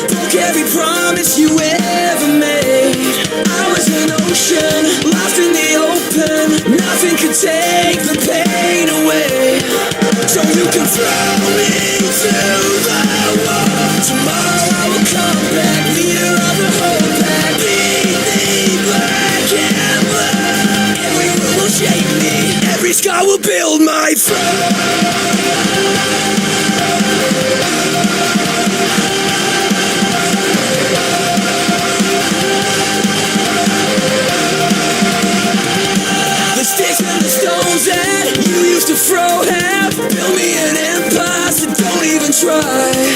broke every promise you ever made. I was an ocean, lost in the open. Nothing could take the pain away. So you can throw me to the wall. Tomorrow I will come back, leader of the whole pack. Beat me black and black. Every word will shape me, every scar will build my throne. Sticks and the stones that you used to throw have built me an empire, so don't even try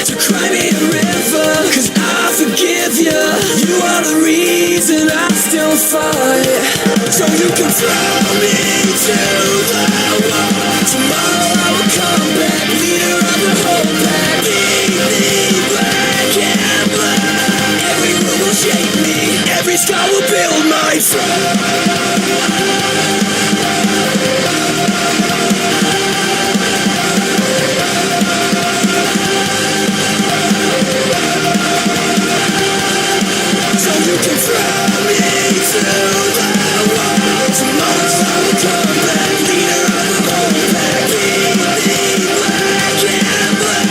to cry me a river, cause I forgive you. You are the reason I still fight. So you can throw me to the wall. Tomorrow I will come back, leader of the whole pack. Beat me black and black. Every word will shape me, every scar will build my throne. You can throw me to the wall. Tomorrow I will come back, leader of the whole pack. Beat me black and black.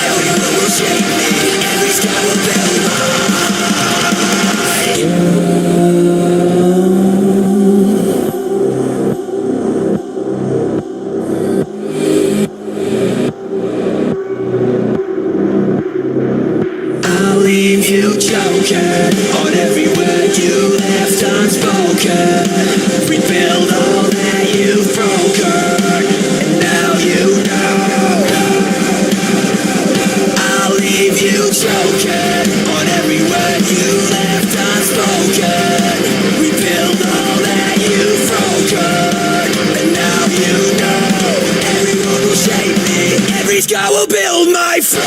Every word will shape me, every scar will build I'll leave you choking on every word you left unspoken. Rebuild all that you've broken, and now you know. I'll leave you choking on every word you left unspoken. Rebuild all that you've broken, and now you know. Every word will shape me, every scar will build my throne.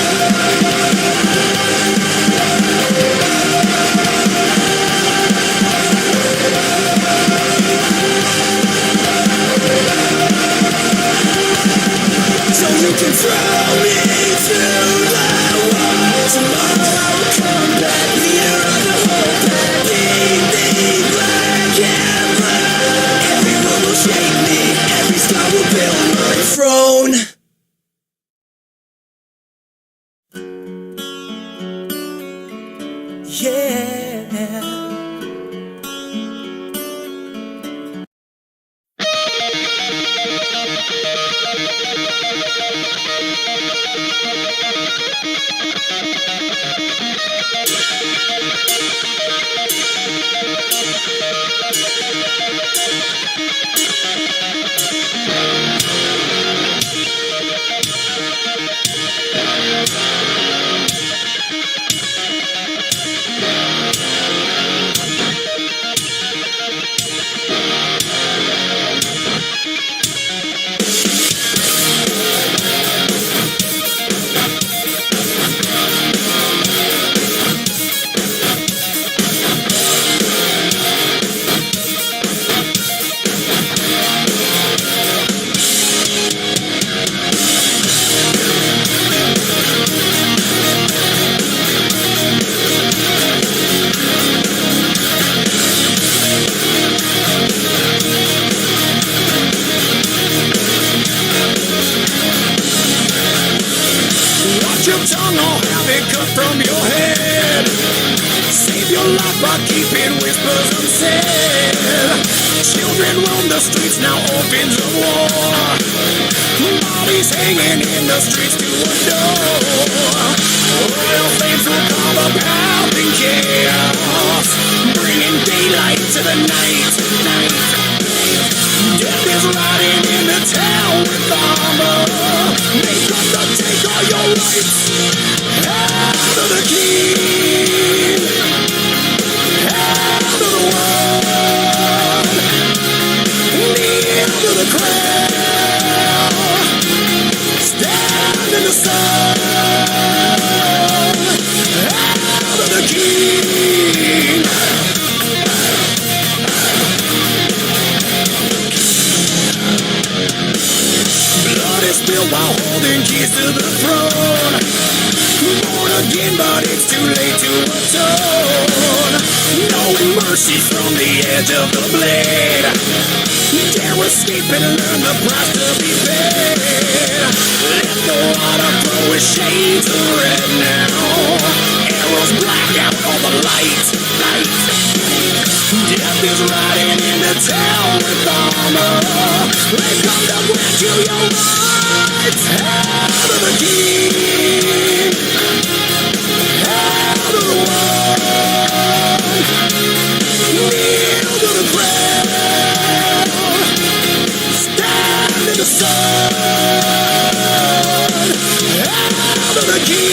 So you can throw me to the wall. Tomorrow I will come back, leader of the whole pack. Beat me black and black. Every word will shape me, every scar will build my throne. Yeah. keeping whispers unsaid. Children roam the streets, now orphans of war. Bodies hanging in the streets to adore. Oil flames will cover pounding chaos, bringing daylight to the night. Death is riding into town with armor. They come to take all your rights. Out of the king, out of the world, into the crowd, stand in the sun. Out of the king. Blood is spilled while holding keys to the throne. Born too late to atone. No mercy from the edge of the blade. Dare escape and learn the price to be paid. Let the water throw his shades of red now. Arrows black out all the light. Death is riding into town with armor. They come to grant you your rights. Hail to the king. Hail to the world. Kneel to the crown. Stand in the sun. Hail to the king.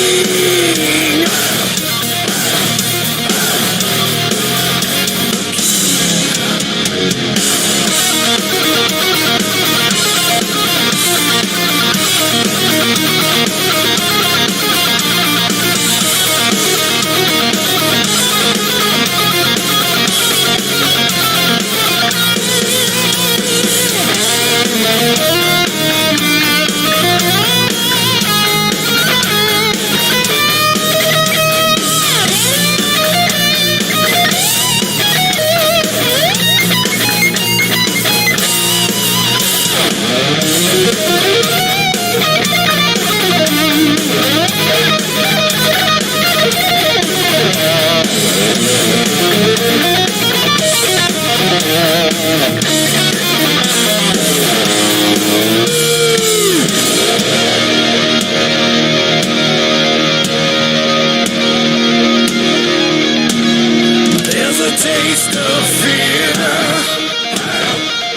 Taste of fear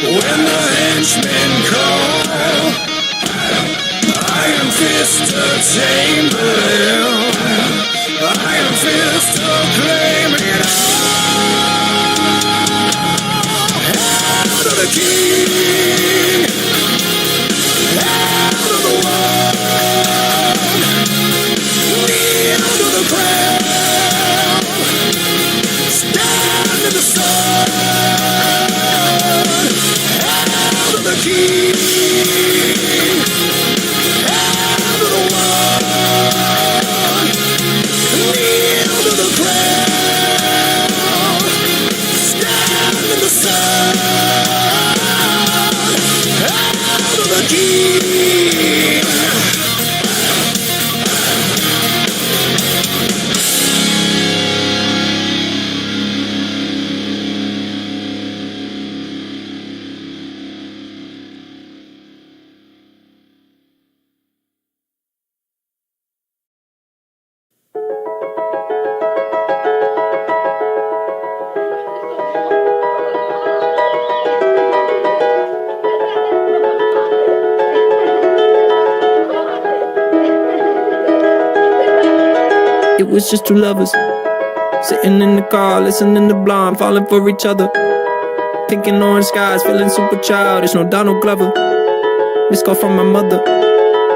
when the henchmen call. Iron fist to tame them. Iron fist to claim it all. Hail to the king. Hail to the world. Kneel to the crown. Stand in the sun. Hail to the king. Hail to the world. Kneel to the ground. Stand in the sun. Hail to the king. It was just two lovers sitting in the car, listening to Blonde, falling for each other. Thinking orange skies, feeling super childish, no Donald Glover. Missed call from my mother,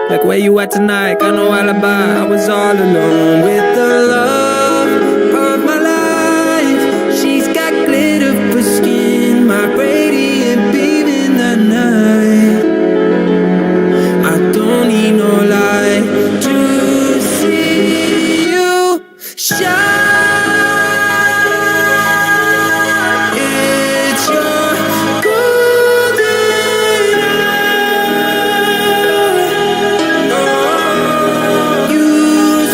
like where you at tonight? Got no alibi, I was all alone with the love of my life. She's got glitter for skin, my radiant beam in the night. I don't need no light to see you shine. It's your golden hour. You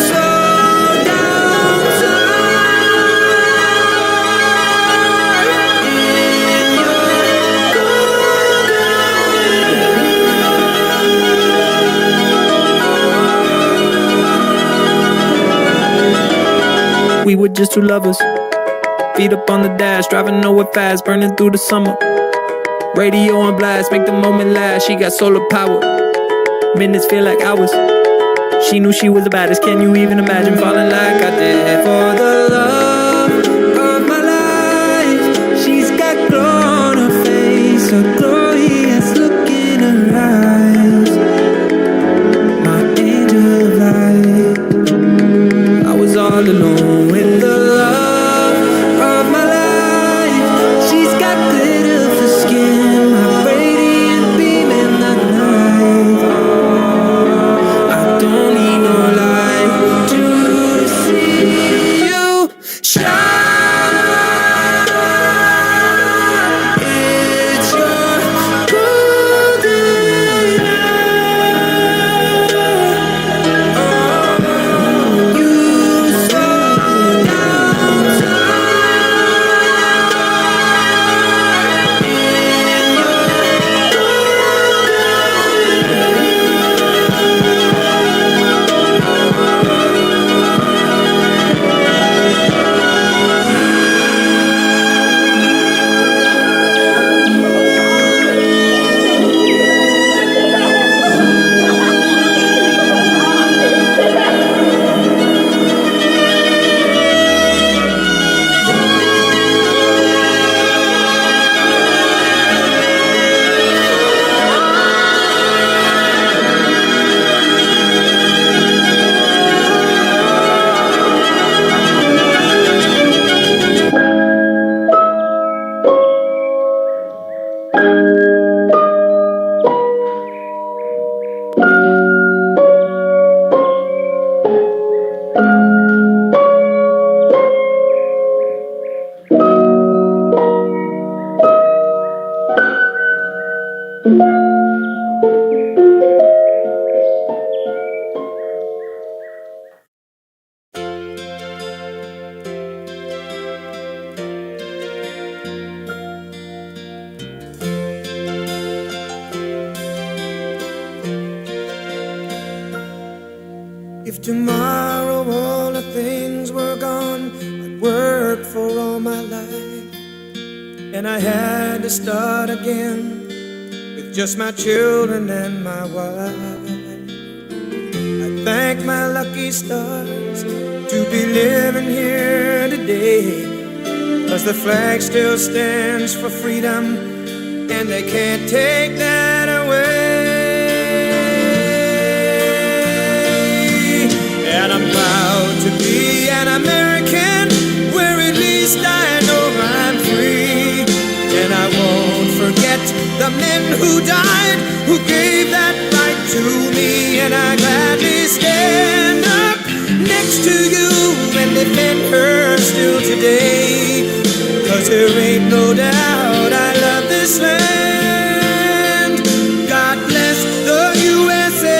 slow down time in your golden. We were just two lovers, feet up on the dash, driving nowhere fast, burning through the summer. Radio on blast, make the moment last. She got solar power, minutes feel like hours. She knew she was the baddest, can you even imagine falling like I did? For the love of my life, she's got glow on her face, a glorious look in her eyes. My angel of light, I was all alone with the love of my life. She's got glitter for skin, my radiant beam in the night. I don't need no light to see tomorrow all the things were gone I'd worked for all my life, and I had to start again with just my children and my wife. I thank my lucky stars to be living here today, 'cause the flag still stands for freedom, and they can't take that away. And I'm proud to be an American, where at least I know I'm free. And I won't forget the men who died, who gave that right to me. And I gladly stand up next to you and defend her still today, 'cause there ain't no doubt I love this land. God bless the USA.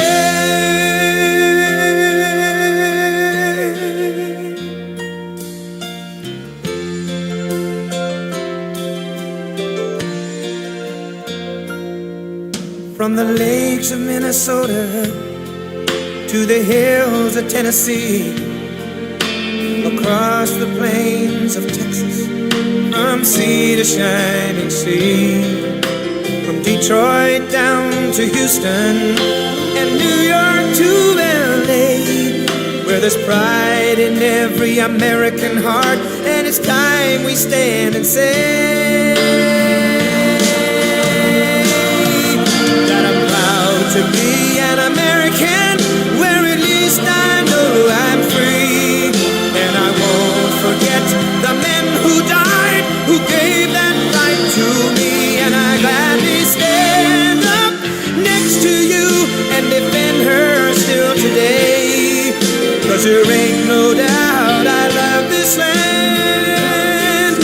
From the lakes of Minnesota to the hills of Tennessee, across the plains of Texas, from sea to shining sea, from Detroit down to Houston and New York to LA, where there's pride in every American heart, and it's time we stand and say that I'm proud to be an American, where at least I know I'm free. And I won't forget the men who died, who gave that right to me. And I gladly stand up next to you and defend her still today, 'cause there ain't no doubt I love this land.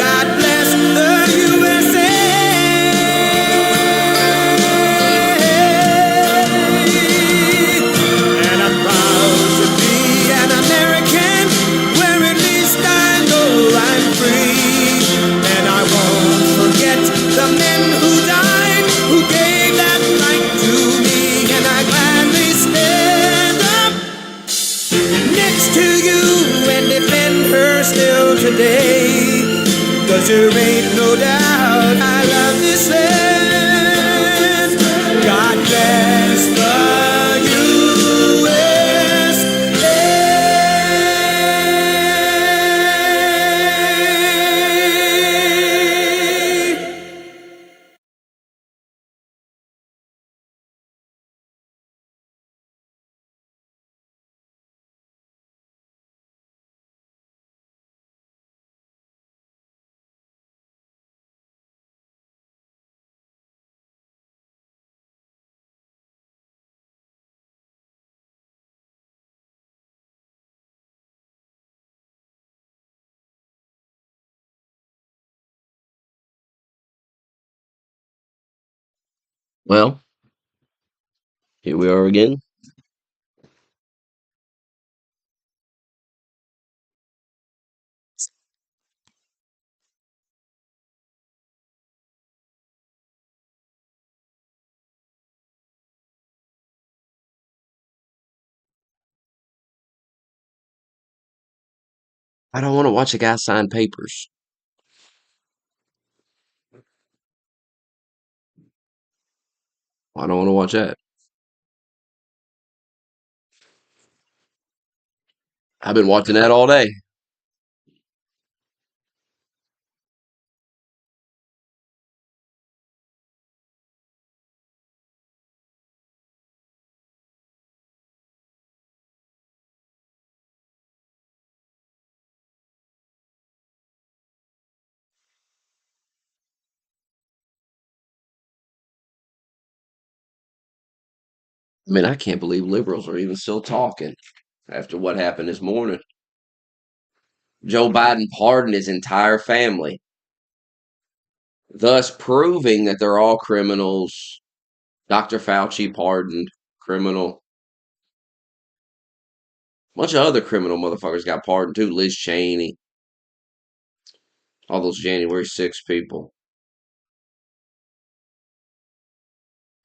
God bless the USA. And I'm proud to be an American, where at least I know I'm free. And I won't forget the men who died, who gave that right to me. And I gladly stand up next to you and defend her still today, 'cause there ain't no doubt I love this land. God bless the USA. Well, here we are again. I don't want to watch a guy sign papers. I don't want to watch that. I've been watching that all day. I mean, I can't believe liberals are even still talking after what happened this morning. Joe Biden pardoned his entire family, thus proving that they're all criminals. Dr. Fauci pardoned criminal. A bunch of other criminal motherfuckers got pardoned too. Liz Cheney, all those January 6 people.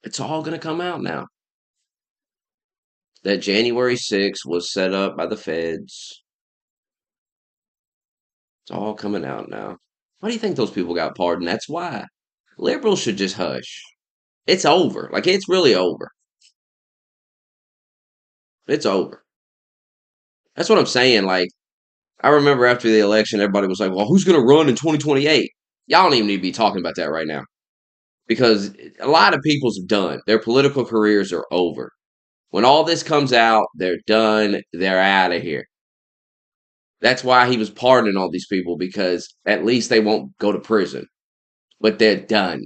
It's all going to come out now. that January 6th was set up by the feds. It's all coming out now. Why do you think those people got pardoned? That's why. Liberals should just hush. It's over. Like, it's really over. It's over. That's what I'm saying. Like, I remember after the election, everybody was like, well, who's going to run in 2028? Y'all don't even need to be talking about that right now. Because a lot of people's done. Their political careers are over. When all this comes out, they're done. They're out of here. That's why he was pardoning all these people, because at least they won't go to prison. But they're done.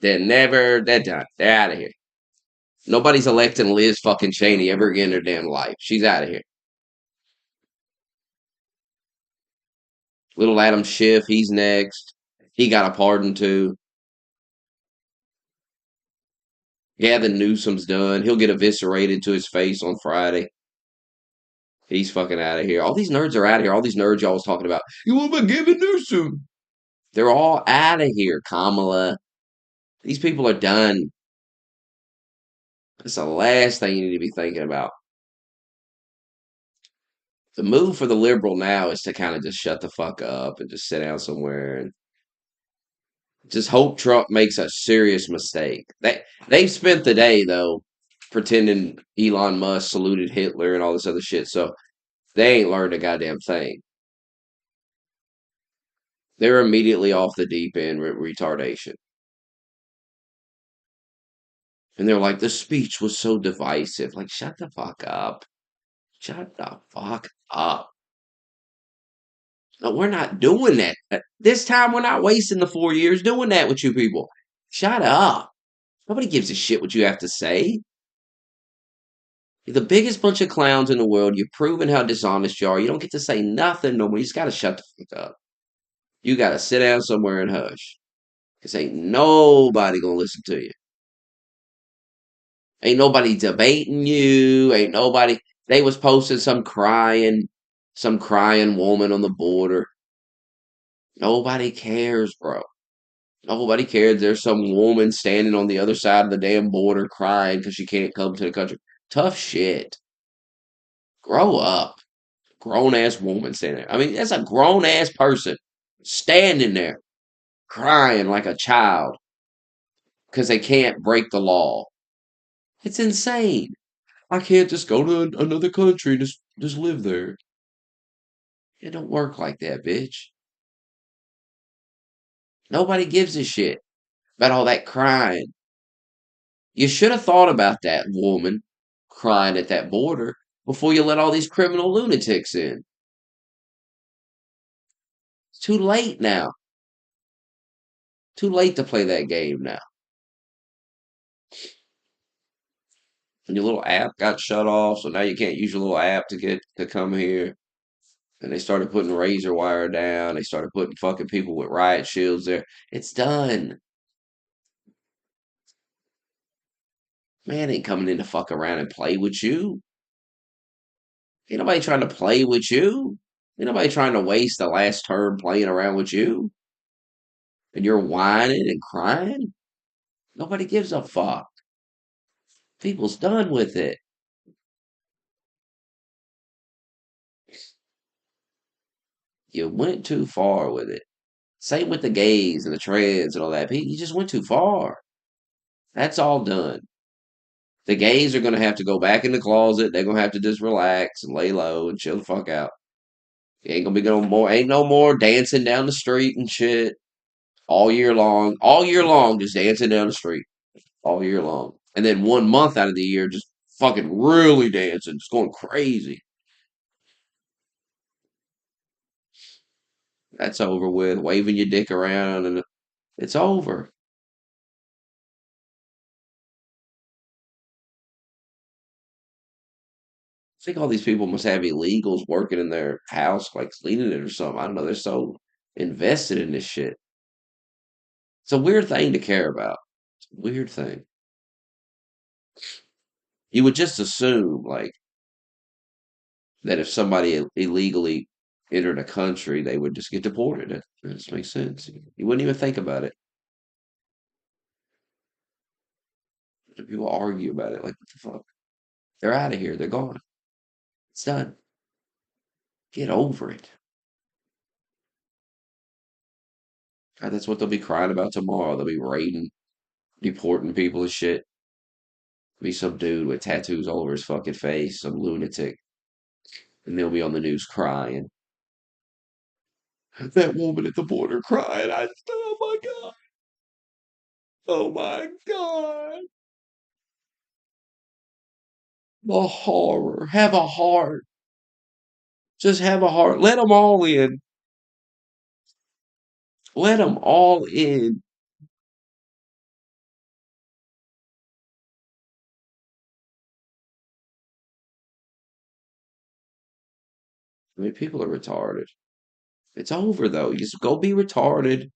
They're done. They're out of here. Nobody's electing Liz fucking Cheney ever again in their damn life. She's out of here. Little Adam Schiff, he's next. He got a pardon too. Gavin Newsom's done. He'll get eviscerated to his face on Friday. He's fucking out of here. All these nerds are out of here. All these nerds y'all was talking about. You want about Gavin Newsom? They're all out of here. Kamala. These people are done. That's the last thing you need to be thinking about. The move for the liberal now is to kind of just shut the fuck up and just sit down somewhere and just hope Trump makes a serious mistake. They've spent the day though pretending Elon Musk saluted Hitler and all this other shit, so they ain't learned a goddamn thing. They're immediately off the deep end with retardation. And they're like, the speech was so divisive. Like, shut the fuck up. Shut the fuck up. No, we're not doing that. This time, we're not wasting the 4 years doing that with you people. Shut up. Nobody gives a shit what you have to say. You're the biggest bunch of clowns in the world. You've proven how dishonest you are. You don't get to say nothing no more. You just got to shut the fuck up. You got to sit down somewhere and hush. Because ain't nobody going to listen to you. Ain't nobody debating you. Ain't nobody. They was posting some crying woman on the border. Nobody cares, bro. Nobody cares. There's some woman standing on the other side of the damn border crying because she can't come to the country. Tough shit. Grow up. Grown ass woman standing there. I mean, that's a grown ass person standing there crying like a child because they can't break the law. It's insane. I can't just go to another country and just live there. It don't work like that, bitch. Nobody gives a shit about all that crying. You should have thought about that woman crying at that border before you let all these criminal lunatics in. It's too late now. Too late to play that game now. And your little app got shut off, so now you can't use your little app to come here. And they started putting razor wire down. They started putting fucking people with riot shields there. It's done. Man ain't coming in to fuck around and play with you. Ain't nobody trying to play with you. Ain't nobody trying to waste the last term playing around with you. And you're whining and crying. Nobody gives a fuck. People's done with it. You went too far with it. Same with the gays and the trans and all that. You just went too far. That's all done. The gays are going to have to go back in the closet. They're going to have to just relax and lay low and chill the fuck out. Ain't gonna be no more. Ain't no more dancing down the street and shit all year long. All year long, just dancing down the street all year long. And then 1 month out of the year, just fucking really dancing, just going crazy. That's over with. Waving your dick around and it's over. I think all these people must have illegals working in their house, like cleaning it or something. I don't know. They're so invested in this shit. It's a weird thing to care about. It's a weird thing. You would just assume, like, that if somebody illegally entered a country, they would just get deported. That just makes sense. You wouldn't even think about it. People argue about it. Like, what the fuck? They're out of here. They're gone. It's done. Get over it. God, that's what they'll be crying about tomorrow. They'll be raiding, deporting people and shit. Be some dude with tattoos all over his fucking face, some lunatic, and they'll be on the news crying. That woman at the border crying. Oh my god. Oh my god. The horror. Have a heart. Just have a heart. Let them all in. Let them all in. I mean, people are retarded. It's over though. You just go be retarded.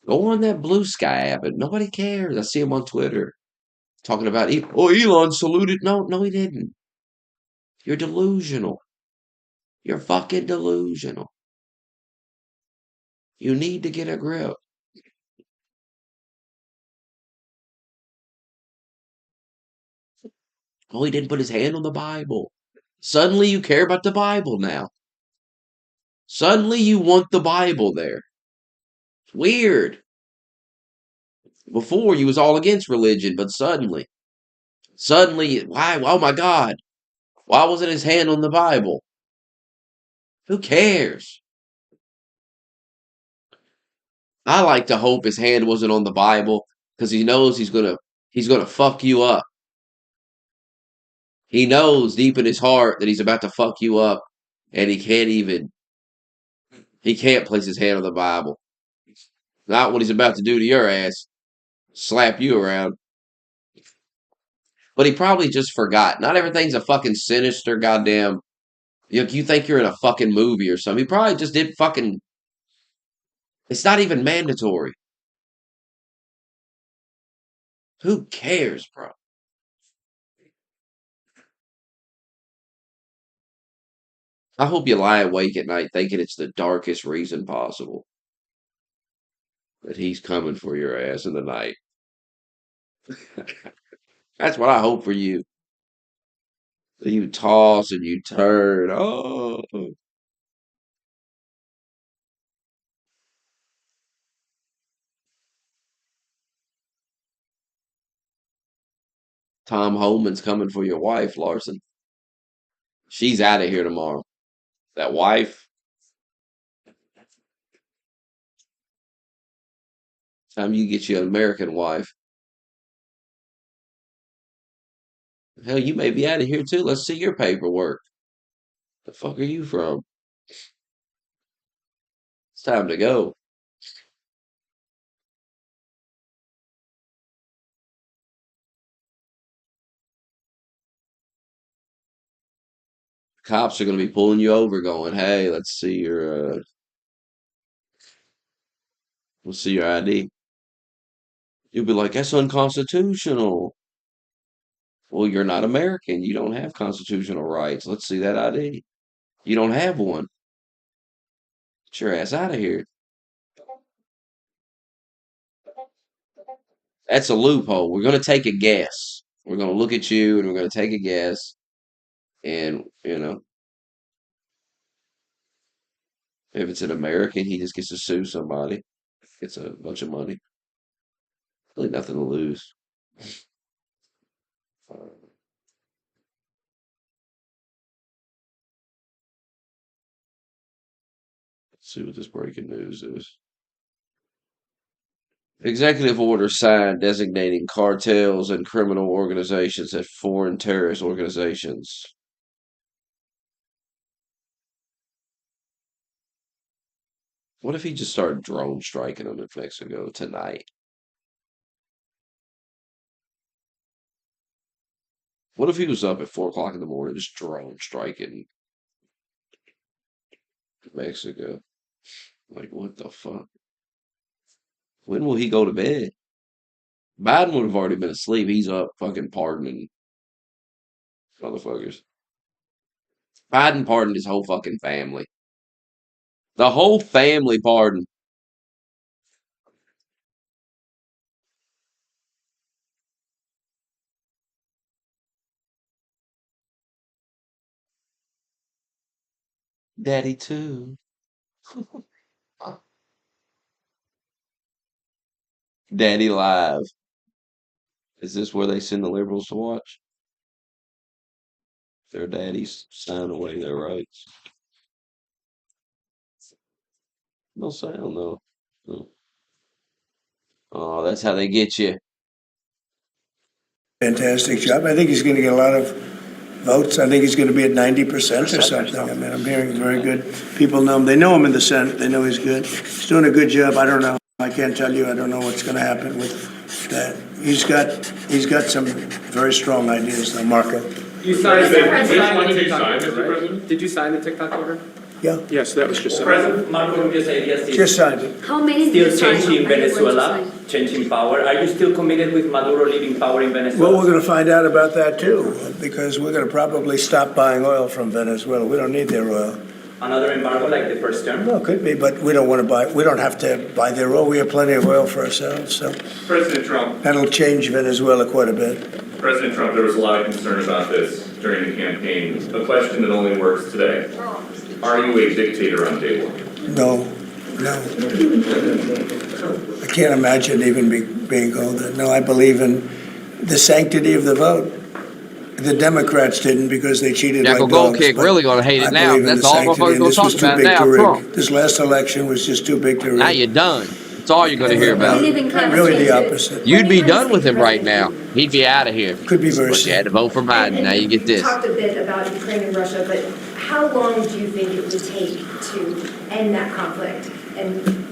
Go on that Blue Sky app, and nobody cares. I see him on Twitter talking about, oh, Elon saluted. No, no, he didn't. You're delusional. You're fucking delusional. You need to get a grip. Oh, he didn't put his hand on the Bible. Suddenly you care about the Bible now. Suddenly you want the Bible there. It's weird. Before you was all against religion, but suddenly, why? Oh my God. Why wasn't his hand on the Bible? Who cares? I like to hope his hand wasn't on the Bible because he knows he's gonna fuck you up. He knows deep in his heart that he's about to fuck you up, and he can't place his hand on the Bible. Not what he's about to do to your ass, slap you around. But he probably just forgot. Not everything's a fucking sinister goddamn. You think you're in a fucking movie or something. He probably just did fucking. It's not even mandatory. Who cares, bro? I hope you lie awake at night thinking it's the darkest reason possible that he's coming for your ass in the night. That's what I hope for you. That you toss and you turn. Oh, Tom Homan's coming for your wife, Larson. She's out of here tomorrow. That wife, time you get you an American wife. Hell, you may be out of here too. Let's see your paperwork. The fuck are you from? It's time to go. Cops are going to be pulling you over, going, "Hey, let's see your ID." You'll be like, "That's unconstitutional." Well, you're not American. You don't have constitutional rights. Let's see that ID. You don't have one. Get your ass out of here. That's a loophole. We're going to take a guess. We're going to look at you and we're going to take a guess. And, if it's an American, he just gets to sue somebody. Gets a bunch of money. Really nothing to lose. Let's see what this breaking news is. Executive order signed designating cartels and criminal organizations as foreign terrorist organizations. What if he just started drone striking them in Mexico tonight? What if he was up at 4 o'clock in the morning just drone striking Mexico? Like, what the fuck? When will he go to bed? Biden would have already been asleep. He's up fucking pardoning motherfuckers. Biden pardoned his whole fucking family. The whole family pardoned. Daddy too. Daddy Live. Is this where they send the liberals to watch? Their daddies sign away their rights. No sound though. Oh, oh, that's how they get you. Fantastic job. I think he's going to get a lot of votes. I think he's going to be at 90% or something. I mean, I'm hearing very good. People know him. They know him in the Senate. They know he's good. He's doing a good job. I don't know. I can't tell you. I don't know what's going to happen with that. He's got some very strong ideas, though, Marco. You signed Did the you TikTok sign, order, Mr. right? President? Did you sign the TikTok order? Yeah, Yes, that was just. President Marco Rubio said yes, just signed it. How many did still you sign? changing How many were you Venezuela, sign? changing power. Are you still committed with Maduro leaving power in Well, Venezuela? we're going to find out about that, too, because we're going to probably stop buying oil from Venezuela. We don't need their oil. Another embargo like the first term? No, it could be, but we don't want to buy, we don't have to buy their oil. We have plenty of oil for ourselves, so President Trump, that'll change Venezuela quite a bit. President Trump, there was a lot of concern about this during the campaign. A question that only works today. Are you a dictator on day one? No. I can't imagine even being called that. No, I believe in the sanctity of the vote. The Democrats didn't because they cheated like Jackal dogs. Gold Kick but really gonna hate it I now. believe in That's the all sanctity, we're and gonna this talk was too about big now, to rig. Trump. This last election was just too big to rig. Now you're done. That's all you're gonna hear We about. live in climate Really the change. opposite. You'd be done with him right now. He'd be out of here. Could be very But you had to vote for Biden. Now you get this. talked a bit about Ukraine and Russia, but how long do you think it would take to end that conflict? And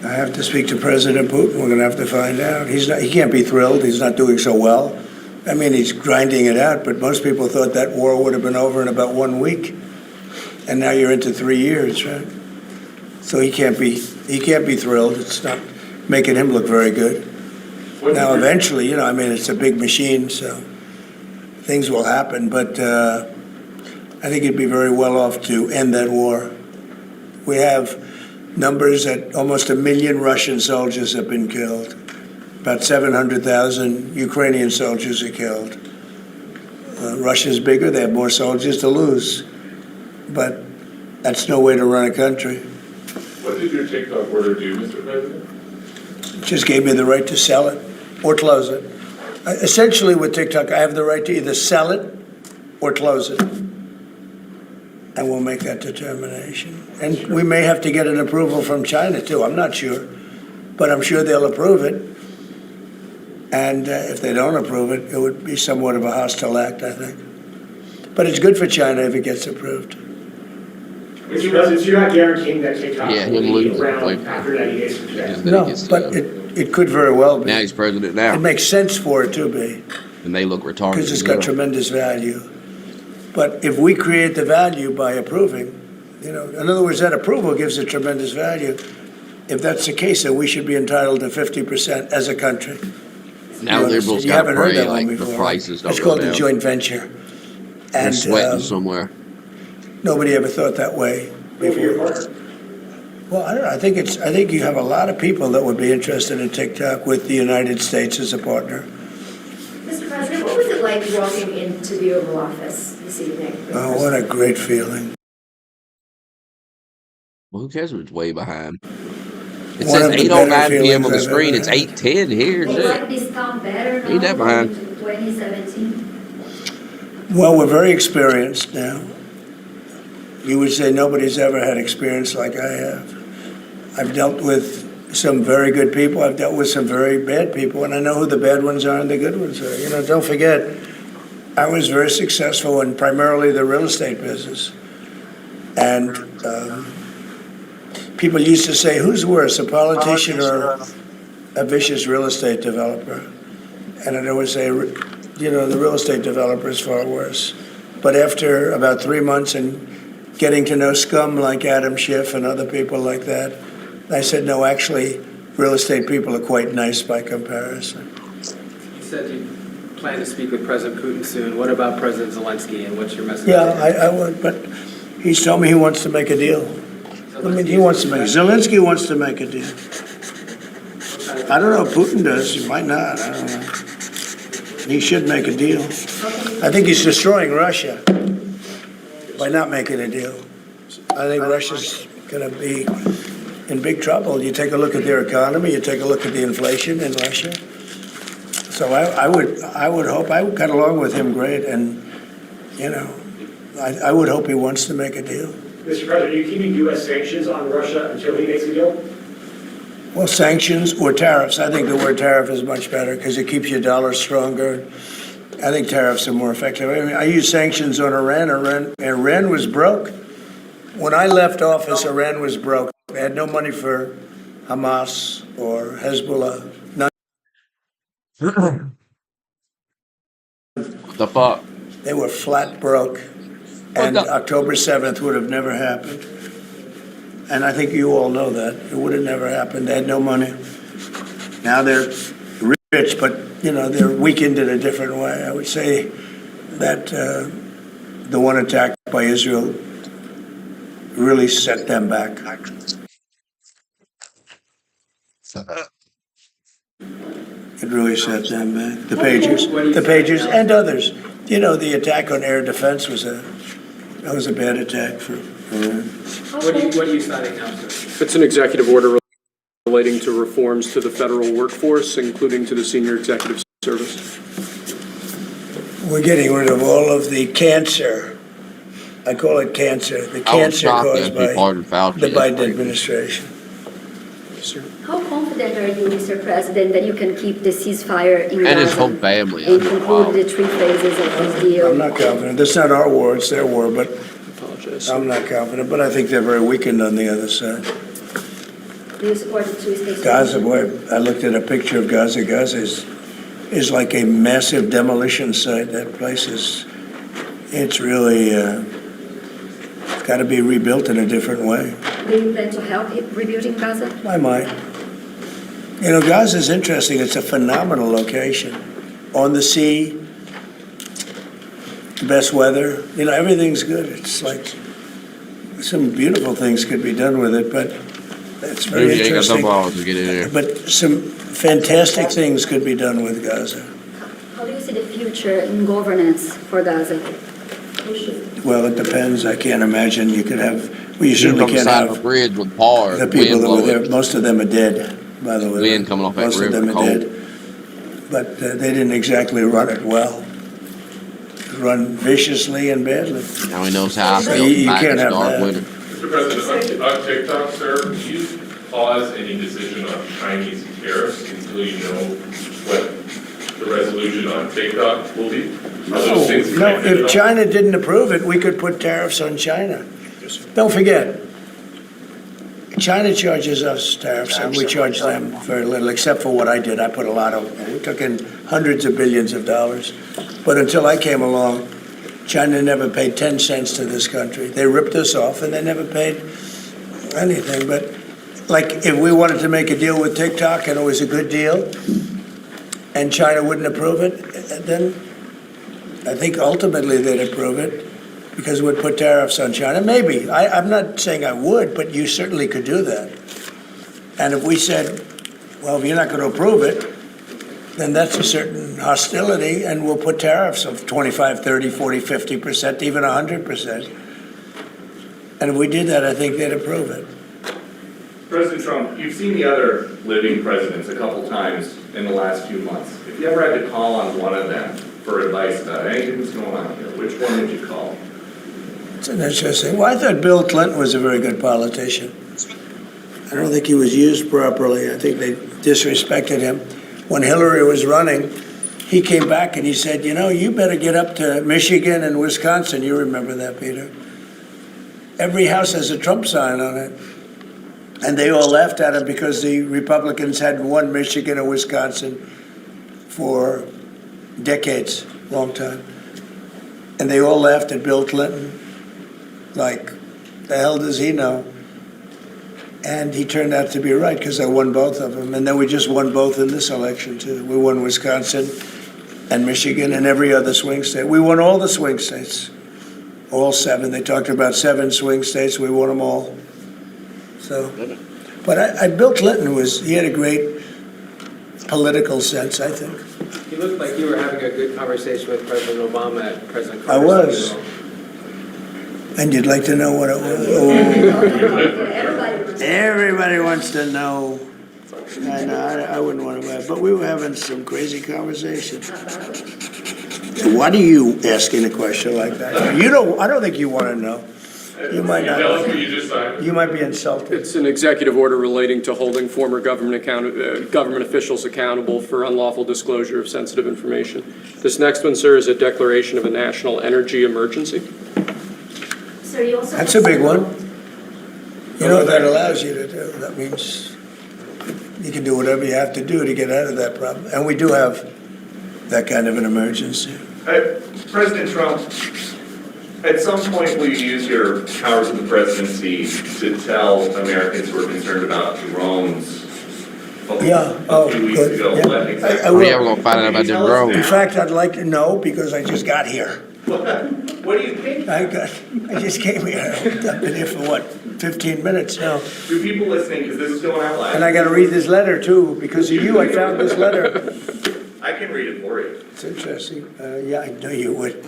I have to speak to President Putin. We're going to have to find out. He can't be thrilled. He's not doing so well. I mean, he's grinding it out, but most people thought that war would have been over in about 1 week. And now you're into 3 years, right? So he can't be thrilled. It's not making him look very good. Now, eventually, I mean, it's a big machine, so things will happen. But I think it'd be very well off to end that war. We have numbers that almost 1 million Russian soldiers have been killed. About 700,000 Ukrainian soldiers are killed. Russia's bigger. They have more soldiers to lose. But that's no way to run a country. What did your TikTok order do, Mr. President? It just gave me the right to sell it or close it. Essentially, with TikTok, I have the right to either sell it or close it. And we'll make that determination. And we may have to get an approval from China, too. I'm not sure. But I'm sure they'll approve it. And if they don't approve it, it would be somewhat of a hostile act, I think. But it's good for China if it gets approved. Mr. President, you're not guaranteeing that TikTok Yeah, will he'll be lose. around after 90 days from today. Then No, he gets but to- it could very well be. now he's president It now, makes sense for it to be, and they look retarded. because it's as got well. tremendous value. But if we create the value by approving, in other words, that approval gives it tremendous value. If that's the case, then we should be entitled to 50% as a country. Now You liberals understand? You got to haven't heard pray that one like the before. prices don't It's go called a down. joint venture. They're And sweating somewhere. nobody ever thought that way Maybe your before. partner. Well, I don't know. I think you have a lot of people that would be interested in TikTok with the United States as a partner. Mr. President, what was it like walking into the Oval Office this evening? Oh, what a great feeling. Well, who cares if it's way behind? It One says of the 8:09 better p.m. on the feelings I've screen. ever It's had. 8:10 here. Will Shit. like this come better now Ain't that going behind? into 2017? Well, we're very experienced now. You would say nobody's ever had experience like I have. I've dealt with some very good people. I've dealt with some very bad people, and I know who the bad ones are and the good ones are. Don't forget, I was very successful in primarily the real estate business. And people used to say, who's worse, a politician or a vicious real estate developer? And I'd always say, the real estate developer is far worse. But after about 3 months and getting to know scum like Adam Schiff and other people like that, I said, no, actually, real estate people are quite nice by comparison. You said you plan to speak with President Putin soon. What about President Zelensky, and what's your message? Yeah, I would, but he's told me he wants to make a deal. I mean, Zelensky wants to make a deal. I don't know if Putin does, he might not, I don't know. He should make a deal. I think he's destroying Russia by not making a deal. I think Russia's going to be in big trouble. You take a look at their economy, you take a look at the inflation in Russia. So I would hope, I got along with him great, and, you know, I would hope he wants to make a deal. Mr. President, are you keeping U.S. sanctions on Russia until he makes a deal? Well, sanctions or tariffs. I think the word tariff is much better because it keeps your dollar stronger. I think tariffs are more effective. I mean, I use sanctions on Iran. Iran was broke. When I left office, Iran was broke. They had no money for Hamas or Hezbollah. None. What the fuck? They were flat broke. And October 7th would have never happened. And I think you all know that. It would have never happened. They had no money. Now they're rich, but, you know, they're weakened in a different way. I would say that the one attack by Israel really set them back. It really set them back. The pagers, and others. You know, the attack on air defense was a bad attack for Iran. What are you citing now, sir? It's an executive order relating to reforms to the federal workforce, including to the senior executive service. We're getting rid of all of the cancer. I call it cancer. The cancer caused by the Biden administration. How confident are you, Mr. President, that you can keep the ceasefire in Gaza? And his whole family. And conclude the three phases of this deal? I'm not confident. That's not our war, it's their war, but Apologize. I'm not confident. But I think they're very weakened on the other side. Do you support the two-state Gaza, solution? boy, I looked at a picture of Gaza. Gaza is like a massive demolition site. That place it's really got to be rebuilt in a different way. Do you plan to help rebuilding Gaza? I might. You know, Gaza is interesting. It's a phenomenal location. On the sea, the best weather. You know, everything's good. It's like some beautiful things could be done with it, but it's very interesting. But some fantastic things could be done with Gaza. How do you see the future in governance for Gaza? Well, it depends. I can't imagine you could have. Well, you certainly can't have a bridge with par. the people that were there. Most of them are dead, by the way. Wind coming off that Most of river, them are dead. But they didn't exactly run it well. Run viciously and badly. Now he knows how I feel. You Back can't in have dark that. winter. Mr. President, on TikTok, sir, do you pause any decision on Chinese tariffs until you know what the resolution on TikTok will be? No, if China didn't approve it, we could put tariffs on China. Don't forget, China charges us tariffs, and we charge them very little, except for what I did. I put a lot of, we took in hundreds of billions of dollars. But until I came along, China never paid 10 cents to this country. They ripped us off, and they never paid anything. But, like, if we wanted to make a deal with TikTok, and it was a good deal, and China wouldn't approve it, then I think ultimately they'd approve it because it would put tariffs on China. Maybe. I'm not saying I would, but you certainly could do that. And if we said, well, if you're not going to approve it, then that's a certain hostility, and we'll put tariffs of 25, 30, 40, 50%, even 100%. And if we did that, I think they'd approve it. President Trump, you've seen the other living presidents a couple times in the last few months. If you ever had to call on one of them for advice about anything that's going on here, which one would you call? It's an interesting. Well, I thought Bill Clinton was a very good politician. I don't think he was used properly. I think they disrespected him. When Hillary was running, he came back and he said, you know, you better get up to Michigan and Wisconsin. You remember that, Peter? Every house has a Trump sign on it. And they all laughed at him because the Republicans hadn't won Michigan or Wisconsin for decades, long time. And they all laughed at Bill Clinton. Like, the hell does he know? And he turned out to be right because I won both of them. And then we just won both in this election, too. We won Wisconsin and Michigan and every other swing state. We won all the swing states, all 7. They talked about 7 swing states. We won them all. So, but Bill Clinton he had a great political sense, I think. You looked like you were having a good conversation with President Obama at President I Carter's was. funeral. And you'd like to know what it was? Oh. Everybody wants to know. I know, I wouldn't want to, but we were having some crazy conversations. Why do you asking a question like that? You don't, I don't think you want to know. You might not. Tell us what you just signed. You might be insulted. It's an executive order relating to holding former government officials accountable for unlawful disclosure of sensitive information. This next one, sir, is a declaration of a national energy emergency. So you also. That's a big one. You know what that allows you to do? That means you can do whatever you have to do to get out of that problem. And we do have that kind of an emergency. President Trump, at some point will you use your powers of the presidency to tell Americans who are concerned about drones? Yeah, A few weeks good. ago, Yeah. what exactly? I will. Yeah, we're gonna find out about the drone. In fact, I'd like to know because I just got here. What do you think? I just came here. I've been here for what, 15 minutes now. Do people listening, because this is going out live? And I gotta read this letter too. Because of you, I found this letter. I can read it for you. It's interesting. Yeah, I know you would.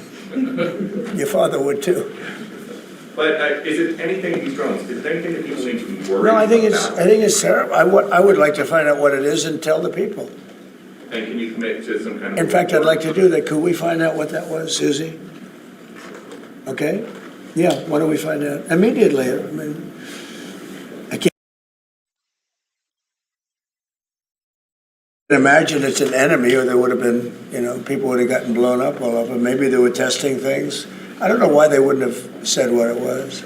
Your father would too. But is it anything with these drones? Is it anything that people need to be worried about? No, I think it's terrible. I would like to find out what it is and tell the people. And can you commit to some kind of? In fact, I'd like to do that. Could we find out what that was, Susie? Okay? Yeah, why don't we find out immediately? I mean, I can't imagine it's an enemy or there would have been, people would have gotten blown up all over. Maybe they were testing things. I don't know why they wouldn't have said what it was.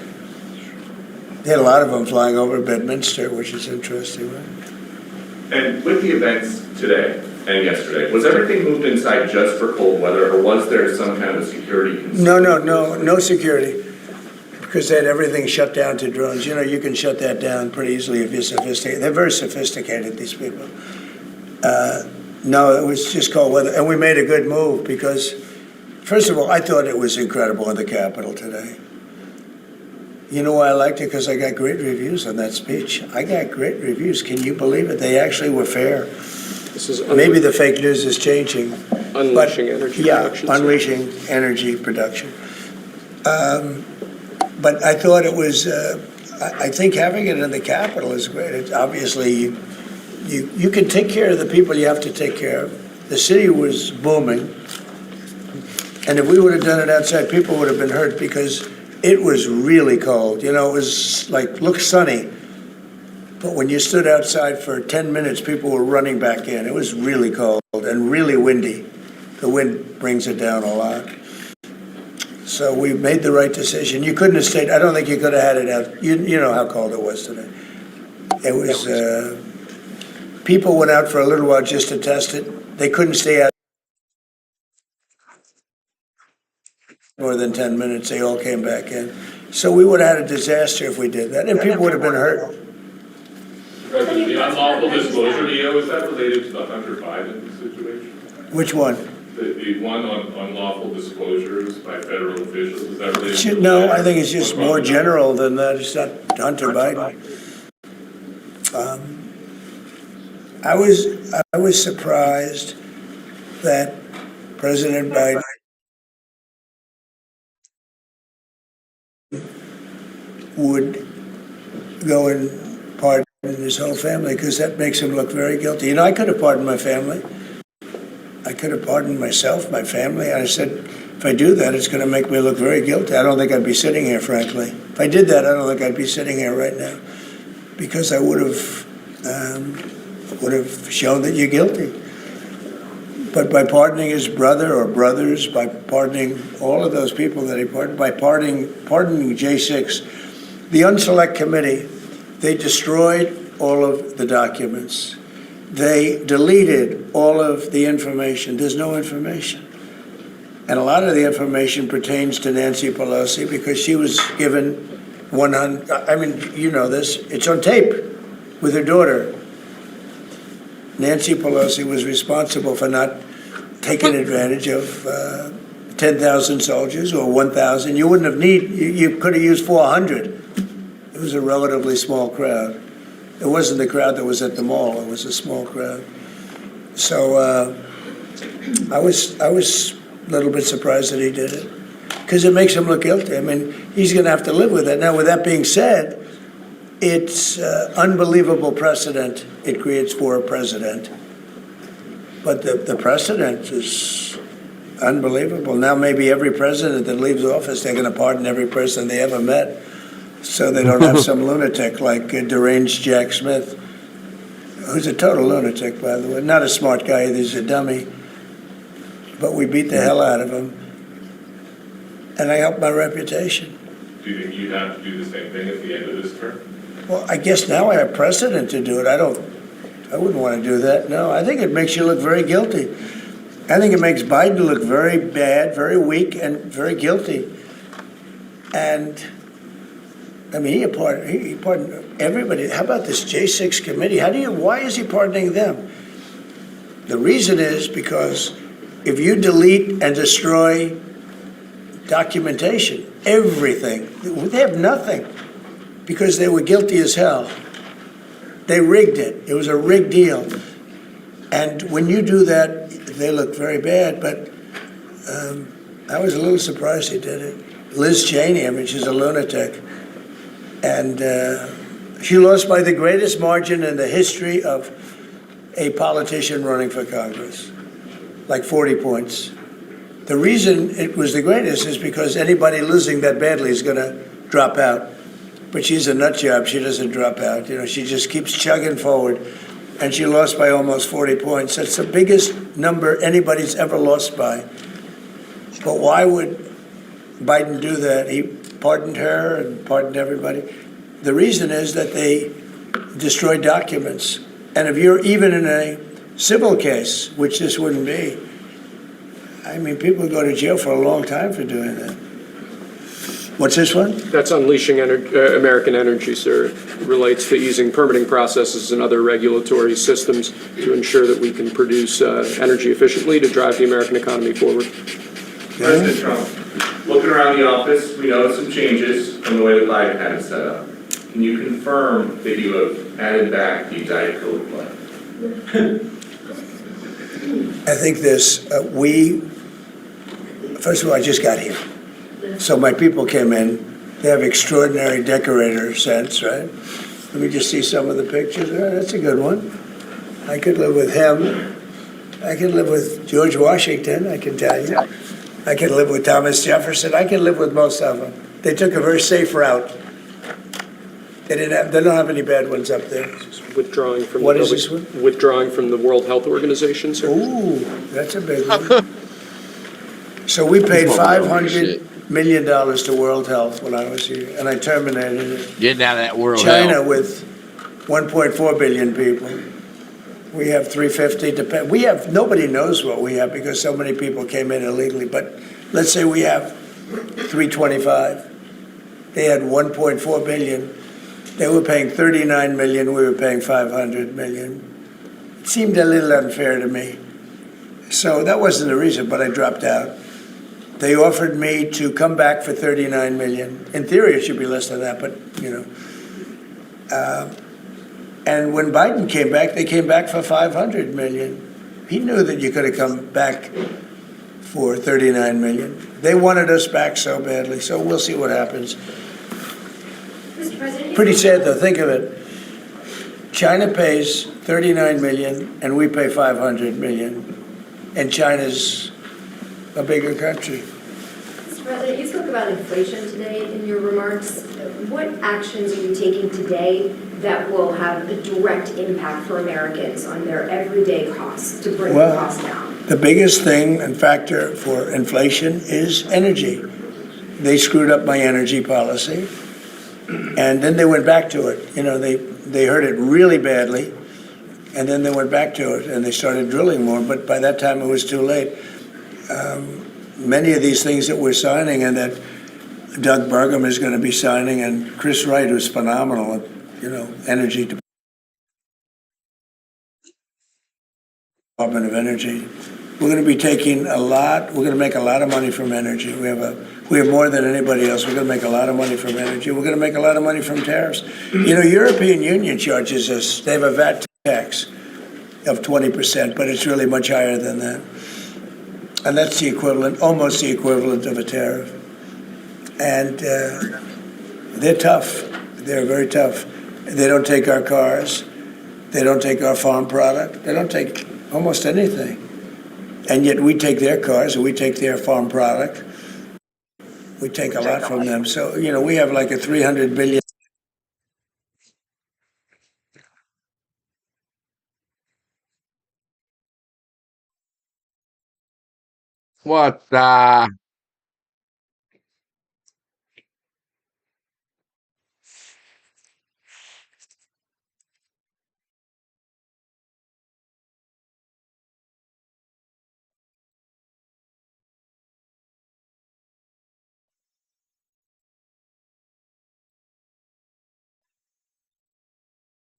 They had a lot of them flying over Bedminster, which is interesting, right? And with the events today and yesterday, was everything moved inside just for cold weather, or was there some kind of security concern? No security. Because they had everything shut down to drones. You can shut that down pretty easily if you're sophisticated. They're very sophisticated, these people. No, it was just cold weather. And we made a good move because, first of all, I thought it was incredible in the Capitol today. You know why I liked it? Because I got great reviews on that speech. I got great reviews. Can you believe it? They actually were fair. This is Maybe the fake news is changing. unleashing energy production. Yeah, unleashing energy production. But I thought it was, I think having it in the Capitol is great. It's obviously, you can take care of the people you have to take care of. The city was booming. And if we would have done it outside, people would have been hurt because it was really cold. It was looked sunny. But when you stood outside for 10 minutes, people were running back in. It was really cold and really windy. The wind brings it down a lot. So we made the right decision. You couldn't have stayed. I don't think you could have had it out. You know how cold it was today. It was, people went out for a little while just to test it. They couldn't stay out more than 10 minutes. They all came back in. So we would have had a disaster if we did that. And people would have been hurt. The unlawful disclosure, is that related to the Hunter Biden situation? Which one? The one on unlawful disclosures by federal officials, is that related to? No, I think it's just more general than that. It's not Hunter Biden. I was surprised that President Biden would go and pardon his whole family because that makes him look very guilty. I could have pardoned my family. I could have pardoned myself, my family. I said, if I do that, it's going to make me look very guilty. I don't think I'd be sitting here, frankly. If I did that, I don't think I'd be sitting here right now because I would have shown that you're guilty. But by pardoning his brother or brothers, by pardoning all of those people that he pardoned, by pardoning J6, the Unselect Committee, they destroyed all of the documents. They deleted all of the information. There's no information. And a lot of the information pertains to Nancy Pelosi because she was given 100, I mean, you know this, it's on tape with her daughter. Nancy Pelosi was responsible for not taking advantage of 10,000 soldiers or 1,000. You wouldn't have you could have used 400. It was a relatively small crowd. It wasn't the crowd that was at the mall. It was a small crowd. So I was a little bit surprised that he did it. because it makes him look guilty. I mean, he's going to have to live with it. Now, with that being said, it's unbelievable precedent it creates for a president. But the precedent is unbelievable. Now maybe every president that leaves office, they're going to pardon every person they ever met, so they don't have some lunatic like deranged Jack Smith, who's a total lunatic, by the way. Not a smart guy, he's a dummy. But we beat the hell out of him. And I helped my reputation. Do you think you'd have to do the same thing at the end of this term? Well, I guess now I have precedent to do it. I wouldn't want to do that. No, I think it makes you look very guilty. I think it makes Biden look very bad, very weak, and very guilty. And I mean, he pardoned everybody. How about this J6 committee? Why is he pardoning them? The reason is because if you delete and destroy documentation, everything, they have nothing because they were guilty as hell. They rigged it. It was a rigged deal. And when you do that, they look very bad. But I was a little surprised he did it. Liz Cheney, I mean, she's a lunatic. And she lost by the greatest margin in the history of a politician running for Congress, like 40 points. The reason it was the greatest is because anybody losing that badly is going to drop out. But she's a nut job. She doesn't drop out. You know, she just keeps chugging forward. And she lost by almost 40 points. That's the biggest number anybody's ever lost by. But why would Biden do that? He pardoned her and pardoned everybody. The reason is that they destroyed documents. And if you're even in a civil case, which this wouldn't be, I mean, people go to jail for a long time for doing that. What's this one? That's unleashing American energy, sir. It relates to easing permitting processes and other regulatory systems to ensure that we can produce energy efficiently to drive the American economy forward. President Trump, looking around the office, we noticed some changes from the way the Biden had it set up. Can you confirm that you have added back the Diet Coke play? I think this, first of all, I just got here. So my people came in. They have extraordinary decorator sense, right? Let me just see some of the pictures. That's a good one. I could live with him. I could live with George Washington, I can tell you. I could live with Thomas Jefferson. I could live with most of them. They took a very safe route. They don't have any bad ones up there. Withdrawing from What is this one? Withdrawing from the World Health Organization, sir. Ooh, that's a big one. So we paid $500 million to World Health when I was here, and I terminated it. Get out of that world. China with 1.4 billion people. We have 350 to pay. We have, nobody knows what we have because so many people came in illegally, but let's say we have 325. They had 1.4 billion. They were paying 39 million, we were paying 500 million. It seemed a little unfair to me. So that wasn't the reason, but I dropped out. They offered me to come back for 39 million. In theory, it should be less than that, but, you know. And when Biden came back, they came back for 500 million. He knew that you could have come back for 39 million. They wanted us back so badly, so we'll see what happens. Mr. President, Pretty sad, though. Think of it. China pays 39 million, and we pay 500 million. And China's a bigger country. Mr. President, you spoke about inflation today in your remarks. What actions are you taking today that will have a direct impact for Americans on their everyday costs to bring the costs down? The biggest thing and factor for inflation is energy. They screwed up my energy policy, and then they went back to it. You know, they heard it really badly, and then they went back to it, and they started drilling more, but by that time it was too late. Many of these things that we're signing and that Doug Burgum is going to be signing, and Chris Wright, who's phenomenal at, you know, energy Department of Energy. We're going to be taking we're going to make a lot of money from energy. We have more than anybody else. We're going to make a lot of money from energy. We're going to make a lot of money from tariffs. You know, European Union charges us, they have a VAT tax of 20%, but it's really much higher than that. And that's the equivalent, almost the equivalent of a tariff. And they're tough. They're very tough. They don't take our cars. They don't take our farm product. They don't take almost anything. And yet we take their cars and we take their farm product. We take a lot from them. So, we have like a 300 billion. What the?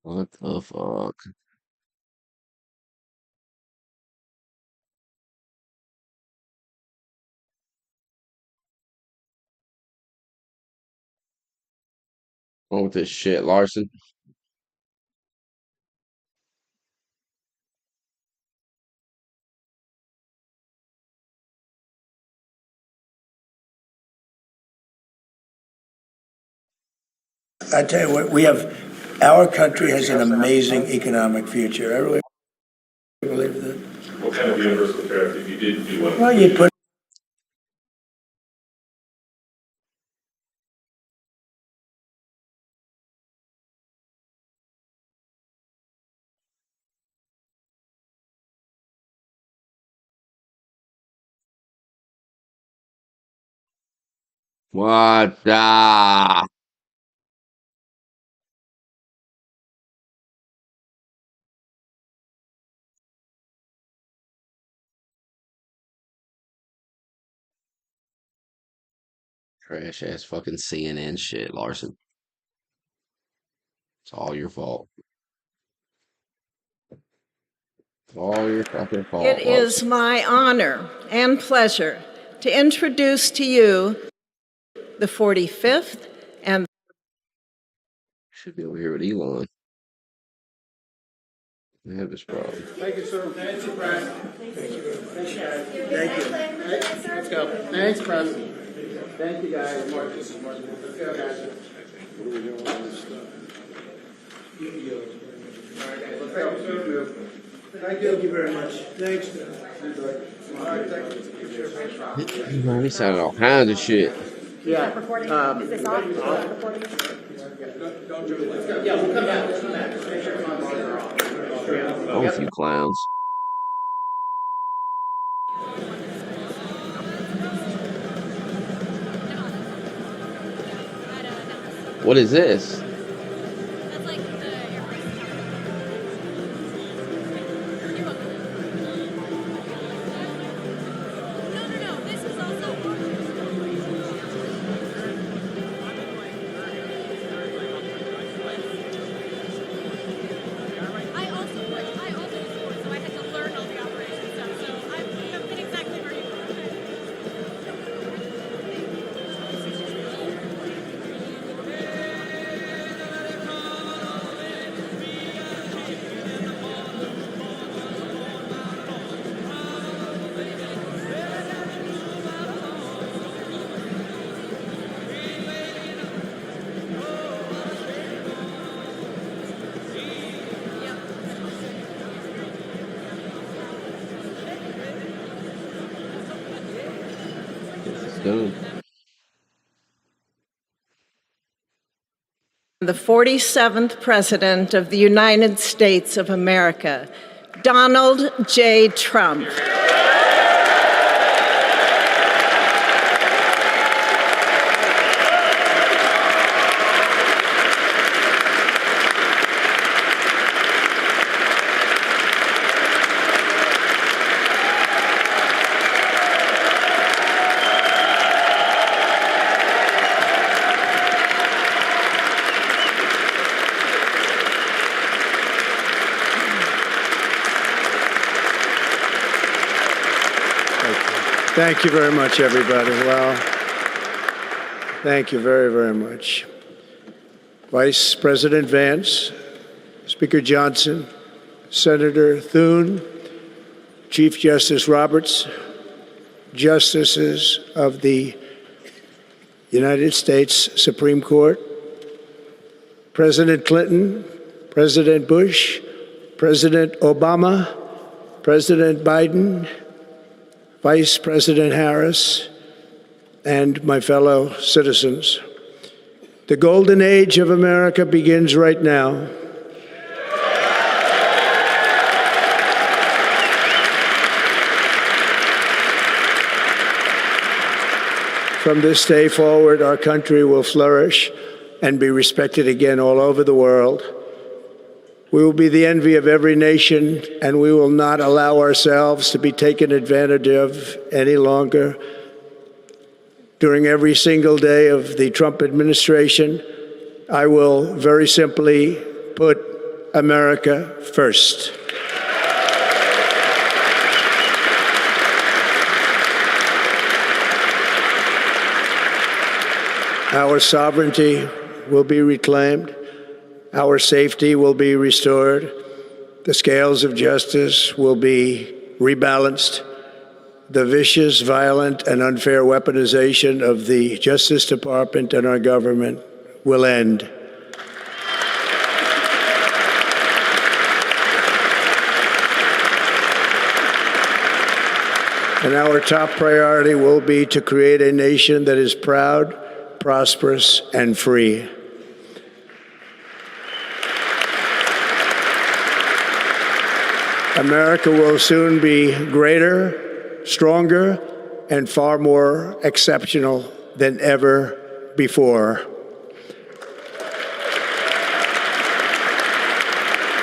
What the fuck? Wrong with this shit, Larson? I tell you what, our country has an amazing economic future. I really believe that. What kind of universal tariff if you did do one? Well, you'd put What the? Trash ass fucking CNN shit, Larson. It's all your fault. It's all your fucking fault, It Larson. is my honor and pleasure to introduce to you the 45th and Should be over here with Elon. I have this problem. Thank you, sir. Thank you, President. Thank you. Let's go. Thanks, President. Thank you, guys. Mark, this is Mark. Let's go, guys. What are we doing on this stuff? All right, guys. Let's go. Thank you very much. Thanks. All right, thank you. Man, he sounded all kinds of shit. Yeah. Is this off? Recording? Don't do it. Let's go. Yeah, we'll come back. Let's come back. Just make sure my bars are off. Wrong with you clowns. What is this? That's like the airport. You're welcome. No. This is also. I also support, so I had to learn all the operation stuff. So I've been exactly where you are. It's done. the 47th President of the United States of America, Donald J. Trump. Thank you very much, everybody. Well, thank you very, very much. Vice President Vance, Speaker Johnson, Senator Thune, Chief Justice Roberts, Justices of the United States Supreme Court, President Clinton, President Bush, President Obama, President Biden, Vice President Harris, and my fellow citizens. The golden age of America begins right now. From this day forward, our country will flourish and be respected again all over the world. We will be the envy of every nation, and we will not allow ourselves to be taken advantage of any longer. During every single day of the Trump administration, I will very simply put America first. Our sovereignty will be reclaimed. Our safety will be restored. The scales of justice will be rebalanced. The vicious, violent, and unfair weaponization of the Justice Department and our government will end. And our top priority will be to create a nation that is proud, prosperous, and free. America will soon be greater, stronger, and far more exceptional than ever before.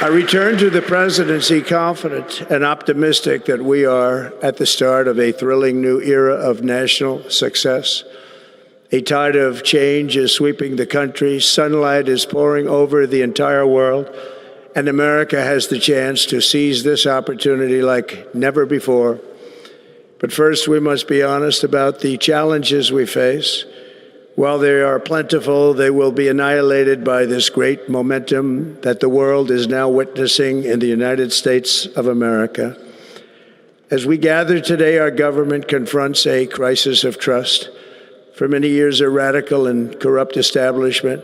I return to the presidency confident and optimistic that we are at the start of a thrilling new era of national success. A tide of change is sweeping the country, sunlight is pouring over the entire world, and America has the chance to seize this opportunity like never before. But first, we must be honest about the challenges we face. While they are plentiful, they will be annihilated by this great momentum that the world is now witnessing in the United States of America. As we gather today, our government confronts a crisis of trust. For many years, a radical and corrupt establishment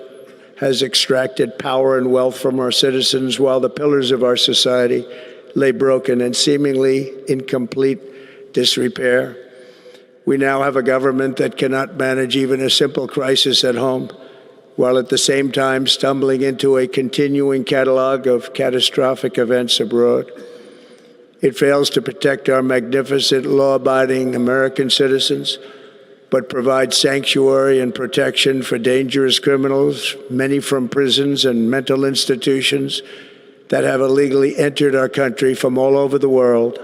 has extracted power and wealth from our citizens while the pillars of our society lay broken and seemingly in complete disrepair. We now have a government that cannot manage even a simple crisis at home, while at the same time stumbling into a continuing catalog of catastrophic events abroad. It fails to protect our magnificent, law-abiding American citizens, but provides sanctuary and protection for dangerous criminals, many from prisons and mental institutions that have illegally entered our country from all over the world.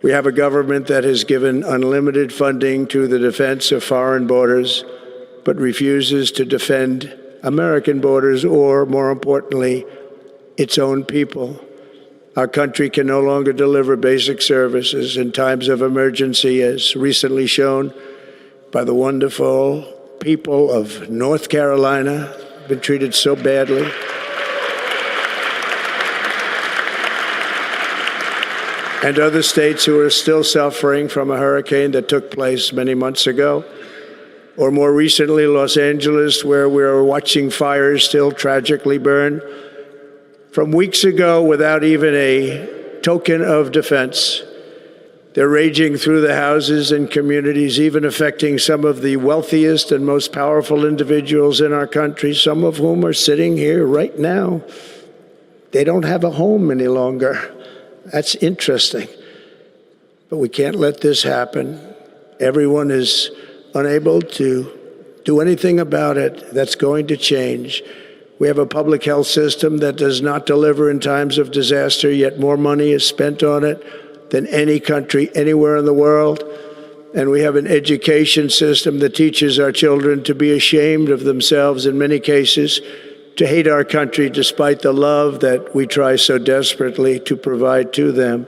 We have a government that has given unlimited funding to the defense of foreign borders, but refuses to defend American borders or, more importantly, its own people. Our country can no longer deliver basic services in times of emergency, as recently shown by the wonderful people of North Carolina, been treated so badly. And other states who are still suffering from a hurricane that took place many months ago. Or more recently, Los Angeles, where we're watching fires still tragically burn from weeks ago without even a token of defense. They're raging through the houses and communities, even affecting some of the wealthiest and most powerful individuals in our country, some of whom are sitting here right now. They don't have a home any longer. That's interesting. But we can't let this happen. Everyone is unable to do anything about it. That's going to change. We have a public health system that does not deliver in times of disaster, yet more money is spent on it than any country anywhere in the world. And we have an education system that teaches our children to be ashamed of themselves in many cases, to hate our country despite the love that we try so desperately to provide to them.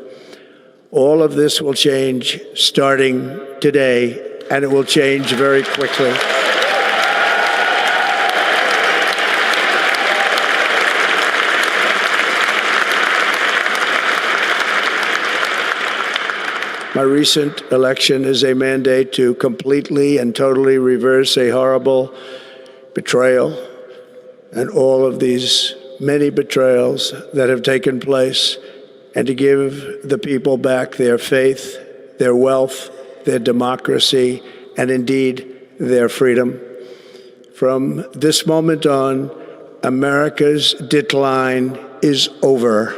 All of this will change starting today, and it will change very quickly. My recent election is a mandate to completely and totally reverse a horrible betrayal and all of these many betrayals that have taken place, and to give the people back their faith, their wealth, their democracy, and indeed their freedom. From this moment on, America's decline is over.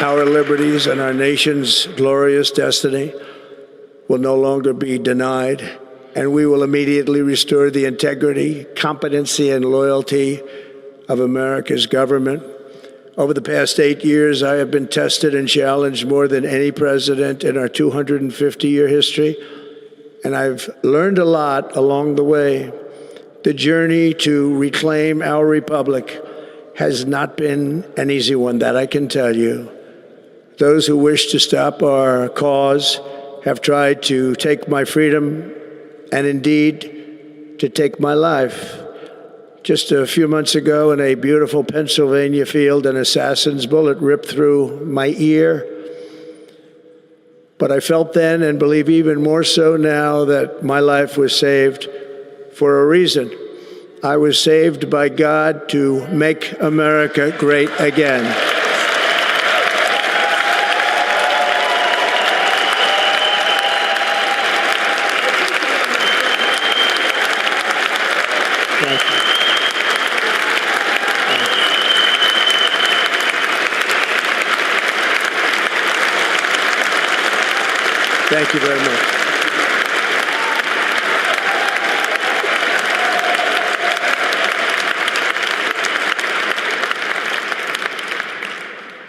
Our liberties and our nation's glorious destiny will no longer be denied, and we will immediately restore the integrity, competency, and loyalty of America's government. Over the past 8 years, I have been tested and challenged more than any president in our 250-year history, and I've learned a lot along the way. The journey to reclaim our republic has not been an easy one, that I can tell you. Those who wish to stop our cause have tried to take my freedom and indeed to take my life. Just a few months ago in a beautiful Pennsylvania field, an assassin's bullet ripped through my ear. But I felt then, and believe even more so now, that my life was saved for a reason. I was saved by God to make America great again. Thank you very much.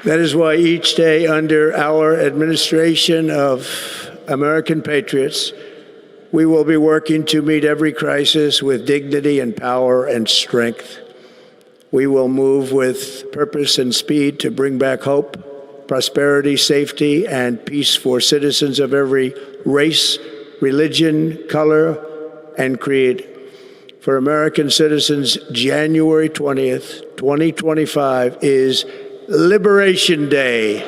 That is why each day under our administration of American patriots, we will be working to meet every crisis with dignity and power and strength. We will move with purpose and speed to bring back hope, prosperity, safety, and peace for citizens of every race, religion, color, and creed. For American citizens, January 20th, 2025 is Liberation Day.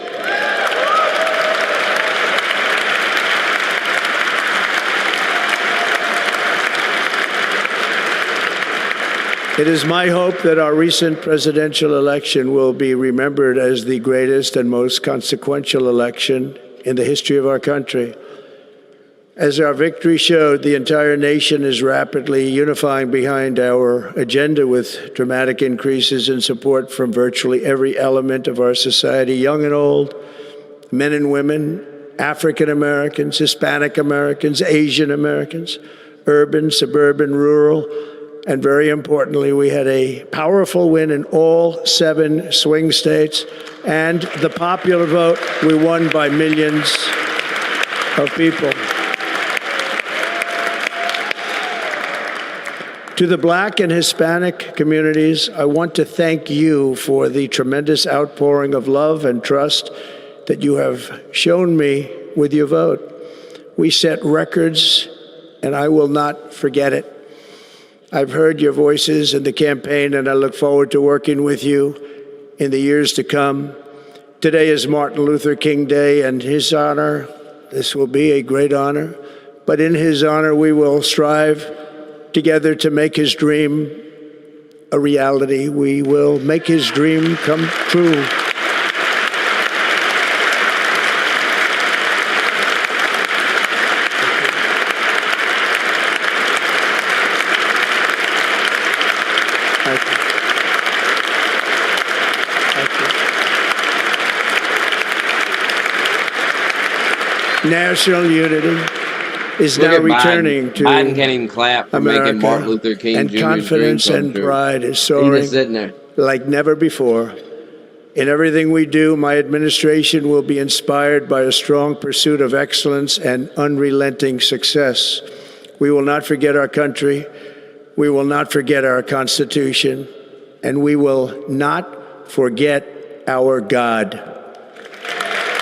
It is my hope that our recent presidential election will be remembered as the greatest and most consequential election in the history of our country. As our victory showed, the entire nation is rapidly unifying behind our agenda with dramatic increases in support from virtually every element of our society, young and old, men and women, African Americans, Hispanic Americans, Asian Americans, urban, suburban, rural, and very importantly, we had a powerful win in all 7 swing states, and the popular vote, we won by millions of people. To the Black and Hispanic communities, I want to thank you for the tremendous outpouring of love and trust that you have shown me with your vote. We set records, and I will not forget it. I've heard your voices in the campaign, and I look forward to working with you in the years to come. Today is Martin Luther King Day, and his honor, this will be a great honor, but in his honor, we will strive together to make his dream a reality. We will make his dream come true. National unity is now returning to Biden can't even clap for making Martin Luther King and Jr.'s confidence dream come and true. pride is He's soaring just sitting there. like never before. In everything we do, my administration will be inspired by a strong pursuit of excellence and unrelenting success. We will not forget our country. We will not forget our Constitution. And we will not forget our God.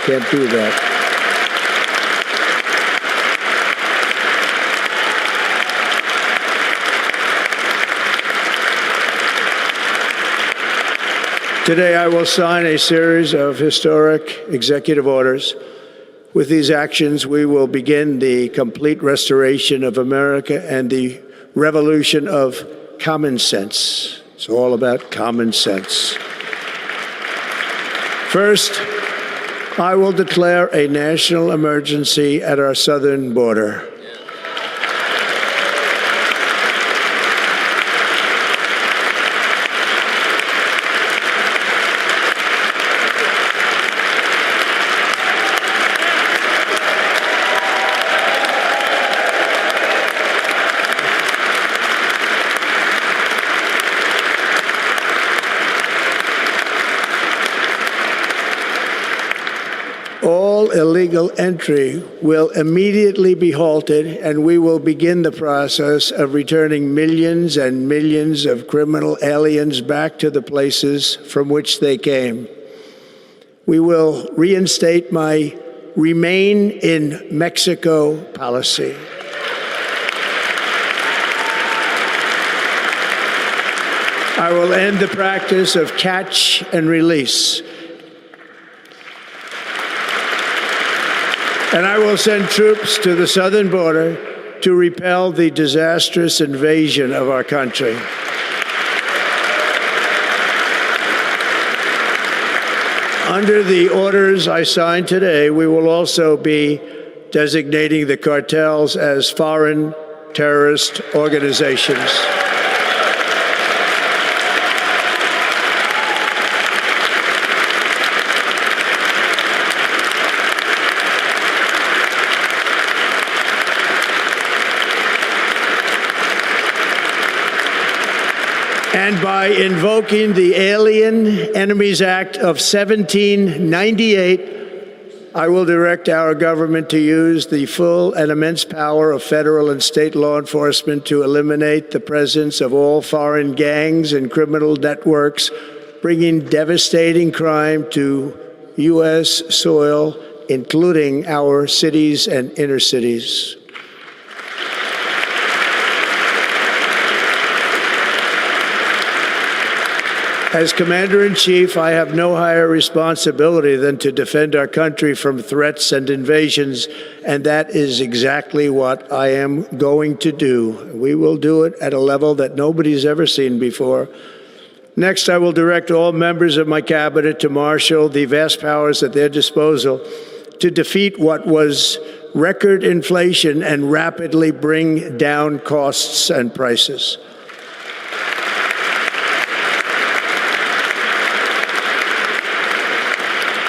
Can't do that. Today, I will sign a series of historic executive orders. With these actions, we will begin the complete restoration of America and the revolution of common sense. It's all about common sense. First, I will declare a national emergency at our southern border. All illegal entry will immediately be halted, and we will begin the process of returning millions and millions of criminal aliens back to the places from which they came. We will reinstate my Remain in Mexico policy. I will end the practice of catch and release. And I will send troops to the southern border to repel the disastrous invasion of our country. Under the orders I signed today, we will also be designating the cartels as foreign terrorist organizations. And by invoking the Alien Enemies Act of 1798, I will direct our government to use the full and immense power of federal and state law enforcement to eliminate the presence of all foreign gangs and criminal networks, bringing devastating crime to U.S. soil, including our cities and inner cities. As Commander-in-Chief, I have no higher responsibility than to defend our country from threats and invasions, and that is exactly what I am going to do. We will do it at a level that nobody's ever seen before. Next, I will direct all members of my cabinet to marshal the vast powers at their disposal to defeat what was record inflation and rapidly bring down costs and prices.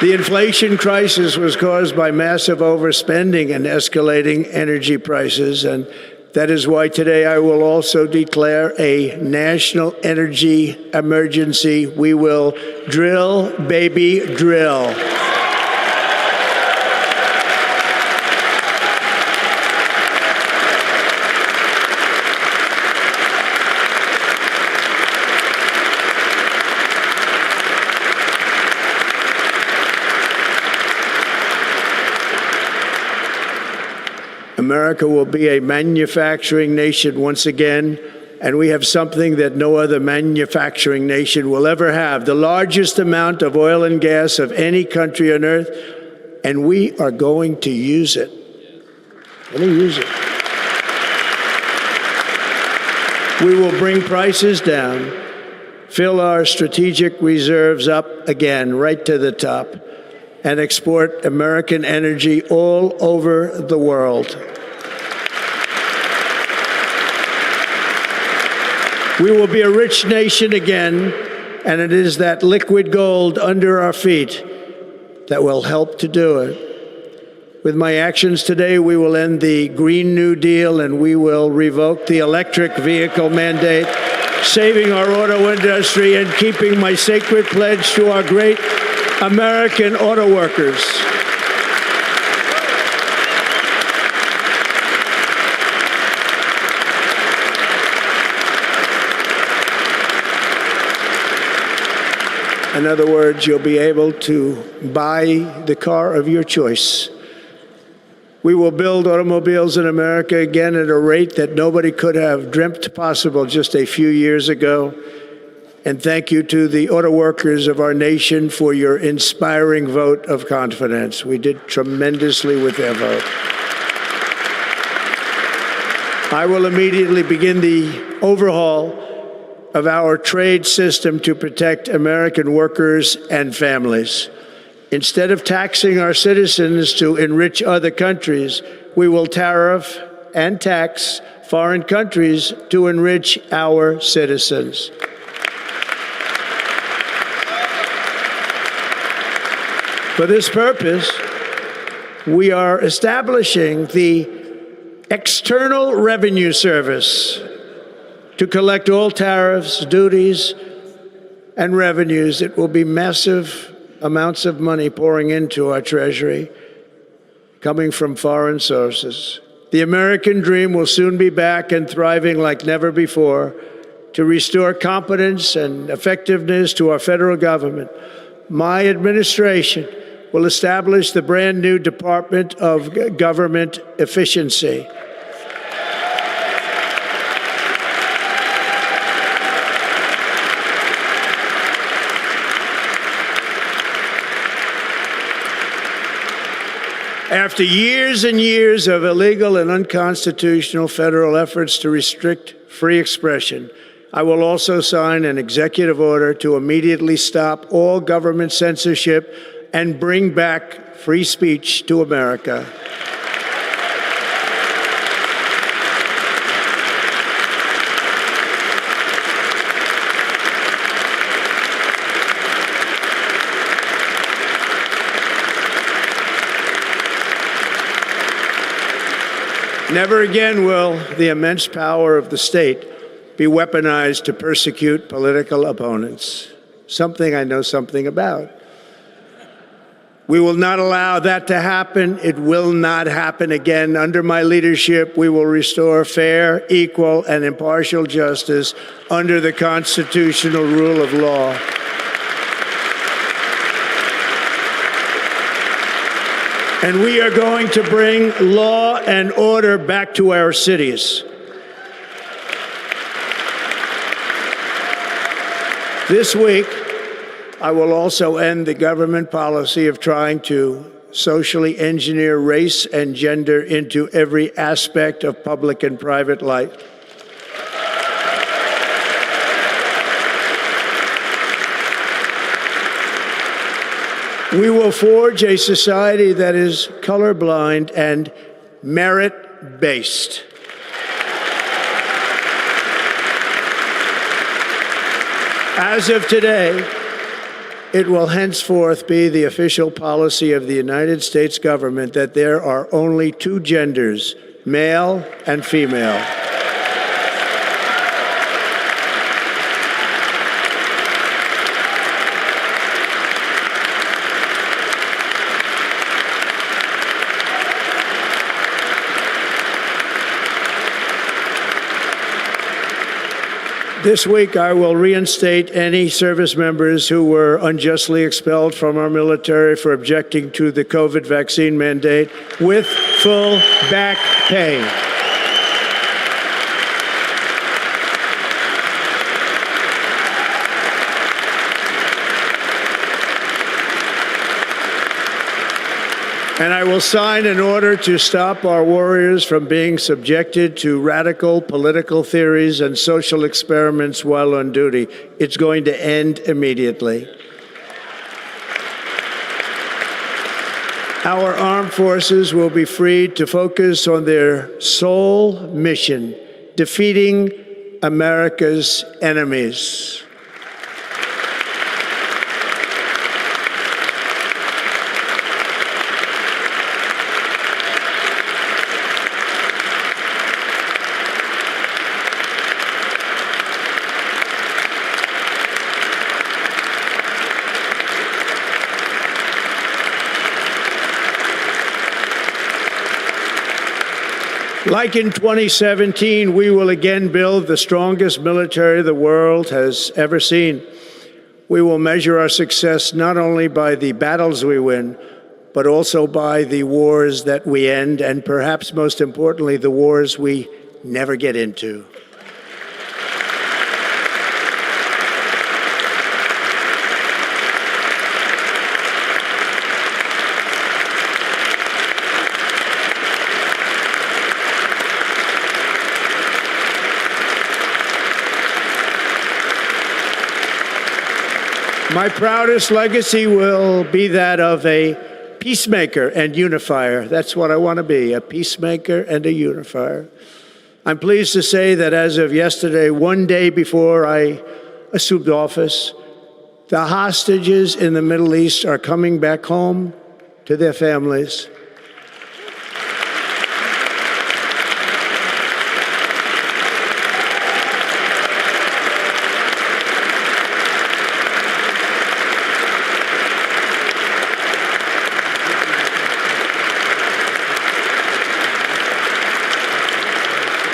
The inflation crisis was caused by massive overspending and escalating energy prices, and that is why today I will also declare a national energy emergency. We will drill, baby, drill. America will be a manufacturing nation once again, and we have something that no other manufacturing nation will ever have, the largest amount of oil and gas of any country on earth, and we are going to use it. We're going to use it. We will bring prices down, fill our strategic reserves up again, right to the top, and export American energy all over the world. We will be a rich nation again, and it is that liquid gold under our feet that will help to do it. With my actions today, we will end the Green New Deal, and we will revoke the electric vehicle mandate, saving our auto industry and keeping my sacred pledge to our great American auto workers. In other words, you'll be able to buy the car of your choice. We will build automobiles in America again at a rate that nobody could have dreamt possible just a few years ago. And thank you to the auto workers of our nation for your inspiring vote of confidence. We did tremendously with their vote. I will immediately begin the overhaul of our trade system to protect American workers and families. Instead of taxing our citizens to enrich other countries, we will tariff and tax foreign countries to enrich our citizens. For this purpose, we are establishing the External Revenue Service to collect all tariffs, duties, and revenues. It will be massive amounts of money pouring into our Treasury, coming from foreign sources. The American dream will soon be back and thriving like never before to restore confidence and effectiveness to our federal government. My administration will establish the brand new Department of Government Efficiency. After years and years of illegal and unconstitutional federal efforts to restrict free expression, I will also sign an executive order to immediately stop all government censorship and bring back free speech to America. Never again will the immense power of the state be weaponized to persecute political opponents, something I know something about. We will not allow that to happen. It will not happen again. Under my leadership, we will restore fair, equal, and impartial justice under the constitutional rule of law. And we are going to bring law and order back to our cities. This week, I will also end the government policy of trying to socially engineer race and gender into every aspect of public and private life. We will forge a society that is colorblind and merit-based. As of today, it will henceforth be the official policy of the United States government that there are only two genders, male and female. This week, I will reinstate any service members who were unjustly expelled from our military for objecting to the COVID vaccine mandate with full back pay. And I will sign an order to stop our warriors from being subjected to radical political theories and social experiments while on duty. It's going to end immediately. Our armed forces will be freed to focus on their sole mission, defeating America's enemies. Like in 2017, we will again build the strongest military the world has ever seen. We will measure our success not only by the battles we win, but also by the wars that we end, and perhaps most importantly, the wars we never get into. My proudest legacy will be that of a peacemaker and unifier. That's what I want to be, a peacemaker and a unifier. I'm pleased to say that as of yesterday, one day before I assumed office, the hostages in the Middle East are coming back home to their families.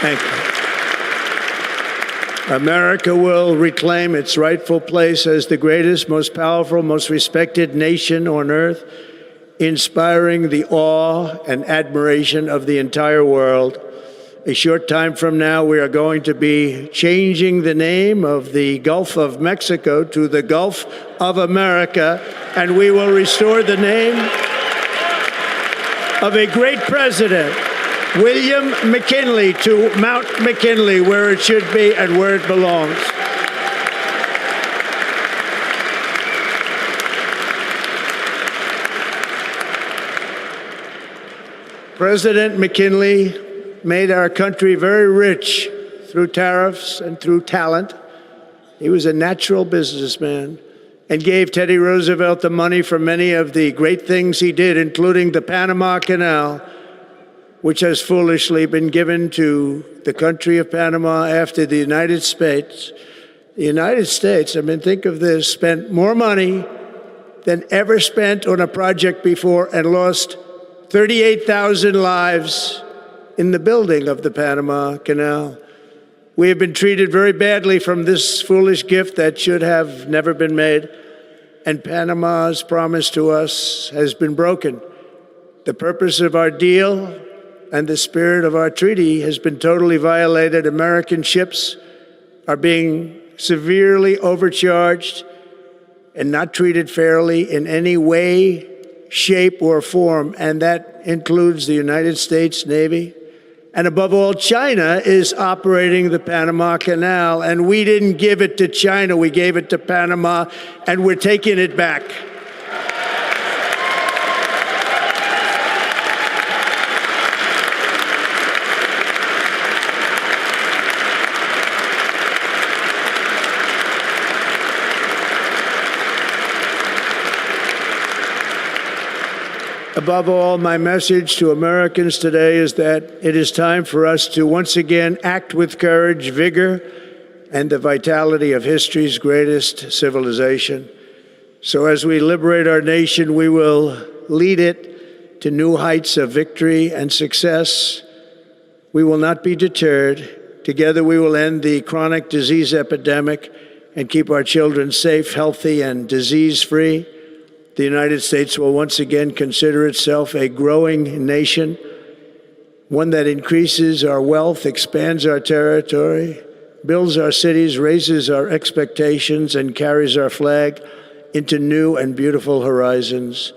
Thank you. America will reclaim its rightful place as the greatest, most powerful, most respected nation on earth, inspiring the awe and admiration of the entire world. A short time from now, we are going to be changing the name of the Gulf of Mexico to the Gulf of America, and we will restore the name of a great president, William McKinley, to Mount McKinley, where it should be and where it belongs. President McKinley made our country very rich through tariffs and through talent. He was a natural businessman and gave Teddy Roosevelt the money for many of the great things he did, including the Panama Canal, which has foolishly been given to the country of Panama after the United States. The United States, I mean, think of this, spent more money than ever spent on a project before and lost 38,000 lives in the building of the Panama Canal. We have been treated very badly from this foolish gift that should have never been made, and Panama's promise to us has been broken. The purpose of our deal and the spirit of our treaty has been totally violated. American ships are being severely overcharged and not treated fairly in any way, shape, or form, and that includes the United States Navy. And above all, China is operating the Panama Canal, and we didn't give it to China, we gave it to Panama, and we're taking it back. Above all, my message to Americans today is that it is time for us to once again act with courage, vigor, and the vitality of history's greatest civilization. So as we liberate our nation, we will lead it to new heights of victory and success. We will not be deterred. Together we will end the chronic disease epidemic and keep our children safe, healthy, and disease-free. The United States will once again consider itself a growing nation, one that increases our wealth, expands our territory, builds our cities, raises our expectations, and carries our flag into new and beautiful horizons.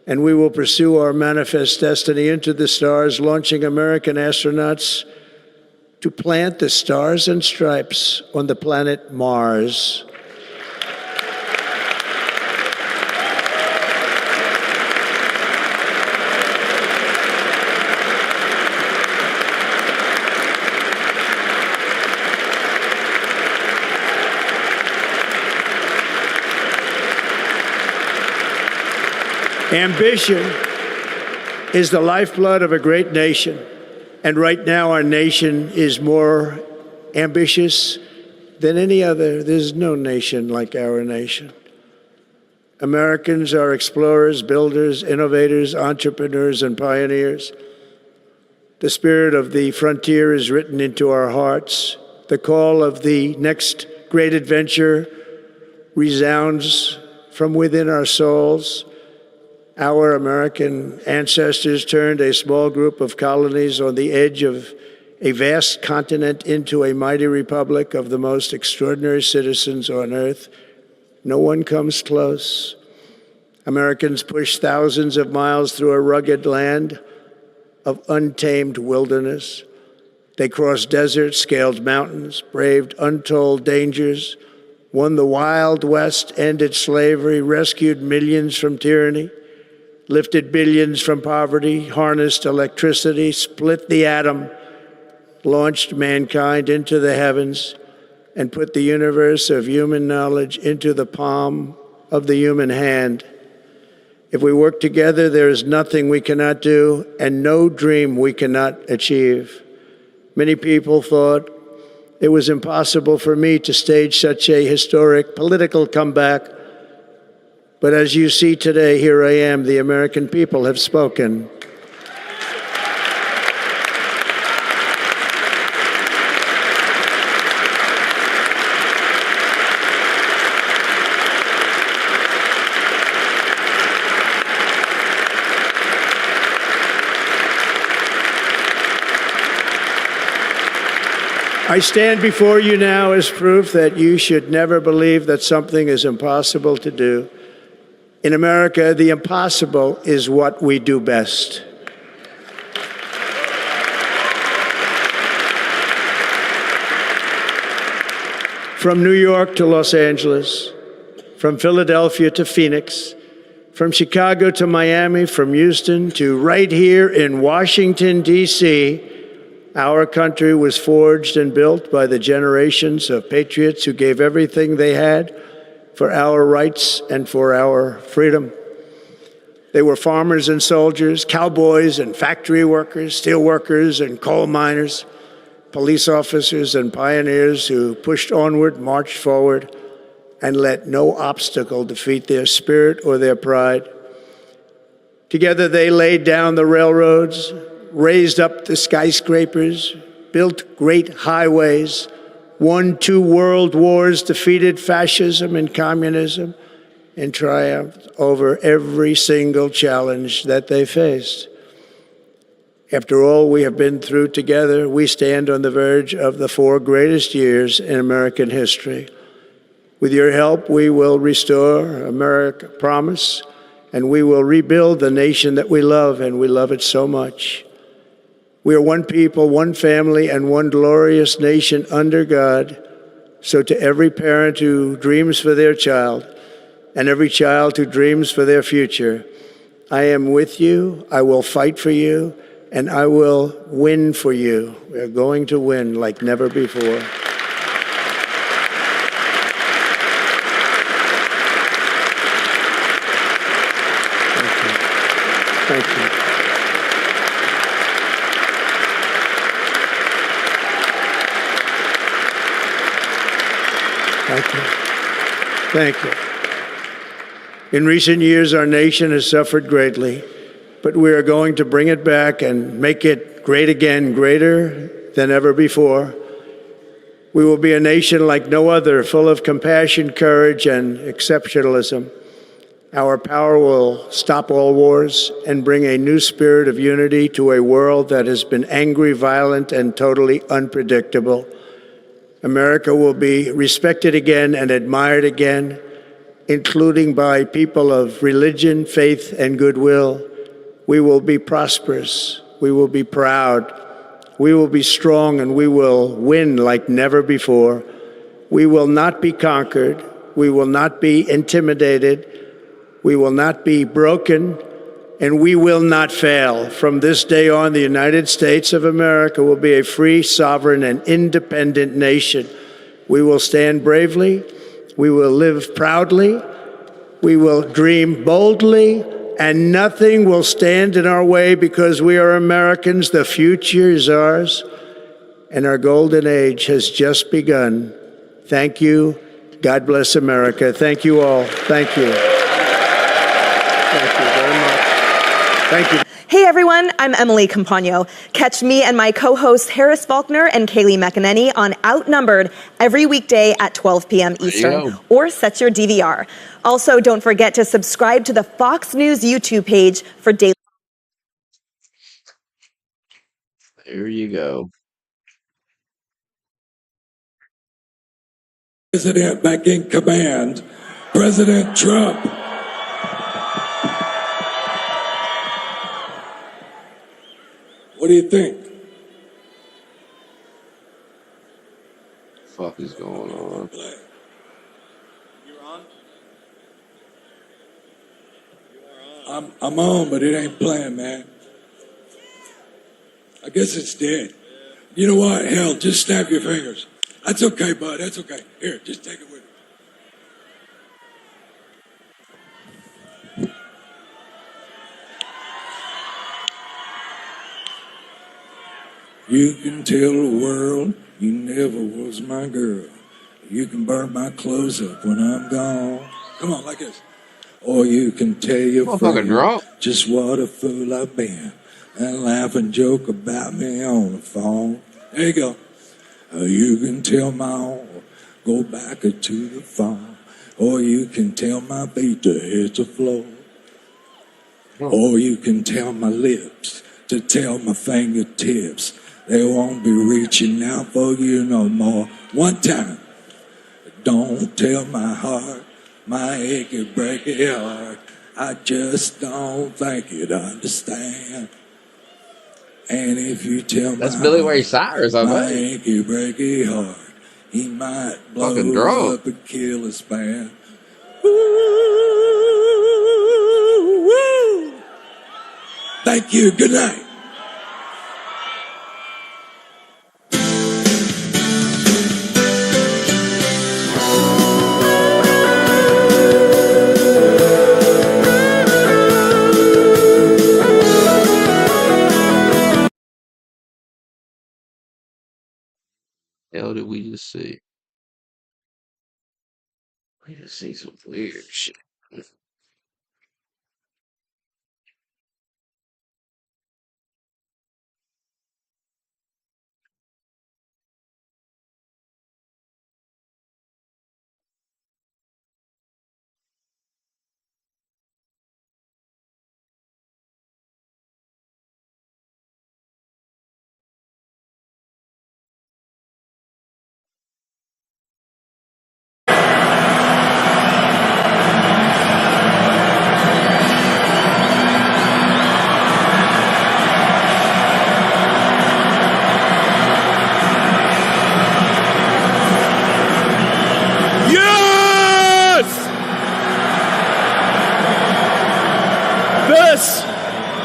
And we will pursue our manifest destiny into the stars, launching American astronauts to plant the stars and stripes on the planet Mars. Ambition is the lifeblood of a great nation, and right now our nation is more ambitious than any other. There's no nation like our nation. Americans are explorers, builders, innovators, entrepreneurs, and pioneers. The spirit of the frontier is written into our hearts. The call of the next great adventure resounds from within our souls. Our American ancestors turned a small group of colonies on the edge of a vast continent into a mighty republic of the most extraordinary citizens on earth. No one comes close. Americans pushed thousands of miles through a rugged land of untamed wilderness. They crossed deserts, scaled mountains, braved untold dangers, won the Wild West, ended slavery, rescued millions from tyranny, lifted billions from poverty, harnessed electricity, split the atom, launched mankind into the heavens, and put the universe of human knowledge into the palm of the human hand. If we work together, there is nothing we cannot do and no dream we cannot achieve. Many people thought it was impossible for me to stage such a historic political comeback. But as you see today, here I am. The American people have spoken. I stand before you now as proof that you should never believe that something is impossible to do. In America, the impossible is what we do best. From New York to Los Angeles, from Philadelphia to Phoenix, from Chicago to Miami, from Houston to right here in Washington, D.C., our country was forged and built by the generations of patriots who gave everything they had for our rights and for our freedom. They were farmers and soldiers, cowboys and factory workers, steel workers and coal miners, police officers and pioneers who pushed onward, marched forward, and let no obstacle defeat their spirit or their pride. Together they laid down the railroads, raised up the skyscrapers, built great highways, won 2 world wars, defeated fascism and communism, and triumphed over every single challenge that they faced. After all we have been through together, we stand on the verge of the 4 greatest years in American history. With your help, we will restore America promise, and we will rebuild the nation that we love, and we love it so much. We are one people, one family, and one glorious nation under God. So to every parent who dreams for their child and every child who dreams for their future, I am with you, I will fight for you, and I will win for you. We are going to win like never before. Thank you. Thank you. Thank you. Thank you. In recent years, our nation has suffered greatly, but we are going to bring it back and make it great again, greater than ever before. We will be a nation like no other, full of compassion, courage, and exceptionalism. Our power will stop all wars and bring a new spirit of unity to a world that has been angry, violent, and totally unpredictable. America will be respected again and admired again, including by people of religion, faith, and goodwill. We will be prosperous. We will be proud. We will be strong, and we will win like never before. We will not be conquered. We will not be intimidated. We will not be broken, and we will not fail. From this day on, the United States of America will be a free, sovereign, and independent nation. We will stand bravely. We will live proudly. We will dream boldly, and nothing will stand in our way because we are Americans. The future is ours, and our golden age has just begun. Thank you. God bless America. Thank you all. Thank you. Thank you very much. Thank you. Hey everyone, I'm Emily Campagno. Catch me and my co-hosts Harris Faulkner and Kaylee McEnany on Outnumbered every weekday at 12 p.m. Eastern, or set your DVR. Also, don't forget to subscribe to the Fox News YouTube page for daily. There you go. President back in command, President Trump. What do you think? Fuck is going on? I'm on, but it ain't playing, man. I guess it's dead. You know what? Hell, just snap your fingers. That's okay, bud. That's okay. Here, just take it with you. You can tell the world you never was my girl. You can burn my clothes up when I'm gone. Come on, like this. Or you can tell your friend just what a fool I've been and laugh and joke about me on the phone. There you go. You can tell my arm, go back to the phone. Or you can tell my feet to hit the floor. Or you can tell my lips to tell my fingertips they won't be reaching out for you no more. One time. Don't tell my heart, my achy, breaky heart. I just don't think you'd understand. And if you tell That's my Billy Ray Cyrus, I my bet. achy, breaky heart, he might blow Fucking drunk. up and kill his band. Thank you. Good night. Hell did we just see? We just see some weird shit.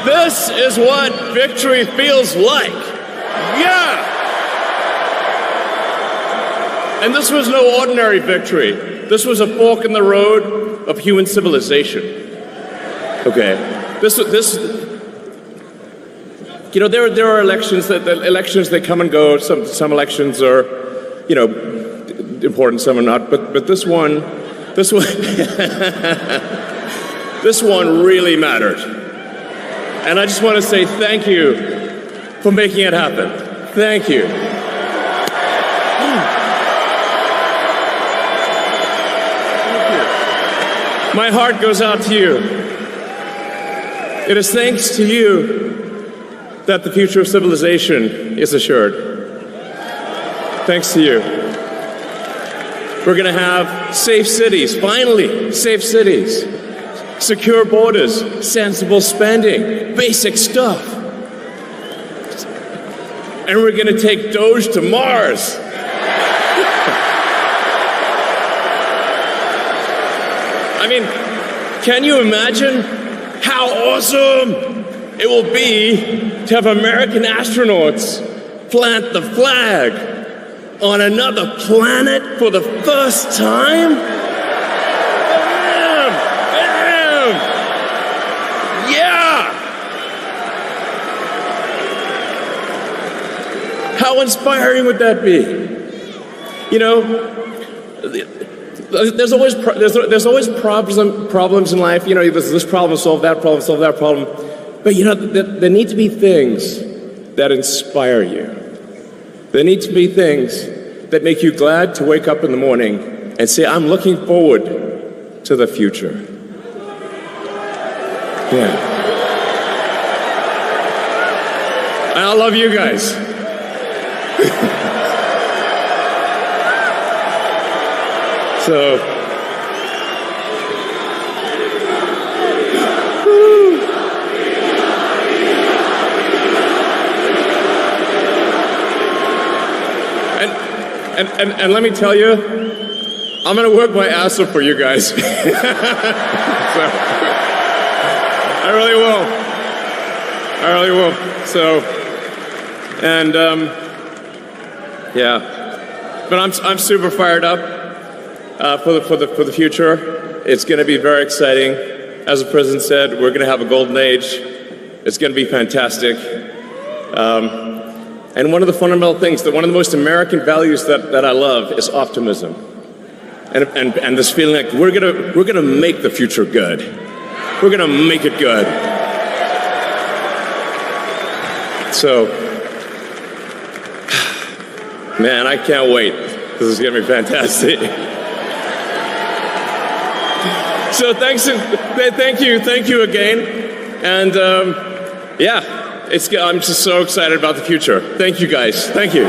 This is what victory feels like. Yeah! And this was no ordinary victory. This was a fork in the road of human civilization. Okay. You know, there are elections that come and go. Some elections are, you know, important, some are not. But this one this one really mattered. And I just want to say thank you for making it happen. Thank you. My heart goes out to you. It is thanks to you that the future of civilization is assured. Thanks to you. We're going to have safe cities, finally, safe cities. Secure borders, sensible spending, basic stuff. And we're going to take Doge to Mars. I mean, can you imagine how awesome it will be to have American astronauts plant the flag on another planet for the first time? How inspiring would that be? You know, there's always problems in life. You know, there's this problem, solve that problem. But you know, there need to be things that inspire you. There need to be things that make you glad to wake up in the morning and say, I'm looking forward to the future. Yeah. And I love you guys. So, and let me tell you, I'm gonna work my ass off for you guys. So, I really will. So, and yeah, but I'm super fired up for the future. It's going to be very exciting. As the president said, we're going to have a golden age. It's going to be fantastic. And one of the fundamental things, one of the most American values that I love is optimism, and this feeling like we're gonna make the future good. We're gonna make it good. So, man, I can't wait. This is gonna be fantastic. So thank you again, and yeah. I'm just so excited about the future. Thank you, guys. Thank you.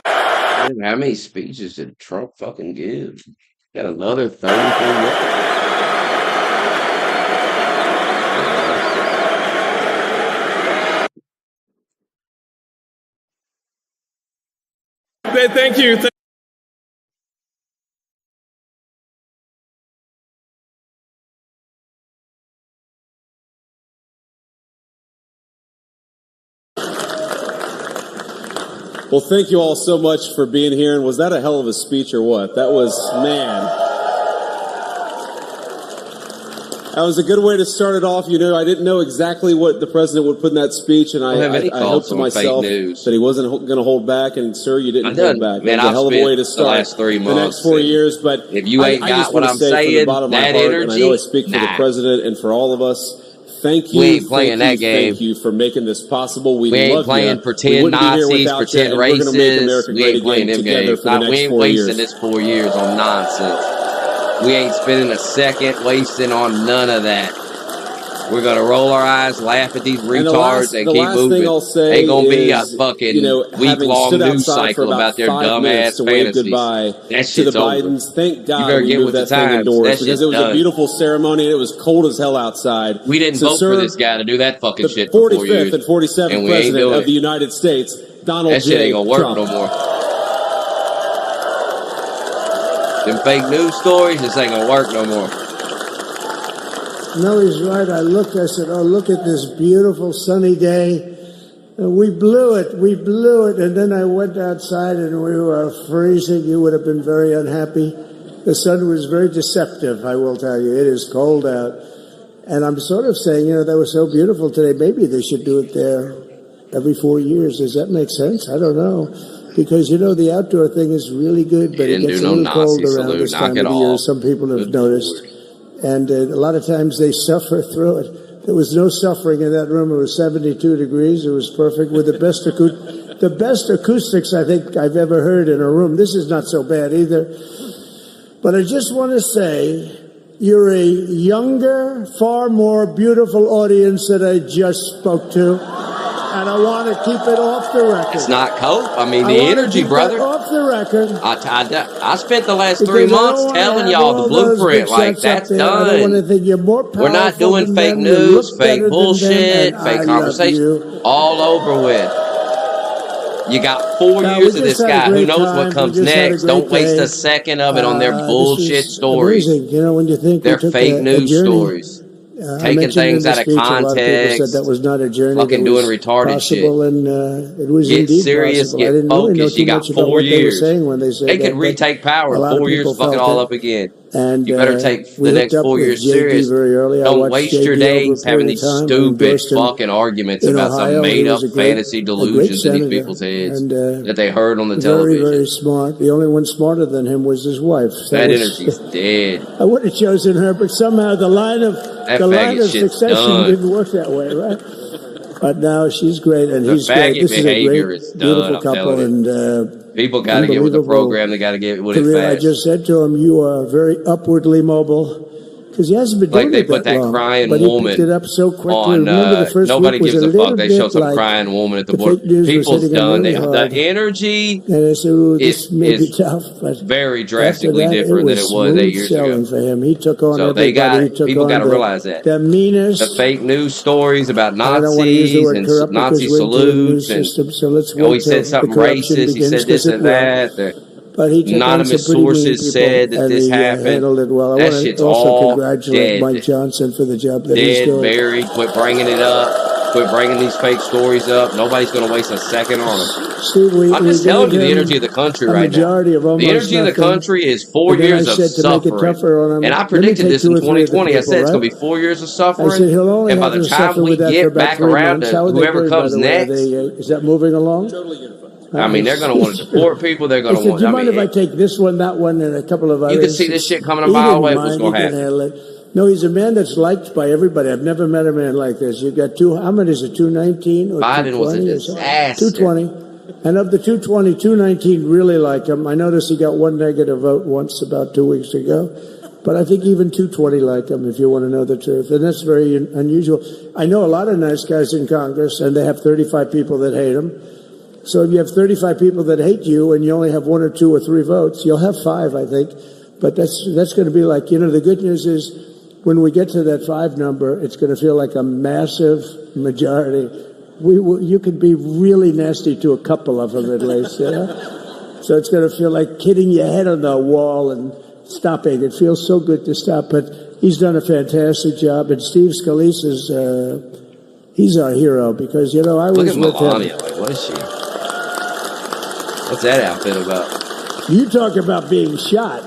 How many speeches did Trump fucking give? Got another 33 minutes. Thank you. Well, thank you all so much for being here. And was that a hell of a speech or what? That was, man. That was a good way to start it off. You know, I didn't know exactly what the president would put in that speech, and I hoped to myself that he wasn't going to hold back. And, sir, you didn't hold back. Man, it was a hell of a way to start the last 3 months. The next 4 years. But if you ain't got what I'm saying, from the bottom of my heart, and I know I speak for the president and for all of us. Thank you. We ain't playing that game. Thank you for making this possible. We ain't love playing you. pretend Nazis, pretend racists. We ain't playing them games. We ain't wasting this 4 years on nonsense. We ain't spending a second wasting on none of that. We're gonna roll our eyes, laugh at these retards, and keep moving. Ain't gonna be a fucking week-long news cycle about their dumbass fantasies. That shit's over. Thank God you better get with the times. Because it was a beautiful ceremony and it was cold as hell outside. We didn't vote for this guy to do that fucking shit for 4 years. The 45th and 47th president of the United States, Donald J. Trump. That shit ain't gonna work no more. Them fake news stories, this ain't gonna work no more. No, he's right. I said, oh, look at this beautiful sunny day. And we blew it. And then I went outside and we were freezing. You would have been very unhappy. The sun was very deceptive, I will tell you. It is cold out. And I'm sort of saying, that was so beautiful today. Maybe they should do it there every 4 years. Does that make sense? I don't know. Because, the outdoor thing is really good, but it gets a little cold around this time of the year. Some people have noticed. And a lot of times they suffer through it. There was no suffering in that room. It was 72 degrees. It was perfect with the best acoustics I think I've ever heard in a room. This is not so bad either. But I just want to say, you're a younger, far more beautiful audience that I just spoke to. And I want to keep it off the record. It's not cope. I mean, the energy, brother. Off the record. I spent the last 3 months telling y'all the blueprint. Like, that's done. I don't want to think you're more powerful. We're not doing fake news, fake bullshit, fake conversation. All over with. You got 4 years of this guy. Who knows what comes next? Don't waste a second of it on their bullshit stories. When you think they're fake news stories. Taking things out of context, said that was not a journey fucking doing retarded shit. And, it was get serious, possible. get focused. You got 4 years. They could retake power in 4 years, fuck it all up again. And, you better take the next 4 years serious. Don't waste your days having these stupid fucking arguments about some made-up fantasy delusions in these people's heads that they heard on the television. Very, very smart. The only one smarter than him was his wife. That energy's dead. I would have chosen her, but somehow the line of succession didn't work that way, right? But now she's great, and he's great. This is a great, beautiful couple, and people got to get with the program. They got to get with it fast. I just said to him, "You are very upwardly mobile." Because he hasn't been doing it that long. Like they put that crying woman he picked it up so quickly. on, nobody gives a fuck. They show some crying woman at the board. People's done. The energy is tough, but very drastically different than it was 8 years ago. For him. He took on so they got people got to realize that. The meanest. The fake news stories about Nazis and Nazi salutes. And he said something racist. He said this and that. But he took on some Anonymous pretty mean sources people, said that and this he happened. handled it well. I That want shit's to also all congratulate dead. Mike Johnson for the job that he's Dead, doing. buried. Quit bringing it up. Quit bringing these fake stories up. Nobody's going to waste a second on them. Steve, I'm just telling you the energy of the country right now. The energy of the country is 4 years of suffering. And I predicted this in 2020. I said it's going to be 4 years of suffering. I said he'll only And by have the to time suffer we with that for get about back 3 around months. to How are they whoever doing, comes by the way? next, Is that moving along? I mean, they're going to want to deport people. They're going He to said, want. do you I mind if I mean, take this one, that one, and a couple of others? you can see this shit coming a He mile didn't away. What's mind. going to He can happen? handle it. No, he's a man that's liked by everybody. I've never met a man like this. You've got how many is it, 219 or Biden was a 220 or something? disaster. 220. And of the 220, 219 really like him. I noticed he got one negative vote once about 2 weeks ago. But I think even 220 like him, if you want to know the truth. And that's very unusual. I know a lot of nice guys in Congress, and they have 35 people that hate him. So if you have 35 people that hate you and you only have 1 or 2 or 3 votes, you'll have 5, I think. But that's going to be like, the good news is when we get to that 5 number, it's going to feel like a massive majority. You could be really nasty to a couple of them at least, So it's going to feel like hitting your head on the wall and stopping. It feels so good to stop. But he's done a fantastic job. And Steve Scalise's, he's our hero because, I was Look at with Melania. him. Like, what is she? What's that outfit about? You talk about being shot.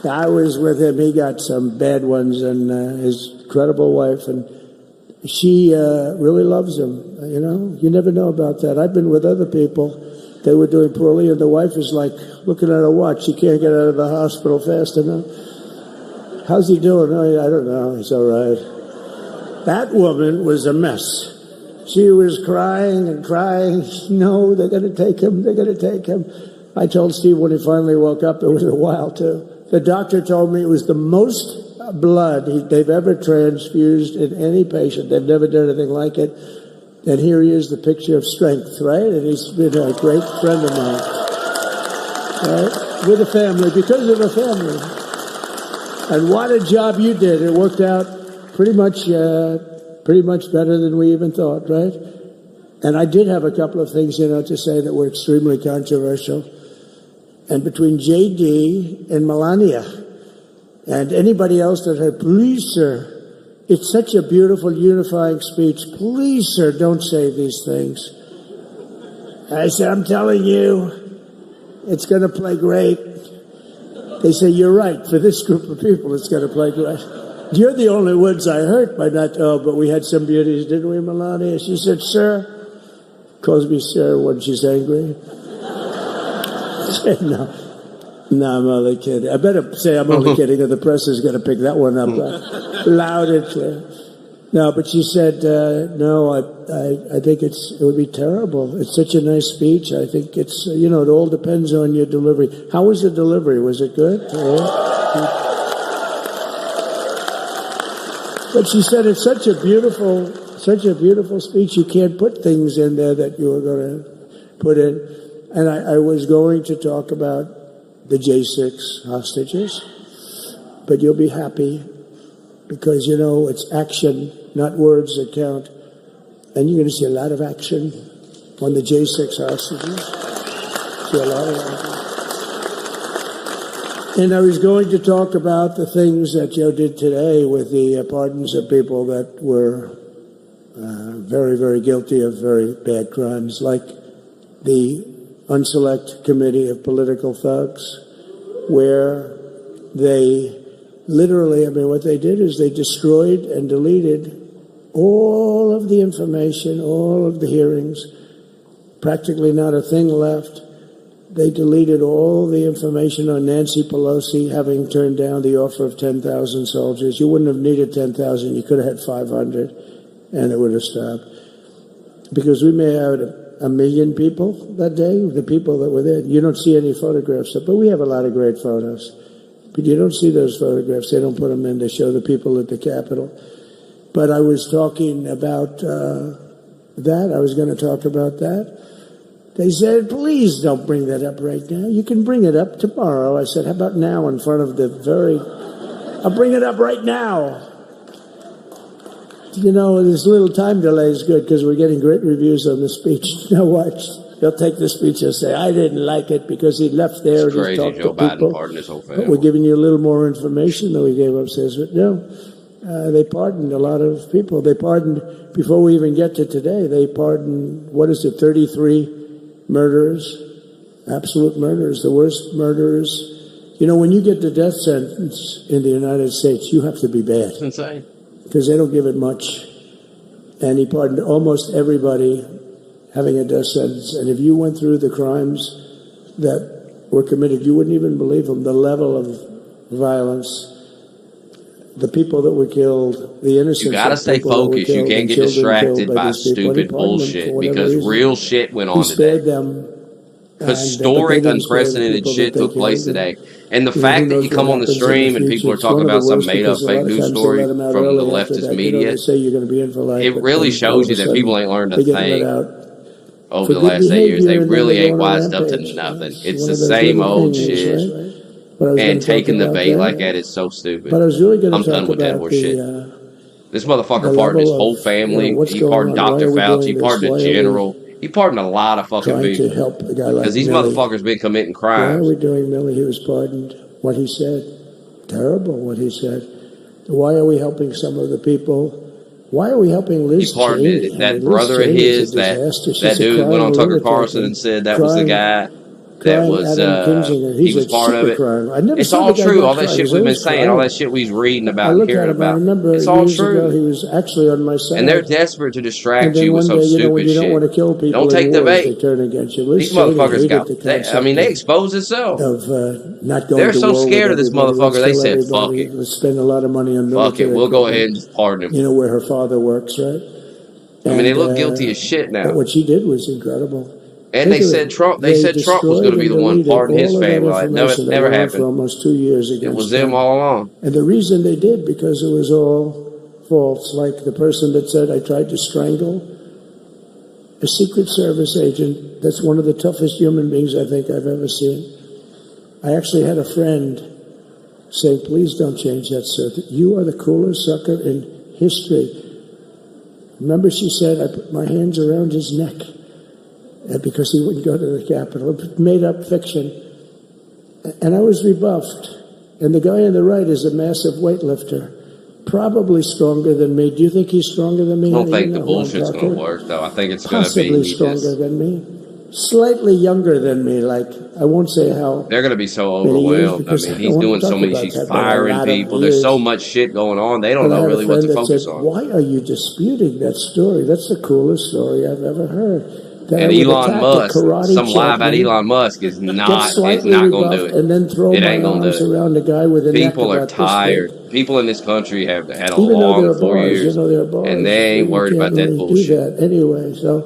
I was with him. He got some bad ones, and his incredible wife, and she really loves him. You never know about that. I've been with other people. They were doing poorly, and the wife is like looking at her watch. She can't get out of the hospital fast enough. How's he doing? Oh, I don't know. He's all right. That woman was a mess. She was crying and crying. No, they're going to take him. They're going to take him. I told Steve when he finally woke up, it was a while, too. The doctor told me it was the most blood they've ever transfused in any patient. They've never done anything like it. And here he is, the picture of strength, right? And he's been a great friend of mine, right? With a family, because of a family. And what a job you did. It worked out pretty much better than we even thought, right? And I did have a couple of things, to say that were extremely controversial. And between J.D. and Melania and anybody else that heard, please, sir, it's such a beautiful, unifying speech. Please, sir, don't say these things. I said, I'm telling you, it's going to play great. They say, you're right. For this group of people, it's going to play great. You're the only ones I hurt by not, but we had some beauties, didn't we, Melania? She said, sir. Calls me sir when she's angry. I said, no, I'm only kidding. I better say I'm only kidding, or the press is going to pick that one up loud and clear. No, but she said, no, I think it would be terrible. It's such a nice speech. I think it's, it all depends on your delivery. How was the delivery? Was it good? But she said it's such a beautiful speech. You can't put things in there that you were going to put in. And I was going to talk about the J6 hostages, but you'll be happy because, it's action, not words that count. And you're going to see a lot of action on the J6 hostages. See a lot of action. And I was going to talk about the things that Joe did today with the pardons of people that were very, very guilty of very bad crimes, like the Unselect Committee of Political Thugs, where they literally, what they did is they destroyed and deleted all of the information, all of the hearings, practically not a thing left. They deleted all the information on Nancy Pelosi having turned down the offer of 10,000 soldiers. You wouldn't have needed 10,000. You could have had 500, and it would have stopped. Because we may have 1 million people that day, the people that were there. You don't see any photographs, but we have a lot of great photos. But you don't see those photographs. They don't put them in to show the people at the Capitol. But I was talking about that. I was going to talk about that. They said, please don't bring that up right now. You can bring it up tomorrow. I said, how about now in front of I'll bring it up right now. This little time delay is good because we're getting great reviews on the speech. Now watch. They'll take the speech and say, I didn't like it because he left there It's and he crazy talked Joe to Biden people. pardoned his whole But family. we're giving you a little more information than we gave upstairs. But no, they pardoned a lot of people. They pardoned, before we even get to today, they pardoned, 33 murderers, absolute murderers, the worst murderers. You know, when you get the death sentence in the United States, you have to be bad. It's insane. Because they don't give it much. And he pardoned almost everybody having a death sentence. And if you went through the crimes that were committed, you wouldn't even believe them. The level of violence, the people that were killed, the innocent You gotta stay focused. You can't get distracted by stupid bullshit because real shit went on today. Historic, unprecedented shit took place today. And the fact that you come on the stream and people are talking about some made-up fake news story from the leftist media, it really shows you that people ain't learned a thing over the last 8 years. They really ain't wised up to nothing. It's the same old shit. And taking the bait like that is so stupid. I'm done with that horse shit. This motherfucker pardoned his whole family. He pardoned Dr. Fauci. He pardoned the general. He pardoned a lot of fucking people. To help a guy like Because these motherfuckers been committing crimes. Why are we doing Millie? He was pardoned. What he said, terrible what he said. Why are we helping some of the people? Why are we helping Liz He pardoned Cheney? that brother of his, that dude went on Tucker Carlson and said that was the guy that was, he was part of it. It's all true. All that shit we've been saying, all that shit we've reading about and hearing about. It's all true. He was actually on my side. And they're desperate to distract you with some stupid shit. Don't want to kill people. Don't take the bait. They turn against you. These motherfuckers got, they expose themselves. They're so scared of this motherfucker, they said, fuck it. Let's spend a lot of money on fuck it, we'll go ahead and just pardon him. You know where her father works, right? I mean, they look guilty as shit now. But what she did was incredible. And they said Trump was going to be the one pardoning his family. It never happened. For almost 2 years it was them all along. And the reason they did, because it was all false. Like the person that said, I tried to strangle a Secret Service agent. That's one of the toughest human beings I think I've ever seen. I actually had a friend say, please don't change that, sir. You are the coolest sucker in history. Remember, she said, I put my hands around his neck. Because he wouldn't go to the Capitol. Made up fiction. And I was rebuffed. And the guy on the right is a massive weightlifter. Probably stronger than me. Do you think he's stronger than me? I don't think the bullshit's going to work, though. I think it's going to be... Possibly stronger than me. Slightly younger than me. Like, I won't say how... They're going to be so overwhelmed. I mean, he's doing so many... She's firing people. There's so much shit going on. They don't know really what to focus on. Why are you disputing that story? That's the coolest story I've ever heard. And Elon Musk, some lie about Elon Musk is not going to do it. And then throw it ain't going to do it. Around a guy with a people are tired. People in this country have had a long 4 years, and they ain't worried about that bullshit. Do that anyway, so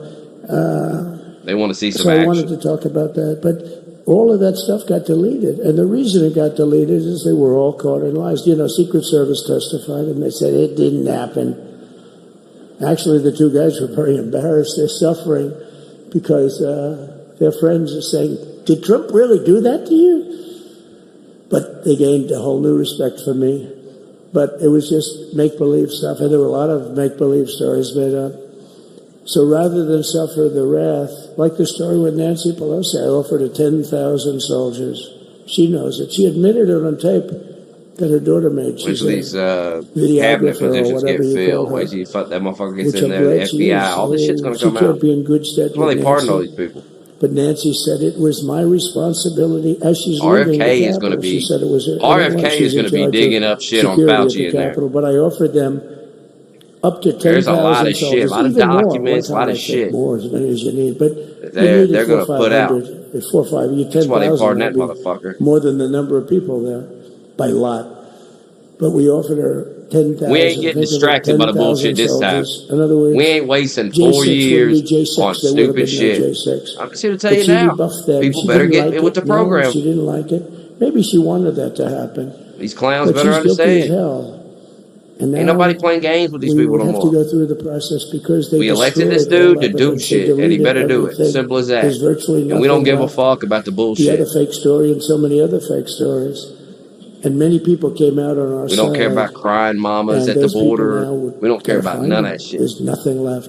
they want to see some so action. I wanted to talk about that, but all of that stuff got deleted, and the reason it got deleted is they were all caught in lies. You know, Secret Service testified, and they said it didn't happen. Actually, the two guys were very embarrassed. They're suffering. Because their friends are saying, did Trump really do that to you? But they gained a whole new respect for me. But it was just make-believe stuff, and there were a lot of make-believe stories made up. So rather than suffer the wrath, like the story with Nancy Pelosi, I offered her 10,000 soldiers. She knows it. She admitted it on tape that her daughter made. Which of these cabinet positions get filled? Wait till you fuck that motherfucker gets in there, the FBI, all this shit's going to come out. She can't be in good stead. Well, they pardon all these people. But Nancy said it was my responsibility as she's leaving the RFK is going to be. RFK is going to be digging up shit on Fauci in there. But I offered them up to 10,000. There's a lot of shit, a lot of documents, a lot of shit. More as many as you need, but they're going to put out. 4 or 5. You 10,000. That's why they pardon that motherfucker. More than the number of people there, by a lot. But we offered her 10,000. We ain't getting distracted by the bullshit this time. In other words, we ain't wasting 4 years on stupid shit. I'm just here to tell you now. People better get with the program. She didn't like it. Maybe she wanted that to happen. These clowns better understand. And ain't nobody playing games with these people no more. We have to go through the process because they we elected this dude to do shit, and he better do it. Simple as that. And we don't give a fuck about the bullshit. He had a fake story and so many other fake stories. And many people came out on our side. We don't care about crying mamas at the border. We don't care about none of that shit. There's nothing left.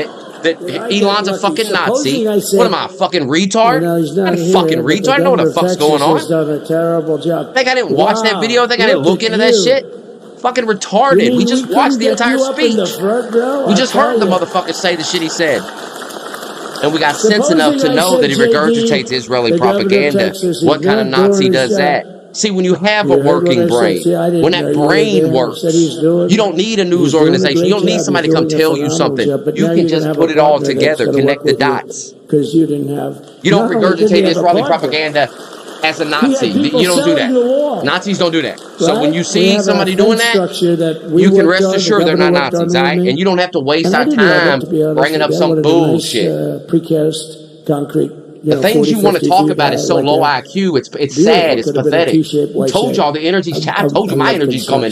shit. That Elon's a fucking Nazi. Supposing I said, What am I, a fucking retard? You know, he's not I'm a here, fucking but the retard. I know what the governor of fuck's Texas going has on. done a terrible job. Think I didn't watch that video? Think I didn't look into at that you. shit? Fucking You retarded. mean We just we watched the couldn't get entire you up in the speech. front row? We I just tell heard the you. motherfucker say the shit he said. And we got sense enough to Supposing I know said, that he JD, regurgitates Israeli the governor of propaganda. Texas, he's What kind of not doing Nazi his does job. that? See, when you have You a heard what working I said. brain, See, I didn't when that know you were brain there. I works, said he's doing- you don't need a news he's doing a organization. great You don't need job. somebody He's to come doing a tell you phenomenal something. job. But You now can you're just gonna have put a it all partner that's together, gonna connect work the with you, dots. 'cause you didn't have. You don't not only did he regurgitate have a Israeli partner, propaganda as a he Nazi. had people You don't do selling that. the wall. Nazis don't do that. So Right? when you We see have somebody a doing fence that, structure that we you can worked rest on, the assured they're not governor worked on Nazis, all with right? me. And you don't have to waste And I our didn't love time it, to be honest bringing with up you. I some wanted a bullshit. nice, precast concrete. The things you want to talk about is so low IQ. It's sad. It's pathetic. I told y'all the energy's. I told you my energy's coming.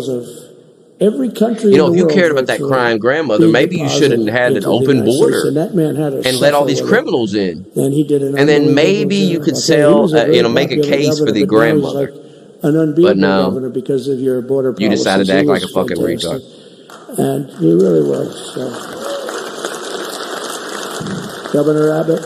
details of every country You know, in if the you world cared about that virtually crying grandmother, being maybe you should have deposited had an into the open United States. border And that man had to and let all suffer these with it. criminals in. And he did an And then unbelievable maybe you job. could I'll tell you, he sell, was a very make a popular case for governor, the but now he's grandmother. like an But unbeatable no, governor because of your border you policies. decided to He act like a was fucking fantastic. retard. And he really was. So. Governor Abbott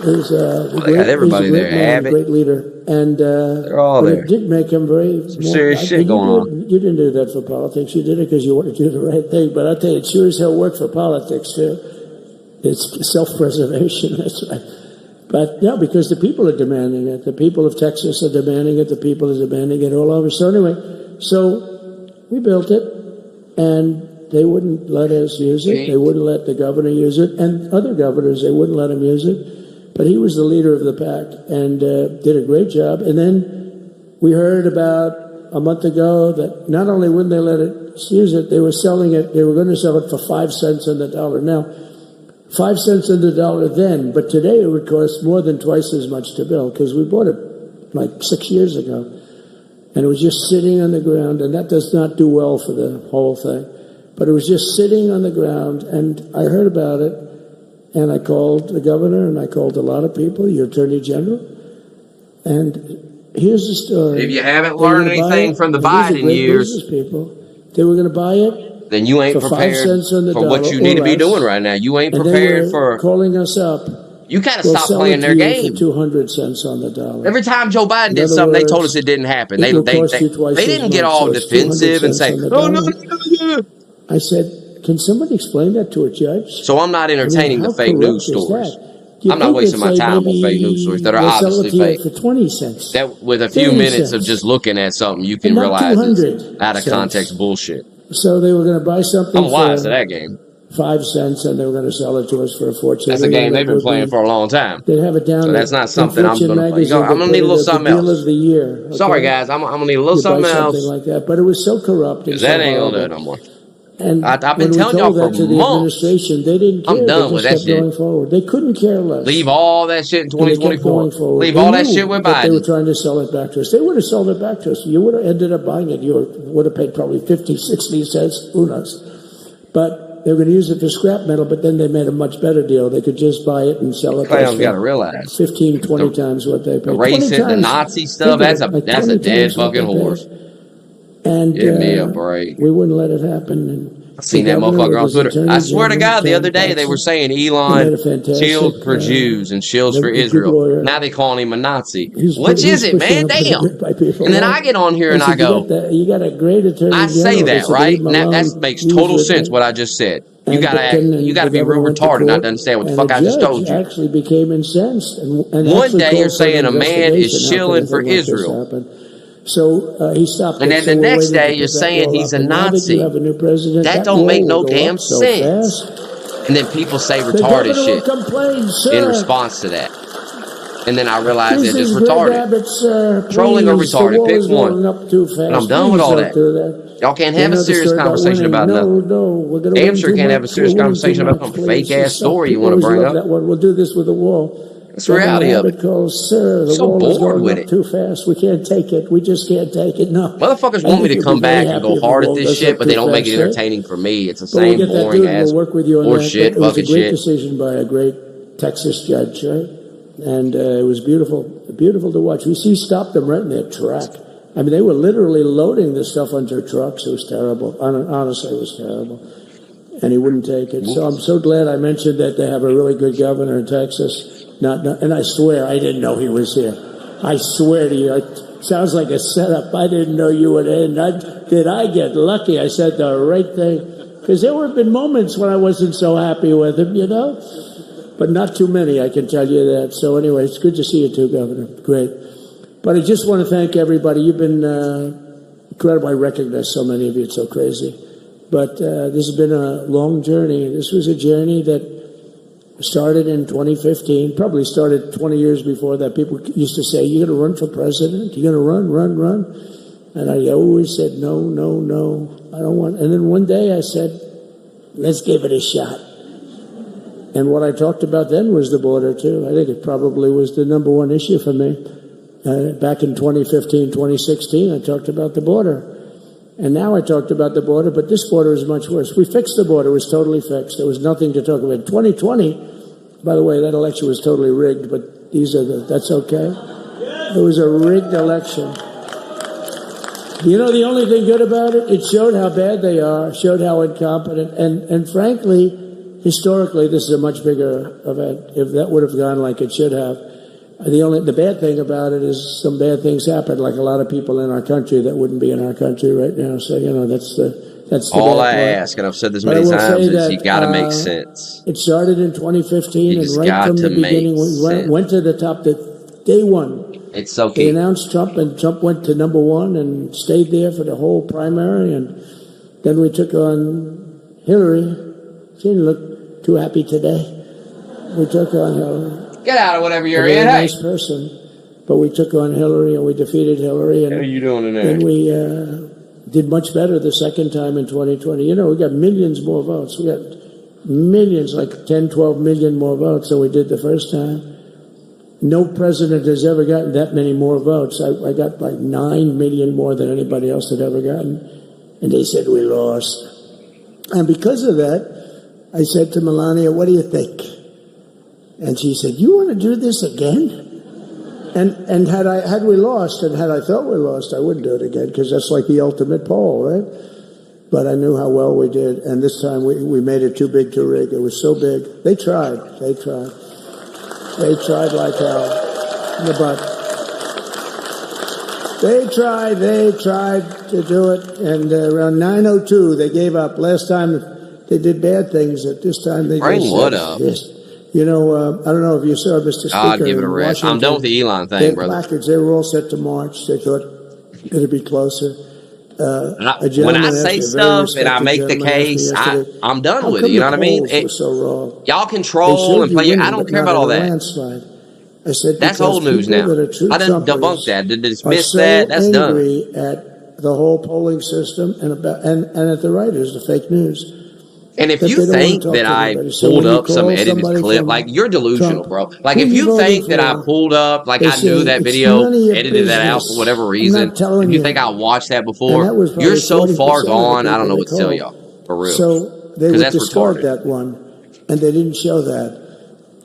is They got everybody he's a great there. man, Abbott, great leader. And they're all but there. it did make him very Some serious shit you going on. You didn't do that for politics. You did it because you wanted to do the right thing. But I tell you, it sure as hell worked for politics too. It's self-preservation. That's right. But no, because the people are demanding it. The people of Texas are demanding it. The people are demanding it all over. So anyway, so we built it, and they wouldn't let us use it. They wouldn't let the governor use it, and other governors, they wouldn't let him use it. But he was the leader of the pack and did a great job. And then we heard about a month ago that not only wouldn't they let us use it, they were selling it. They were going to sell it for 5 cents on the dollar. Now, 5 cents on the dollar then, but today it would cost more than twice as much to build because we bought it like 6 years ago. And it was just sitting on the ground, and that does not do well for the whole thing. But it was just sitting on the ground, and I heard about it, and I called the governor, and I called a lot of people, your attorney general, and here's the story. If you haven't learned anything from the Biden years, people, they were going to buy it. Then you ain't for 5 prepared cents on the for what dollar you need to or be less. doing right now. You ain't And they prepared were for. calling us up. You gotta We'll stop sell playing it their to you game. for 200 cents on the dollar. Every time Joe Biden In did other something, they words, told us it didn't happen. it will cost you twice They as didn't get much, all so it's 200 defensive and cents say, on the "Oh no, dollar." no, no." I said, can somebody explain that to a judge? So I'm not entertaining the how fake news corrupt is stories. that? You'd I'm not think wasting they'd my say time on maybe fake news stories that are we'll sell it obviously to you fake. for 20 cents. That with a few 30 minutes of cents. just looking at something, you can And not realize 200 it's out of cents. context bullshit. So they were going to buy something I'm wise for to that game. 5 cents, and they were going to sell it to us for a fortune. That's a game they've been playing for a long time. They'd have it down. So that's at not something I'm Fortune going to play. magazine, I'm going to need a little something Deal else. of the year. Okay? Sorry, guys. I'm going to need a little You buy something else. like that, but it was so corrupt. And Because that so ain't going to do it horrible. no more. And I've been when we telling y'all told for that to the months. administration, they didn't care. I'm done they with just that kept shit. going forward. They couldn't care less. Leave all that shit in And they kept 2024. going forward. Leave They all that knew shit with that they were Biden. trying to sell it back to us. They would have sold it back to us. You would have ended up buying it. You would have paid probably 50, 60 cents. Who knows? But they were going to use it for scrap metal, but then they made a much better deal. They could just buy it and sell it. Clowns got to realize. 15, 20 times what they paid. The racist, the Nazi stuff, that's a dead fucking horse. And Give me a break. we wouldn't let it happen. And I seen that motherfucker on Twitter. I swear to God, the other day they were saying Elon shields for Jews and shields for Israel. Now they calling him a Nazi. Which is it, man? Damn. And then I get on here and I go, you got a great attorney. I say that, right? Now that makes total sense what I just said. You gotta be real retarded not to understand what the fuck I just told you. Actually became incensed. And one day you're saying a man is shilling for Israel. So he stopped. And then the next day you're saying he's a Nazi. That don't make no damn sense. And then people say retarded shit in response to that. And then I realize they're just retarded. Trolling or retarded, pick one. And I'm done with all that. Y'all can't have a serious conversation about nothing. Damn sure can't have a serious conversation about some fake ass story you want to bring up. We'll do this with the wall. That's the reality of it. Sir, the wall is going up too fast. We can't take it. We just can't take it. No. Motherfuckers want me to come back and go hard at this shit, but they don't make it entertaining for me. It's the same boring ass horseshit, fucking shit. It was a great decision by a great Texas judge, right? And it was beautiful to watch. He stopped them right in their track. I mean, they were literally loading this stuff onto trucks. It was terrible. Honestly, it was terrible. And he wouldn't take it. So I'm so glad I mentioned that they have a really good governor in Texas. And I swear, I didn't know he was here. I swear to you, it sounds like a setup. I didn't know you would end. Did I get lucky? I said the right thing. Because there have been moments when I wasn't so happy with him, you know? But not too many, I can tell you that. So anyway, it's good to see you too, Governor. Great. But I just want to thank everybody. You've been incredible. I recognize so many of you. It's so crazy. But this has been a long journey. This was a journey that started in 2015, probably started 20 years before that. People used to say, you're going to run for president? You're going to run? And I always said, no, I don't want. And then one day I said, let's give it a shot. And what I talked about then was the border, too. I think it probably was the number one issue for me. Back in 2015, 2016, I talked about the border. And now I talked about the border, but this border is much worse. We fixed the border. It was totally fixed. There was nothing to talk about. 2020, by the way, that election was totally rigged, but that's okay. It was a rigged election. You know the only thing good about it? It showed how bad they are, showed how incompetent, and frankly, historically, this is a much bigger event. If that would have gone like it should have. The bad thing about it is some bad things happened, like a lot of people in our country that wouldn't be in our country right now. So, you know, that's the all I ask, and I've said this many times, is you got to make sense. It started in 2015, and right from the beginning, we went to the top. Day one, it's so key. They announced Trump, and Trump went to number one and stayed there for the whole primary. And then we took on Hillary. She didn't look too happy today. We took on Hillary. Get out of whatever you're in. A nice person. But we took on Hillary, and we defeated Hillary. And how are you doing in there? And we did much better the second time in 2020. You know, we got millions more votes. We got millions, like 10, 12 million more votes than we did the first time. No president has ever gotten that many more votes. I got like 9 million more than anybody else had ever gotten. And they said we lost. And because of that, I said to Melania, what do you think? And she said, you want to do this again? And had we lost, and had I thought we lost, I wouldn't do it again, because that's like the ultimate poll, right? But I knew how well we did, and this time we made it too big to rig. It was so big. They tried like hell. But they tried to do it, and around 9:02 they gave up. Last time they did bad things. At this time they Bring just what said, up? yes. You know, I don't know if you saw Mr. Speaker God, give it a in rest. Washington. I'm done with the Elon thing, Their brother. placards, they were all set to march. They thought it'd be closer. When I say stuff and I make the case, I'm done with it. You know what I mean? Y'all control and play. I don't care about all that. I said, that's old news now. I done debunked that. Did dismiss that. That's done. Angry at the whole polling system and at the writers, the fake news. And if you think that I pulled up some edited clip, like you're delusional, bro. Like if you think that I pulled up, like I knew that video, edited that out for whatever reason, if you think I watched that before, you're so far gone, I don't know what to tell y'all. For real. So they would discard that one, and they didn't show that.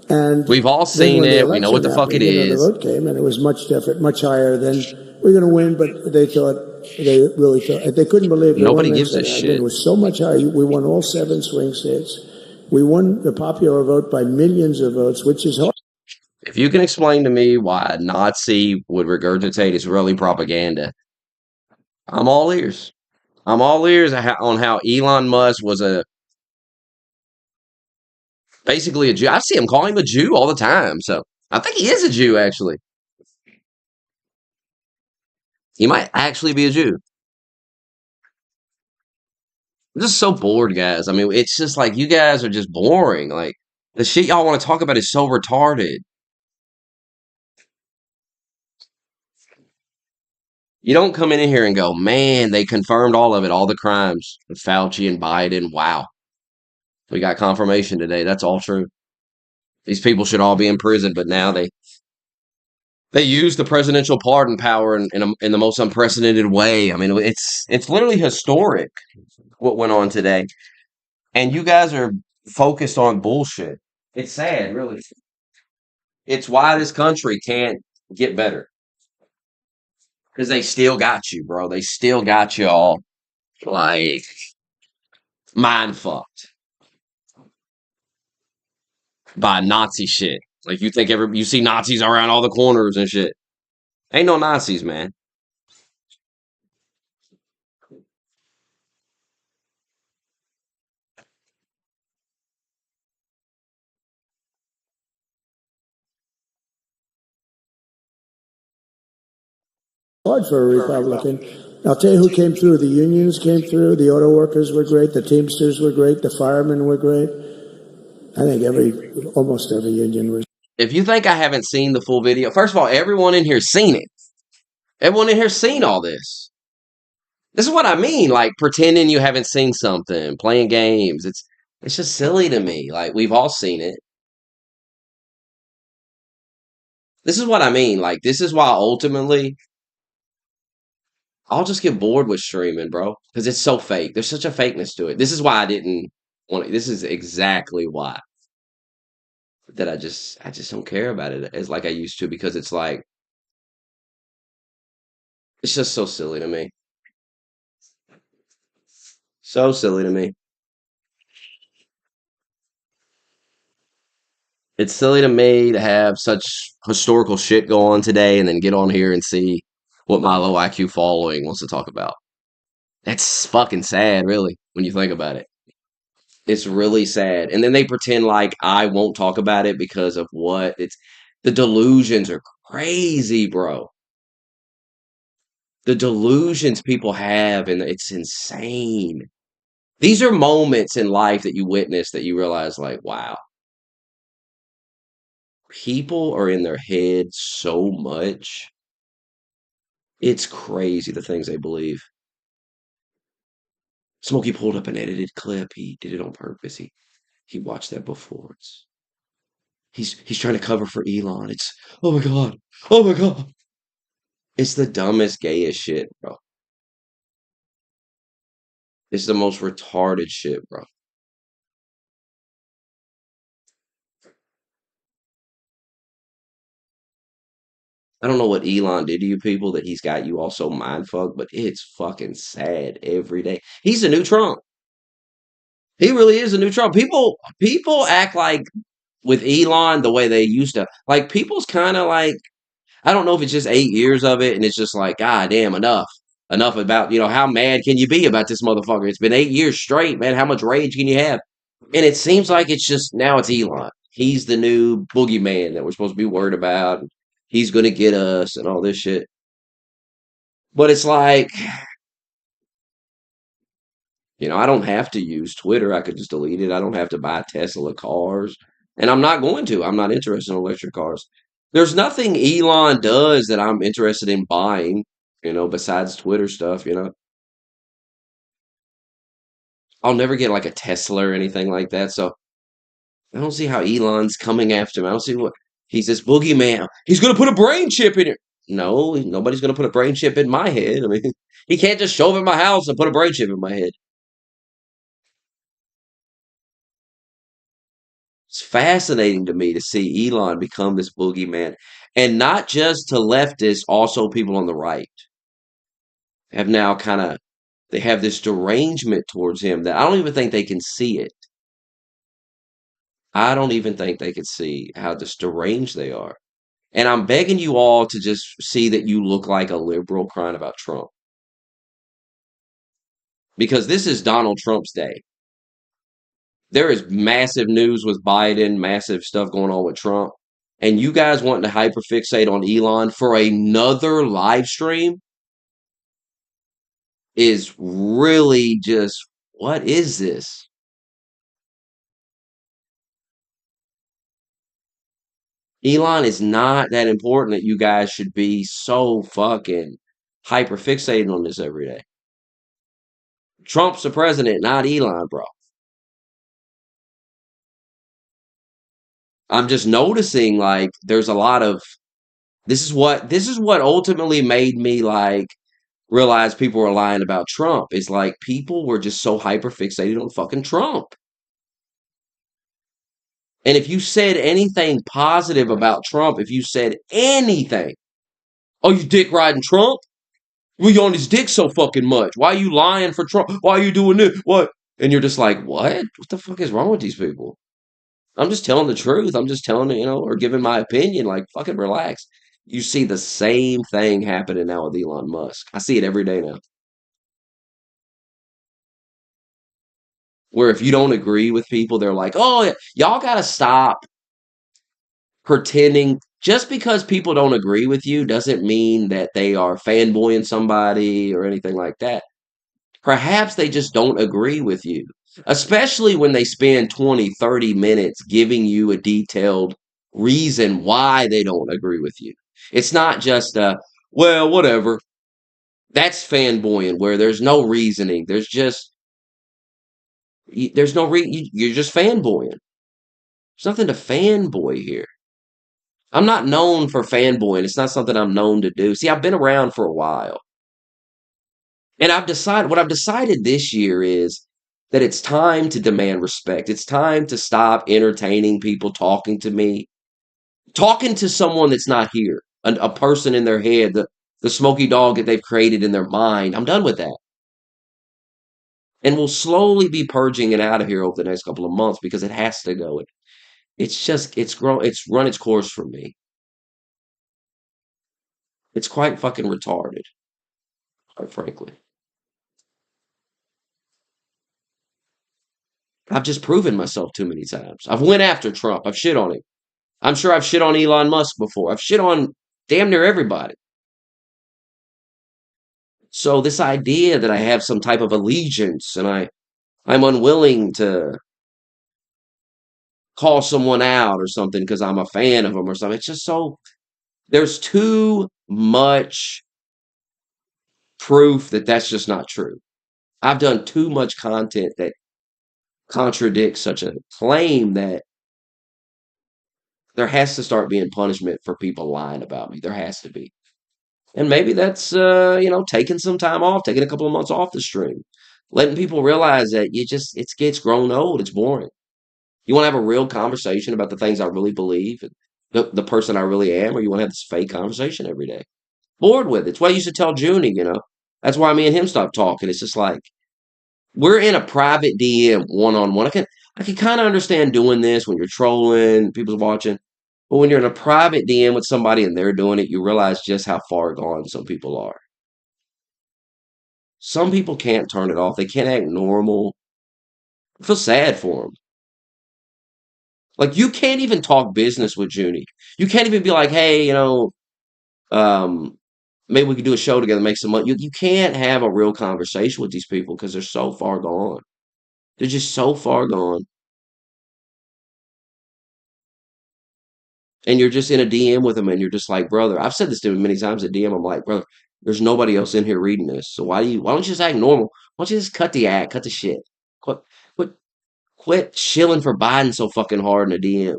And we've all seen it. We know what the fuck it is. The vote came, and it was much different, much higher than we're going to win. But they really thought they couldn't believe. Nobody gives a shit. It was so much higher. We won all 7 swing states. We won the popular vote by millions of votes, which is hard. If you can explain to me why a Nazi would regurgitate Israeli propaganda, I'm all ears. I'm all ears on how Elon Musk was basically a Jew. I see him call him a Jew all the time. So I think he is a Jew, actually. He might actually be a Jew. I'm just so bored, guys. I mean, it's just like you guys are just boring. Like the shit y'all want to talk about is so retarded. You don't come in here and go, man, they confirmed all of it, all the crimes with Fauci and Biden. Wow. We got confirmation today. That's all true. These people should all be in prison, but now they use the presidential pardon power in the most unprecedented way. I mean, it's literally historic what went on today. And you guys are focused on bullshit. It's sad, really. It's why this country can't get better. Because they still got you, bro. They still got you all, like, mind fucked by Nazi shit. Like, you think you see Nazis around all the corners and shit. Ain't no Nazis, man. Hard for a Republican. I'll tell you who came through. The unions came through. The auto workers were great. The Teamsters were great. The firemen were great. I think almost every union was. If you think I haven't seen the full video, first of all, everyone in here's seen it. Everyone in here's seen all this. This is what I mean, like pretending you haven't seen something, playing games. It's just silly to me. Like we've all seen it. This is what I mean. Like this is why ultimately I'll just get bored with streaming, bro, because it's so fake. There's such a fakeness to it. This is why I didn't want it. This is exactly why that I just don't care about it as like I used to, because it's like it's just so silly to me. So silly to me. It's silly to me to have such historical shit go on today and then get on here and see what my low IQ following wants to talk about. That's fucking sad, really, when you think about it. It's really sad. And then they pretend like I won't talk about it because of what? The delusions are crazy, bro. The delusions people have, and it's insane. These are moments in life that you witness that you realize, like, wow. People are in their head so much. It's crazy the things they believe. Smokey pulled up an edited clip. He did it on purpose. He watched that before. He's trying to cover for Elon. It's oh my god. Oh my god. It's the dumbest, gayest shit, bro. It's the most retarded shit, bro. I don't know what Elon did to you people that he's got you all so mind fucked, but it's fucking sad every day. He's a new Trump. He really is a new Trump. People act like with Elon the way they used to. Like people's kind of like I don't know if it's just 8 years of it and it's just like God damn enough. Enough about, how mad can you be about this motherfucker? It's been 8 years straight, man. How much rage can you have? And it seems like it's just now it's Elon. He's the new boogeyman that we're supposed to be worried about. He's going to get us and all this shit. But it's like, I don't have to use Twitter. I could just delete it. I don't have to buy Tesla cars. And I'm not going to. I'm not interested in electric cars. There's nothing Elon does that I'm interested in buying, besides Twitter stuff. I'll never get like a Tesla or anything like that. So I don't see how Elon's coming after him. I don't see what he's this boogeyman. He's going to put a brain chip in it. No, nobody's going to put a brain chip in my head. I mean, he can't just show up at my house and put a brain chip in my head. It's fascinating to me to see Elon become this boogeyman. And not just to leftists, also people on the right have now they have this derangement towards him that I don't even think they can see it. I don't even think they can see how just deranged they are. And I'm begging you all to just see that you look like a liberal crying about Trump. Because this is Donald Trump's day. There is massive news with Biden, massive stuff going on with Trump. And you guys wanting to hyperfixate on Elon for another live stream is really just, what is this? Elon is not that important that you guys should be so fucking hyperfixated on this every day. Trump's the president, not Elon, bro. I'm just noticing like there's a lot of this is what ultimately made me like realize people were lying about Trump. It's like people were just so hyper fixated on fucking Trump. And if you said anything positive about Trump, if you said anything, oh, you dick riding Trump? Well, you on his dick so fucking much. Why are you lying for Trump? Why are you doing this? What? And you're just like, what? What the fuck is wrong with these people? I'm just telling the truth. I'm just telling, or giving my opinion. Like, fucking relax. You see the same thing happening now with Elon Musk. I see it every day now. Where if you don't agree with people, they're like, oh, y'all got to stop pretending. Just because people don't agree with you doesn't mean that they are fanboying somebody or anything like that. Perhaps they just don't agree with you, especially when they spend 20, 30 minutes giving you a detailed reason why they don't agree with you. It's not just well, whatever. That's fanboying where there's no reasoning. There's no you're just fanboying. There's nothing to fanboy here. I'm not known for fanboying. It's not something I'm known to do. See, I've been around for a while. And what I've decided this year is that it's time to demand respect. It's time to stop entertaining people talking to me, talking to someone that's not here, a person in their head, the smoky dog that they've created in their mind. I'm done with that. And we'll slowly be purging it out of here over the next couple of months because it has to go. It's run its course for me. It's quite fucking retarded, quite frankly. I've just proven myself too many times. I've went after Trump. I've shit on him. I'm sure I've shit on Elon Musk before. I've shit on damn near everybody. So this idea that I have some type of allegiance and I'm unwilling to call someone out or something because I'm a fan of them or something. It's just there's too much proof that that's just not true. I've done too much content that contradict such a claim that there has to start being punishment for people lying about me. There has to be. And maybe that's, taking some time off, taking a couple of months off the stream, letting people realize that it gets grown old. It's boring. You want to have a real conversation about the things I really believe and the person I really am, or you want to have this fake conversation every day? Bored with it. It's why I used to tell Junie. That's why me and him stopped talking. It's just like, we're in a private DM one-on-one. I can kind of understand doing this when you're trolling, people's watching. But when you're in a private DM with somebody and they're doing it, you realize just how far gone some people are. Some people can't turn it off. They can't act normal. I feel sad for them. Like, you can't even talk business with Junie. You can't even be like, hey, um, maybe we could do a show together, make some money. You can't have a real conversation with these people because they're so far gone. They're just so far gone. And you're just in a DM with them and you're just like, brother, I've said this to him many times at DM. I'm like, brother, there's nobody else in here reading this. So why don't you just act normal? Why don't you just cut the act, cut the shit? Quit, quit, quit shilling for Biden so fucking hard in a DM.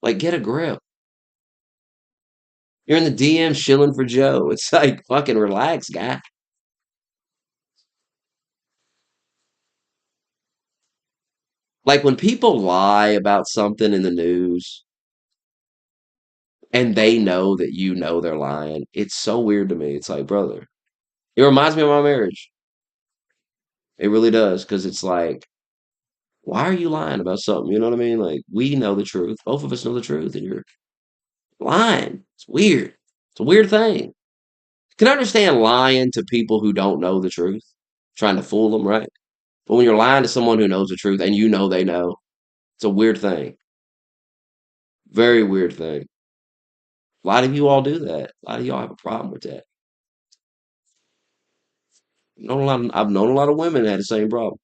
Like, get a grip. You're in the DM shilling for Joe. It's like, fucking relax, guy. Like, when people lie about something in the news and they know that you know they're lying, it's so weird to me. It's like, brother, it reminds me of my marriage. It really does, because it's like, why are you lying about something? You know what I mean? Like, we know the truth. Both of us know the truth, and you're lying. It's weird. It's a weird thing. Can I understand lying to people who don't know the truth, trying to fool them, right? But when you're lying to someone who knows the truth and you know they know, it's a weird thing. Very weird thing. A lot of you all do that. A lot of y'all have a problem with that. I've known a lot of women that had the same problem.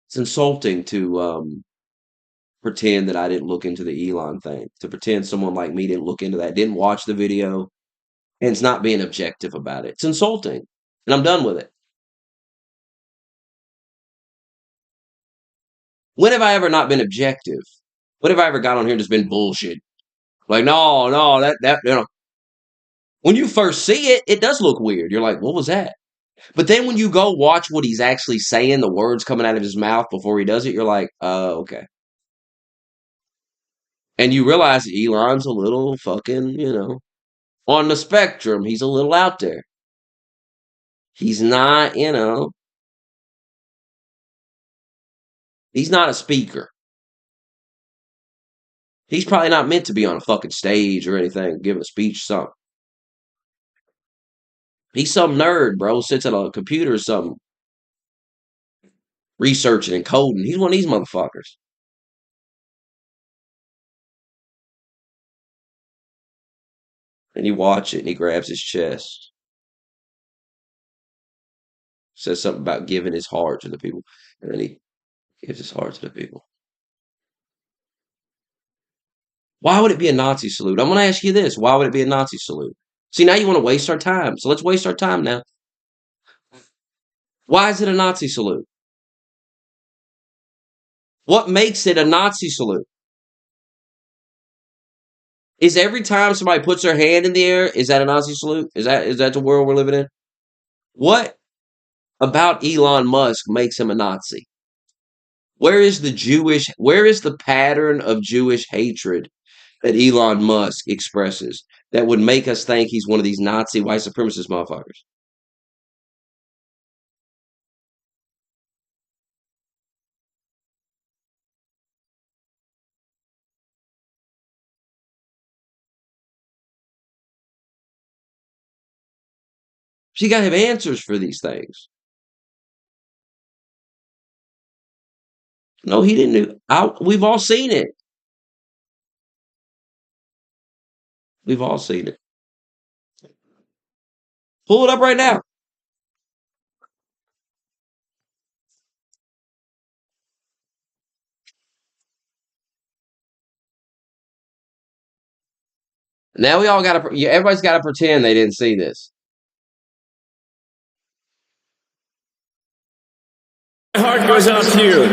It's insulting to pretend that I didn't look into the Elon thing, to pretend someone like me didn't look into that, didn't watch the video, and it's not being objective about it. It's insulting, and I'm done with it. When have I ever not been objective? When have I ever got on here and just been bullshit? Like, no, that. When you first see it, it does look weird. You're like, what was that? But then when you go watch what he's actually saying, the words coming out of his mouth before he does it, you're like, oh, okay. And you realize Elon's a little fucking, on the spectrum. He's a little out there. He's not, he's not a speaker. He's probably not meant to be on a fucking stage or anything, give a speech, something. He's some nerd, bro, sits at a computer or something, researching and coding. He's one of these motherfuckers. And you watch it and he grabs his chest. Says something about giving his heart to the people. And then he gives his heart to the people. Why would it be a Nazi salute? I'm going to ask you this. Why would it be a Nazi salute? See, now you want to waste our time. So let's waste our time now. Why is it a Nazi salute? What makes it a Nazi salute? Is every time somebody puts their hand in the air, is that a Nazi salute? Is that the world we're living in? What about Elon Musk makes him a Nazi? Where is the pattern of Jewish hatred that Elon Musk expresses that would make us think he's one of these Nazi white supremacist motherfuckers? So you gotta have answers for these things. No, he didn't do. We've all seen it. We've all seen it. Pull it up right now. Now we all got to, everybody's got to pretend they didn't see this. My heart goes out to you.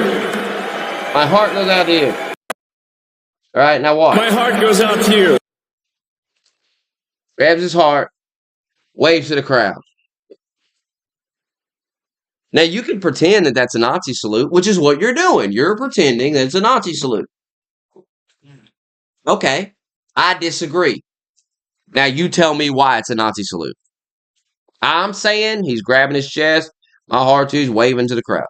My heart goes out to you. All right, now watch. My heart goes out to you. Grabs his heart, waves to the crowd. Now you can pretend that that's a Nazi salute, which is what you're doing. You're pretending that it's a Nazi salute. Okay, I disagree. Now you tell me why it's a Nazi salute. I'm saying he's grabbing his chest. My heart too, he's waving to the crowd.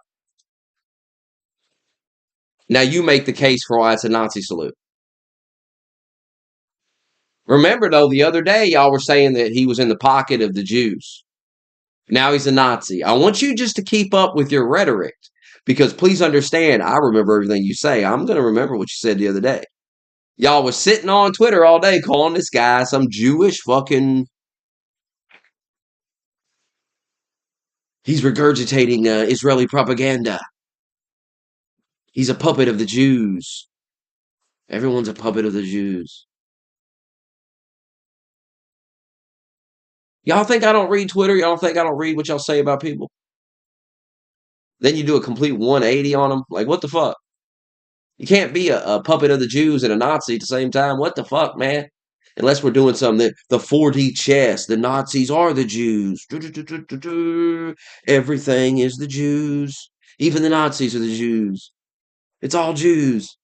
Now you make the case for why it's a Nazi salute. Remember, though, the other day y'all were saying that he was in the pocket of the Jews. Now he's a Nazi. I want you just to keep up with your rhetoric, because please understand, I remember everything you say. I'm going to remember what you said the other day. Y'all was sitting on Twitter all day calling this guy some Jewish fucking... He's regurgitating Israeli propaganda. He's a puppet of the Jews. Everyone's a puppet of the Jews. Y'all think I don't read Twitter? Y'all think I don't read what y'all say about people? Then you do a complete 180 on them? Like, what the fuck? You can't be a puppet of the Jews and a Nazi at the same time. What the fuck, man? Unless we're doing something that the 4D chess, the Nazis are the Jews. Everything is the Jews. Even the Nazis are the Jews. It's all Jews.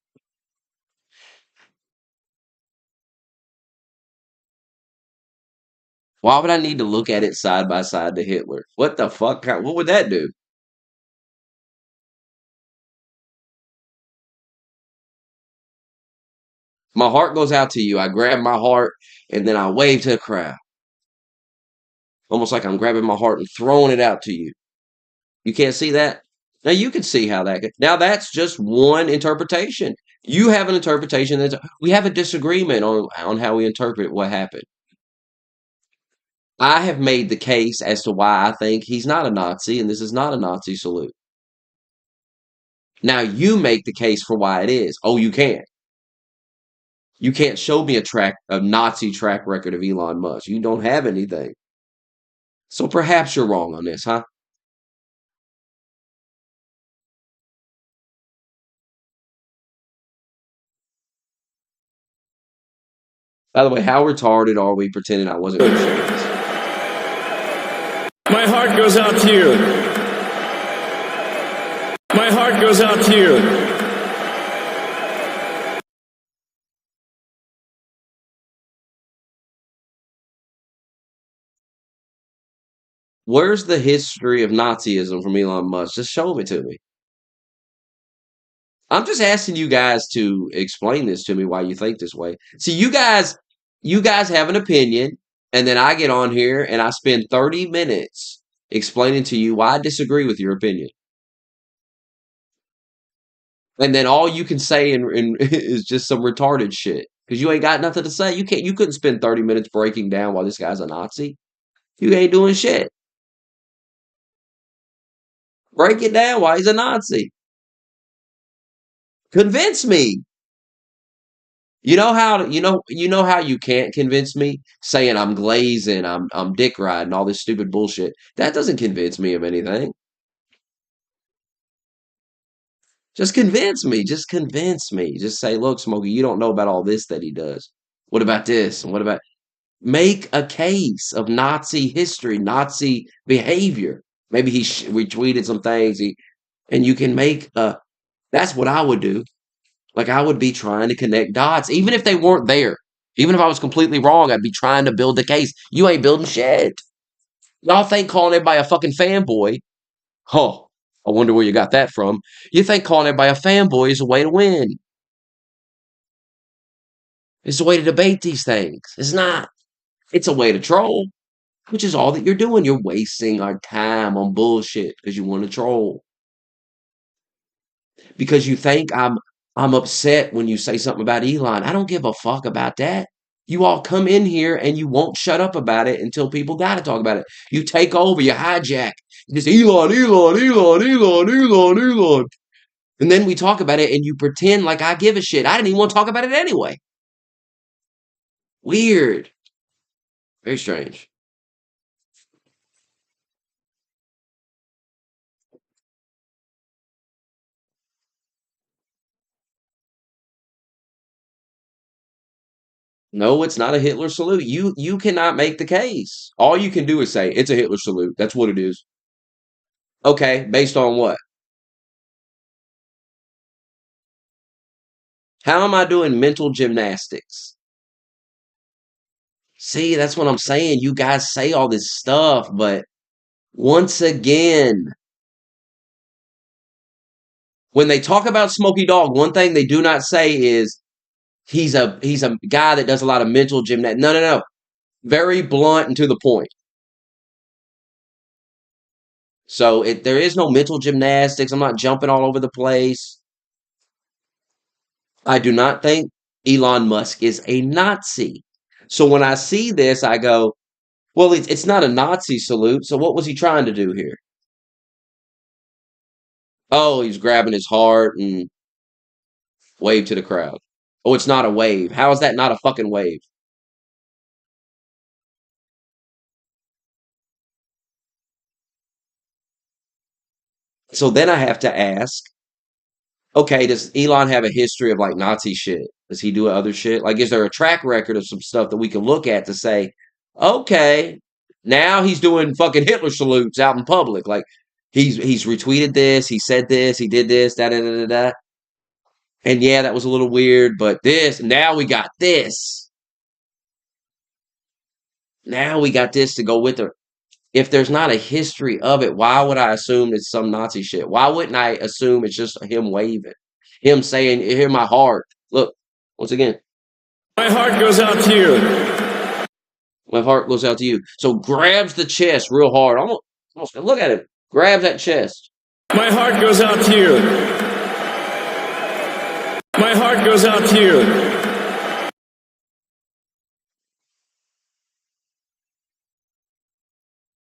Why would I need to look at it side by side to Hitler? What the fuck? What would that do? My heart goes out to you. I grab my heart and then I wave to the crowd. Almost like I'm grabbing my heart and throwing it out to you. You can't see that? Now you can see how that. Now that's just one interpretation. You have an interpretation. We have a disagreement on how we interpret what happened. I have made the case as to why I think he's not a Nazi and this is not a Nazi salute. Now you make the case for why it is. Oh, you can't. You can't show me a Nazi track record of Elon Musk. You don't have anything. So perhaps you're wrong on this, huh? By the way, how retarded are we pretending I wasn't going to show this? My heart goes out to you. My heart goes out to you. Where's the history of Nazism from Elon Musk? Just show it to me. I'm just asking you guys to explain this to me, why you think this way. See, you guys have an opinion, and then I get on here and I spend 30 minutes explaining to you why I disagree with your opinion. And then all you can say is just some retarded shit. Because you ain't got nothing to say. You couldn't spend 30 minutes breaking down why this guy's a Nazi. You ain't doing shit. Break it down why he's a Nazi. Convince me. You know how you can't convince me? Saying I'm glazing, I'm dick riding, all this stupid bullshit. That doesn't convince me of anything. Just convince me. Just convince me. Just say, look, Smokey, you don't know about all this that he does. What about this? And what about... Make a case of Nazi history, Nazi behavior. Maybe he retweeted some things, and you can make a... That's what I would do. Like, I would be trying to connect dots, even if they weren't there. Even if I was completely wrong, I'd be trying to build the case. You ain't building shit. Y'all think calling everybody a fucking fanboy, huh? I wonder where you got that from. You think calling everybody a fanboy is a way to win. It's a way to debate these things. It's not. It's a way to troll, which is all that you're doing. You're wasting our time on bullshit because you want to troll. Because you think I'm upset when you say something about Elon. I don't give a fuck about that. You all come in here and you won't shut up about it until people got to talk about it. You take over, you hijack. You just Elon. And then we talk about it and you pretend like I give a shit. I didn't even want to talk about it anyway. Weird. Very strange. No, it's not a Hitler salute. You cannot make the case. All you can do is say it's a Hitler salute. That's what it is. Okay, based on what? How am I doing mental gymnastics? See, that's what I'm saying. You guys say all this stuff, but once again, when they talk about Smokey Dog, one thing they do not say is he's a guy that does a lot of mental gymnastics. No, no, no. Very blunt and to the point. So there is no mental gymnastics. I'm not jumping all over the place. I do not think Elon Musk is a Nazi. So when I see this, I go, well, it's not a Nazi salute. So what was he trying to do here? Oh, he's grabbing his heart and wave to the crowd. Oh, it's not a wave. How is that not a fucking wave? So then I have to ask, okay, does Elon have a history of like Nazi shit? Does he do other shit? Like, is there a track record of some stuff that we can look at to say, okay, now he's doing fucking Hitler salutes out in public? Like, he's retweeted this, he said this, he did this, da da da da da. And yeah, that was a little weird, but this, now we got this. Now we got this to go with it. If there's not a history of it, why would I assume it's some Nazi shit? Why wouldn't I assume it's just him waving? Him saying, hear my heart. Look, once again. My heart goes out to you. My heart goes out to you. So grabs the chest real hard. Almost look at him. Grabs that chest. My heart goes out to you. My heart goes out to you.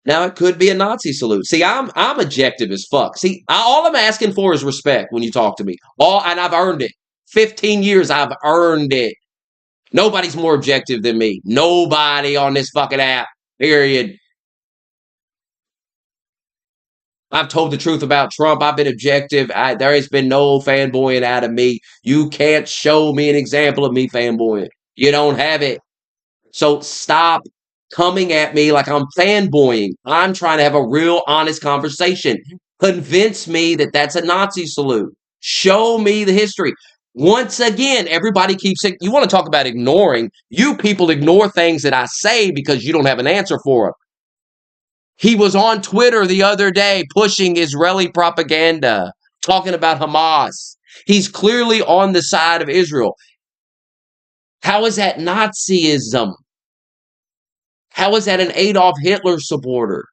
Now it could be a Nazi salute. See, I'm objective as fuck. See, all I'm asking for is respect when you talk to me. And I've earned it. 15 years, I've earned it. Nobody's more objective than me. Nobody on this fucking app. Period. I've told the truth about Trump. I've been objective. There has been no fanboying out of me. You can't show me an example of me fanboying. You don't have it. So stop coming at me like I'm fanboying. I'm trying to have a real honest conversation. Convince me that that's a Nazi salute. Show me the history. Once again, everybody keeps it. You want to talk about ignoring? You people ignore things that I say because you don't have an answer for them. He was on Twitter the other day pushing Israeli propaganda, talking about Hamas. He's clearly on the side of Israel. How is that Nazism? How is that an Adolf Hitler supporter?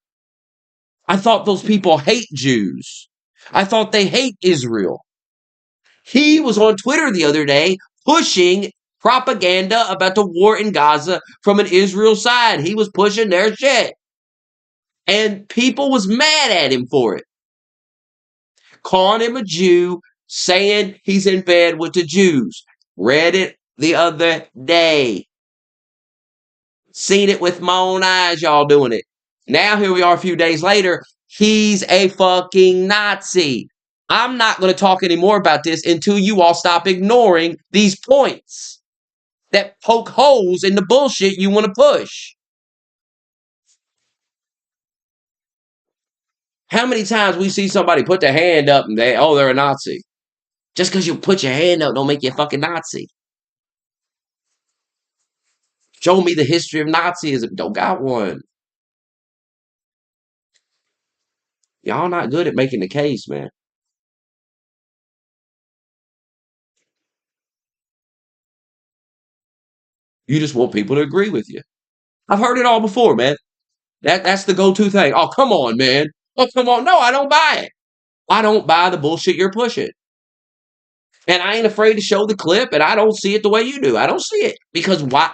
I thought those people hate Jews. I thought they hate Israel. He was on Twitter the other day pushing propaganda about the war in Gaza from an Israel side. He was pushing their shit. And people was mad at him for it. Calling him a Jew, saying he's in bed with the Jews. Read it the other day. Seen it with my own eyes, y'all doing it. Now here we are a few days later. He's a fucking Nazi. I'm not going to talk anymore about this until you all stop ignoring these points that poke holes in the bullshit you want to push. How many times we see somebody put their hand up and they're a Nazi? Just because you put your hand up don't make you a fucking Nazi. Show me the history of Nazism. Don't got one. Y'all not good at making the case, man. You just want people to agree with you. I've heard it all before, man. That's the go-to thing. Oh, come on, man. Oh, come on. No, I don't buy it. I don't buy the bullshit you're pushing. And I ain't afraid to show the clip, and I don't see it the way you do. I don't see it. Because why?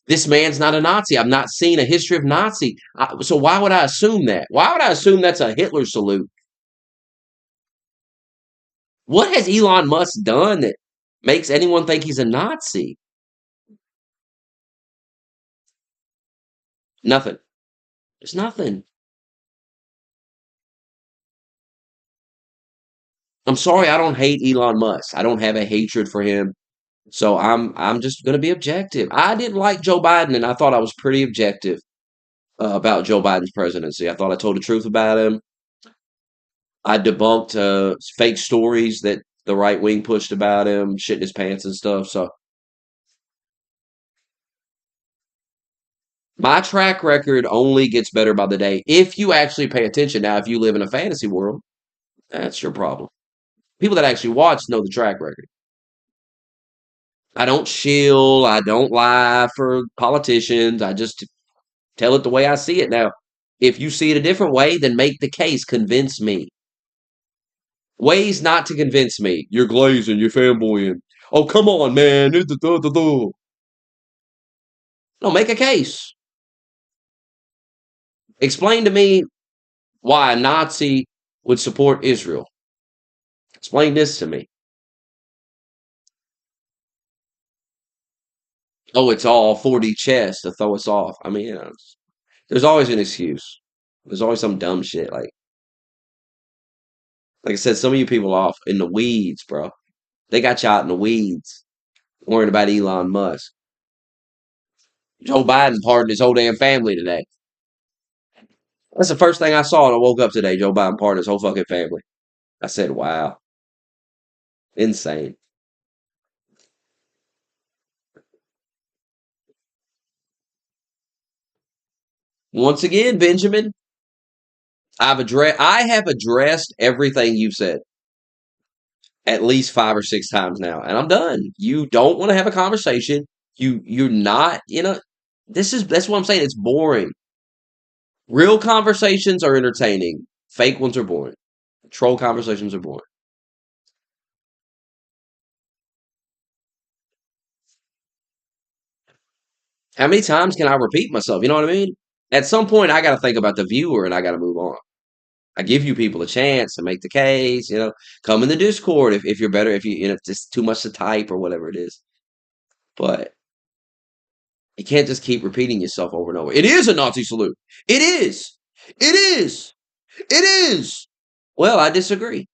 This man's not a Nazi. I've not seen a history of Nazi. So why would I assume that? Why would I assume that's a Hitler salute? What has Elon Musk done that makes anyone think he's a Nazi? Nothing. There's nothing. I'm sorry, I don't hate Elon Musk. I don't have a hatred for him. So I'm just gonna be objective. I didn't like Joe Biden, and I thought I was pretty objective about Joe Biden's presidency. I thought I told the truth about him. I debunked fake stories that the right wing pushed about him, shitting his pants and stuff. So my track record only gets better by the day if you actually pay attention. Now, if you live in a fantasy world, that's your problem. People that actually watch know the track record. I don't shill. I don't lie for politicians. I just tell it the way I see it. Now, if you see it a different way, then make the case. Convince me. Ways not to convince me. You're glazing. You're fanboying. Oh, come on, man. No, make a case. Explain to me why a Nazi would support Israel. Explain this to me. Oh, it's all 4D chess to throw us off. I mean, there's always an excuse. There's always some dumb shit. Like I said, some of you people off in the weeds, bro. They got you out in the weeds, worrying about Elon Musk. Joe Biden pardoned his whole damn family today. That's the first thing I saw when I woke up today. Joe Biden pardoned his whole fucking family. I said, wow. Insane. Once again, Benjamin, I have addressed everything you've said at least 5 or 6 times now, and I'm done. You don't want to have a conversation. You're not, that's what I'm saying. It's boring. Real conversations are entertaining. Fake ones are boring. Troll conversations are boring. How many times can I repeat myself? You know what I mean? At some point, I got to think about the viewer and I got to move on. I give you people a chance to make the case. Come in the Discord if you're better. If if it's too much to type or whatever it is. But you can't just keep repeating yourself over and over. It is a Nazi salute. It is. It is. It is. Well, I disagree.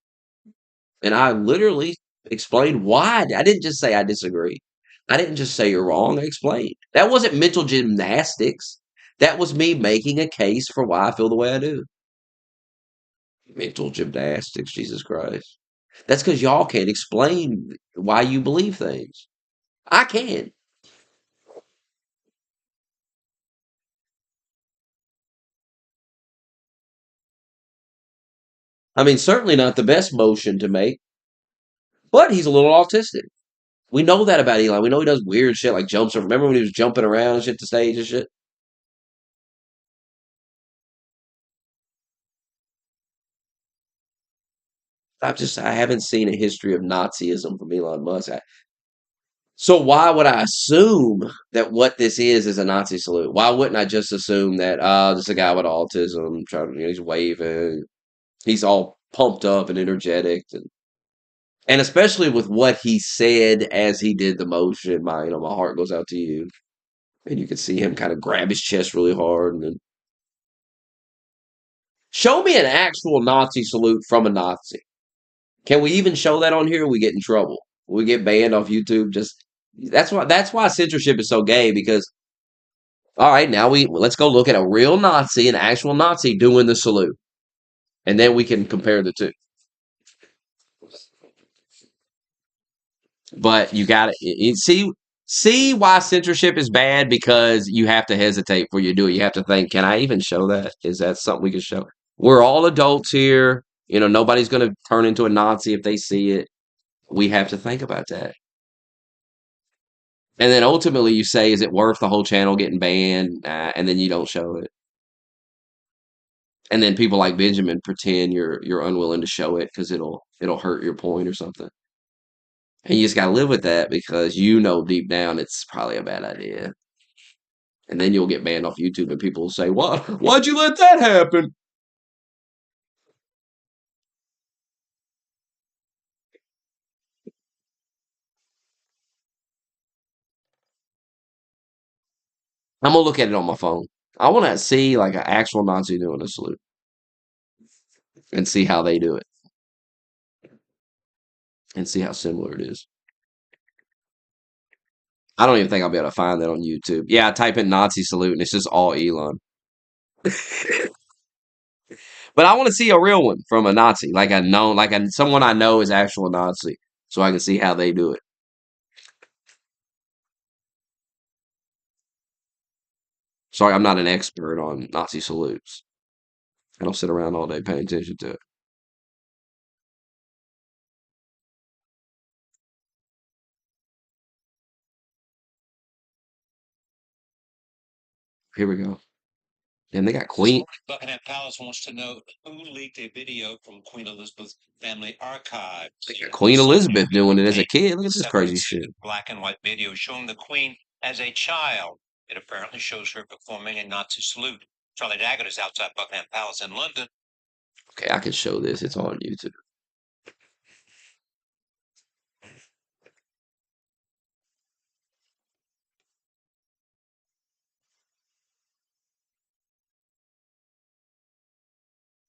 And I literally explained why. I didn't just say I disagree. I didn't just say you're wrong. I explained. That wasn't mental gymnastics. That was me making a case for why I feel the way I do. Mental gymnastics, Jesus Christ. That's because y'all can't explain why you believe things. I can. I mean, certainly not the best motion to make, but he's a little autistic. We know that about Eli. We know he does weird shit like jumps. Remember when he was jumping around and shit to stage and shit? I haven't seen a history of Nazism from Elon Musk. So why would I assume that what this is a Nazi salute? Why wouldn't I just assume that this is a guy with autism, trying to, he's waving, he's all pumped up and energetic, and especially with what he said as he did the motion, my heart goes out to you, and you can see him kind of grab his chest really hard, and then show me an actual Nazi salute from a Nazi. Can we even show that on here? We get in trouble. We get banned off YouTube. That's why censorship is so gay, because all right, now let's go look at a real Nazi, an actual Nazi doing the salute. And then we can compare the two. But you got to see why censorship is bad, because you have to hesitate before you do it. You have to think, can I even show that? Is that something we can show? We're all adults here. Nobody's going to turn into a Nazi if they see it. We have to think about that. And then ultimately you say, is it worth the whole channel getting banned? And then you don't show it. And then people like Benjamin pretend you're unwilling to show it because it'll hurt your point or something. And you just gotta live with that, because deep down it's probably a bad idea. And then you'll get banned off YouTube and people will say, why'd you let that happen? I'm gonna look at it on my phone. I want to see like an actual Nazi doing a salute and see how they do it and see how similar it is. I don't even think I'll be able to find that on YouTube. Yeah, I type in Nazi salute and it's just all Elon. But I want to see a real one from a Nazi, like a known, someone I know is actual Nazi, so I can see how they do it. Sorry, I'm not an expert on Nazi salutes. I don't sit around all day paying attention to it. Here we go. And they got Queen. Buckingham Palace wants to know who leaked a video from Queen Elizabeth's family archive. They got Queen Elizabeth doing it as a kid. Look at this crazy shit. Black and white video showing the Queen as a child. It apparently shows her performing a Nazi salute. Charlie Daggett is outside Buckingham Palace in London. Okay, I can show this. It's on YouTube.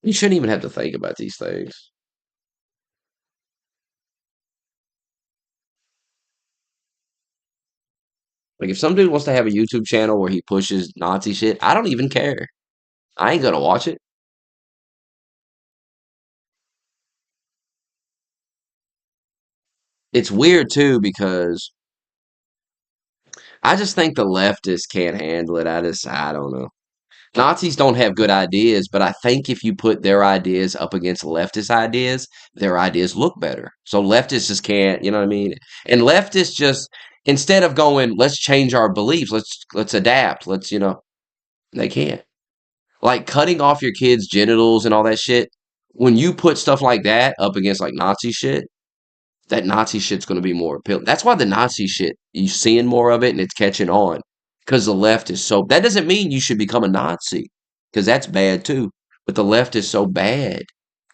You shouldn't even have to think about these things. Like, if some dude wants to have a YouTube channel where he pushes Nazi shit, I don't even care. I ain't gonna watch it. It's weird too because I just think the leftists can't handle it. I don't know. Nazis don't have good ideas, but I think if you put their ideas up against leftist ideas, their ideas look better. So leftists just can't, you know what I mean? And leftists just instead of going, let's change our beliefs, let's adapt, they can't. Like cutting off your kids' genitals and all that shit. When you put stuff like that up against like Nazi shit, that Nazi shit's going to be more appealing. That's why the Nazi shit, you're seeing more of it and it's catching on because the left is so. That doesn't mean you should become a Nazi because that's bad too. But the left is so bad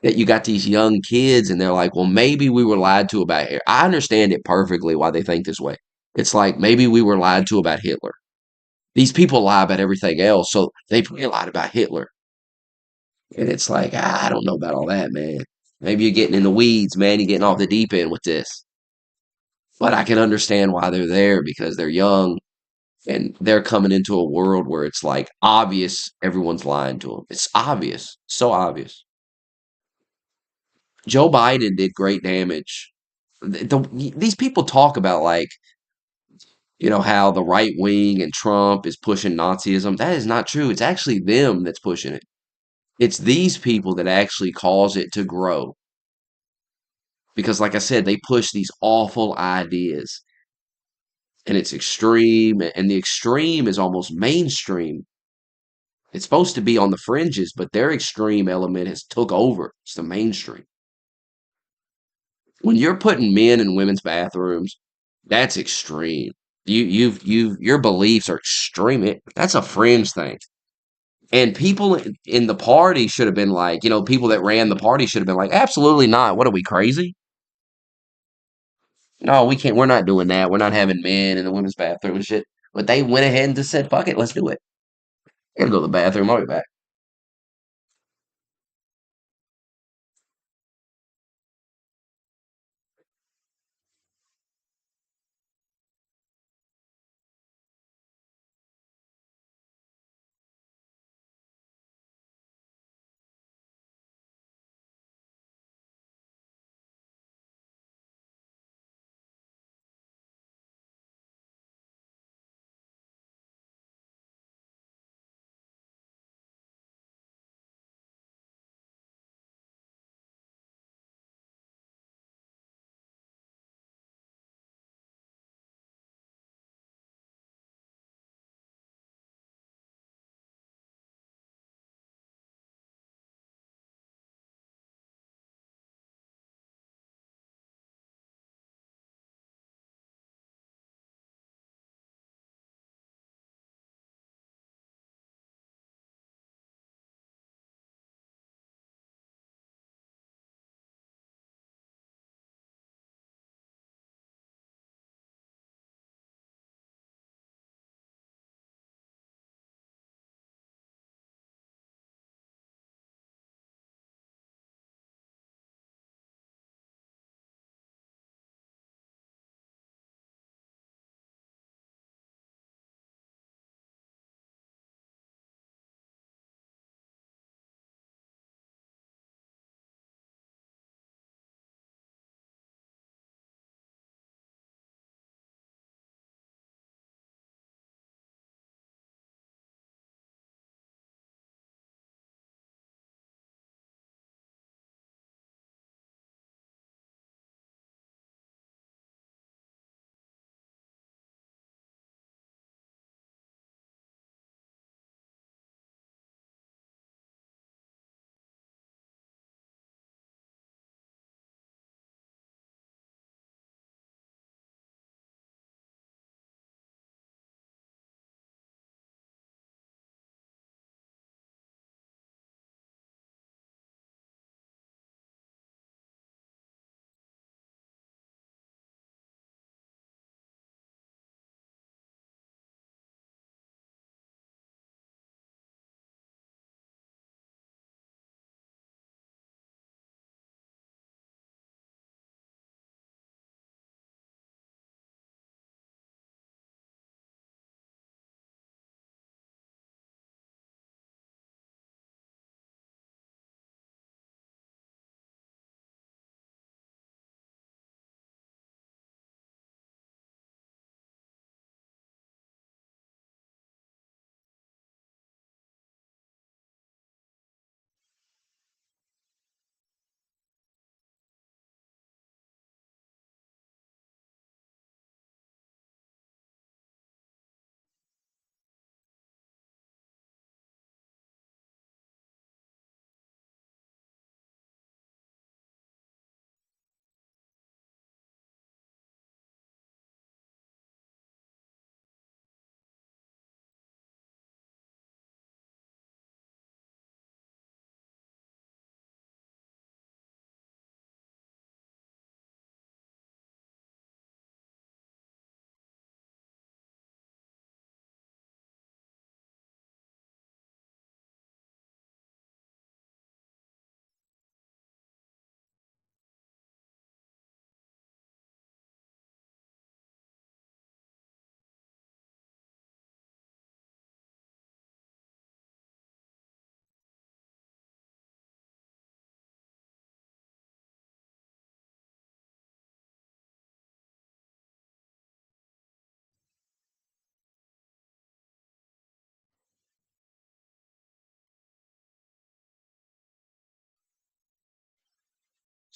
that you got these young kids and they're like, well, maybe we were lied to about Hitler. I understand it perfectly why they think this way. It's like maybe we were lied to about Hitler. These people lie about everything else, so they probably lied about Hitler. And it's like, I don't know about all that, man. Maybe you're getting in the weeds, man. You're getting off the deep end with this. But I can understand why they're there because they're young and they're coming into a world where it's like obvious everyone's lying to them. It's obvious, so obvious. Joe Biden did great damage. These people talk about like, how the right wing and Trump is pushing Nazism. That is not true. It's actually them that's pushing it. It's these people that actually cause it to grow. Because like I said, they push these awful ideas and it's extreme and the extreme is almost mainstream. It's supposed to be on the fringes, but their extreme element has took over. It's the mainstream. When you're putting men in women's bathrooms, that's extreme. Your beliefs are extreme. That's a fringe thing. And people in the party should have been like, people that ran the party should have been like, absolutely not. What are we crazy? No, we can't. We're not doing that. We're not having men in the women's bathroom and shit. But they went ahead and just said, fuck it, let's do it. I gotta go to the bathroom. I'll be back.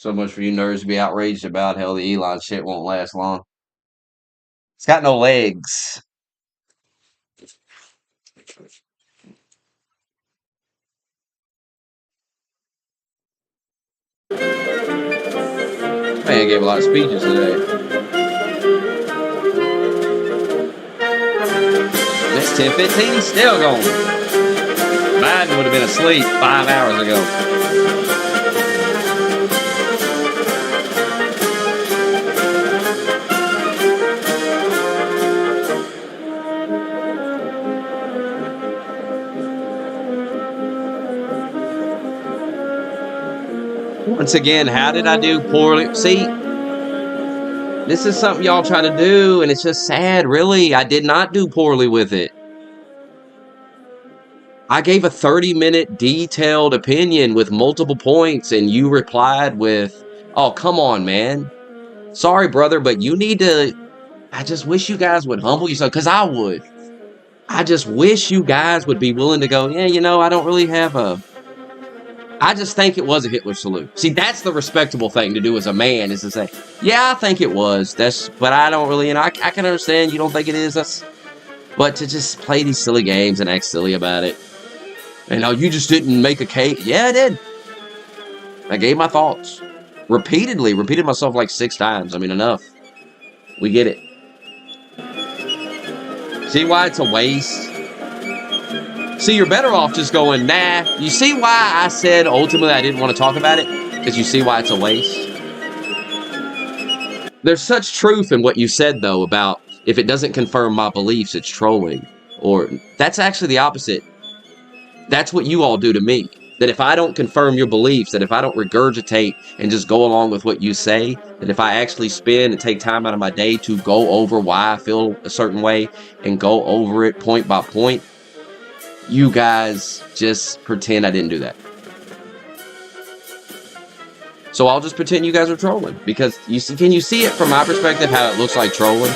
So much for you nerds to be outraged about. Hell, the Elon shit won't last long. It's got no legs. Man gave a lot of speeches today. It's 10:15, still going. Biden would have been asleep 5 hours ago. Once again, how did I do poorly? See, this is something y'all try to do, and it's just sad, really. I did not do poorly with it. I gave a 30-minute detailed opinion with multiple points, and you replied with, oh, come on, man. Sorry, brother, but you need to... I just wish you guys would humble yourself, because I would. I just wish you guys would be willing to go, yeah, you know, I don't really have a... I just think it was a Hitler salute. See, that's the respectable thing to do as a man, is to say, yeah, I think it was. But I don't really, I can understand you don't think it is. But to just play these silly games and act silly about it. And you just didn't make a case. Yeah, I did. I gave my thoughts. Repeated myself like 6 times. I mean, enough. We get it. See why it's a waste? See, you're better off just going, nah. You see why I said ultimately I didn't want to talk about it? Because you see why it's a waste? There's such truth in what you said, though, about if it doesn't confirm my beliefs, it's trolling. Or that's actually the opposite. That's what you all do to me. That if I don't confirm your beliefs, that if I don't regurgitate and just go along with what you say, that if I actually spend and take time out of my day to go over why I feel a certain way and go over it point by point, you guys just pretend I didn't do that. So I'll just pretend you guys are trolling. Because can you see it from my perspective how it looks like trolling?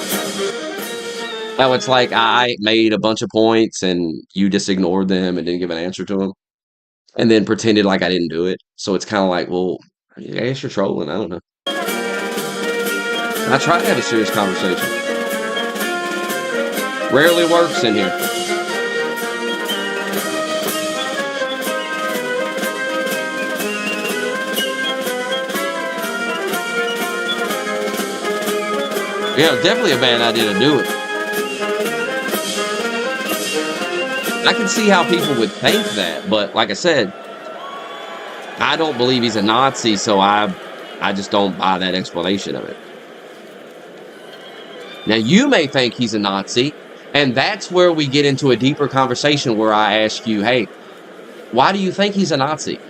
How it's like I made a bunch of points and you just ignored them and didn't give an answer to them. And then pretended like I didn't do it. So it's kind of like, well, I guess you're trolling. I don't know. I try to have a serious conversation. Rarely works in here. Yeah, it's definitely a bad idea to do it. I can see how people would think that, but like I said, I don't believe he's a Nazi, so I just don't buy that explanation of it. Now, you may think he's a Nazi, and that's where we get into a deeper conversation where I ask you, hey, why do you think he's a Nazi?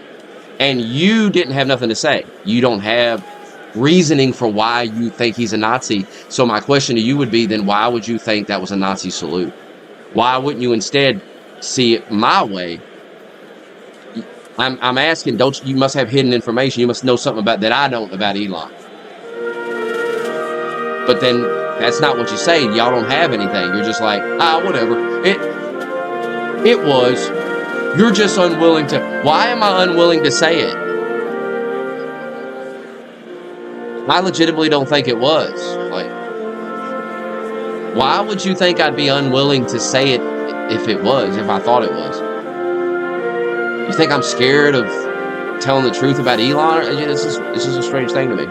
And you didn't have nothing to say. You don't have reasoning for why you think he's a Nazi. So my question to you would be, then why would you think that was a Nazi salute? Why wouldn't you instead see it my way? I'm asking, you must have hidden information. You must know something about that I don't about Elon. But then that's not what you say. Y'all don't have anything. You're just like, whatever. It was. You're just unwilling to. Why am I unwilling to say it? I legitimately don't think it was. Like, why would you think I'd be unwilling to say it if it was, if I thought it was? You think I'm scared of telling the truth about Elon? This is a strange thing to me.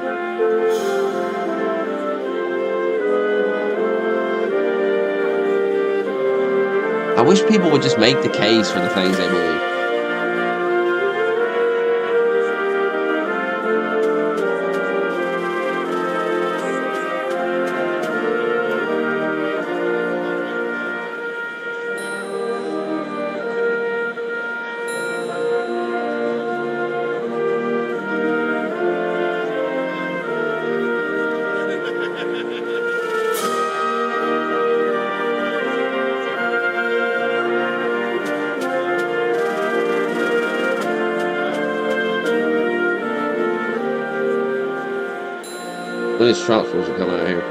I wish people would just make the case for the things they believe. When is Trump supposed to come out here?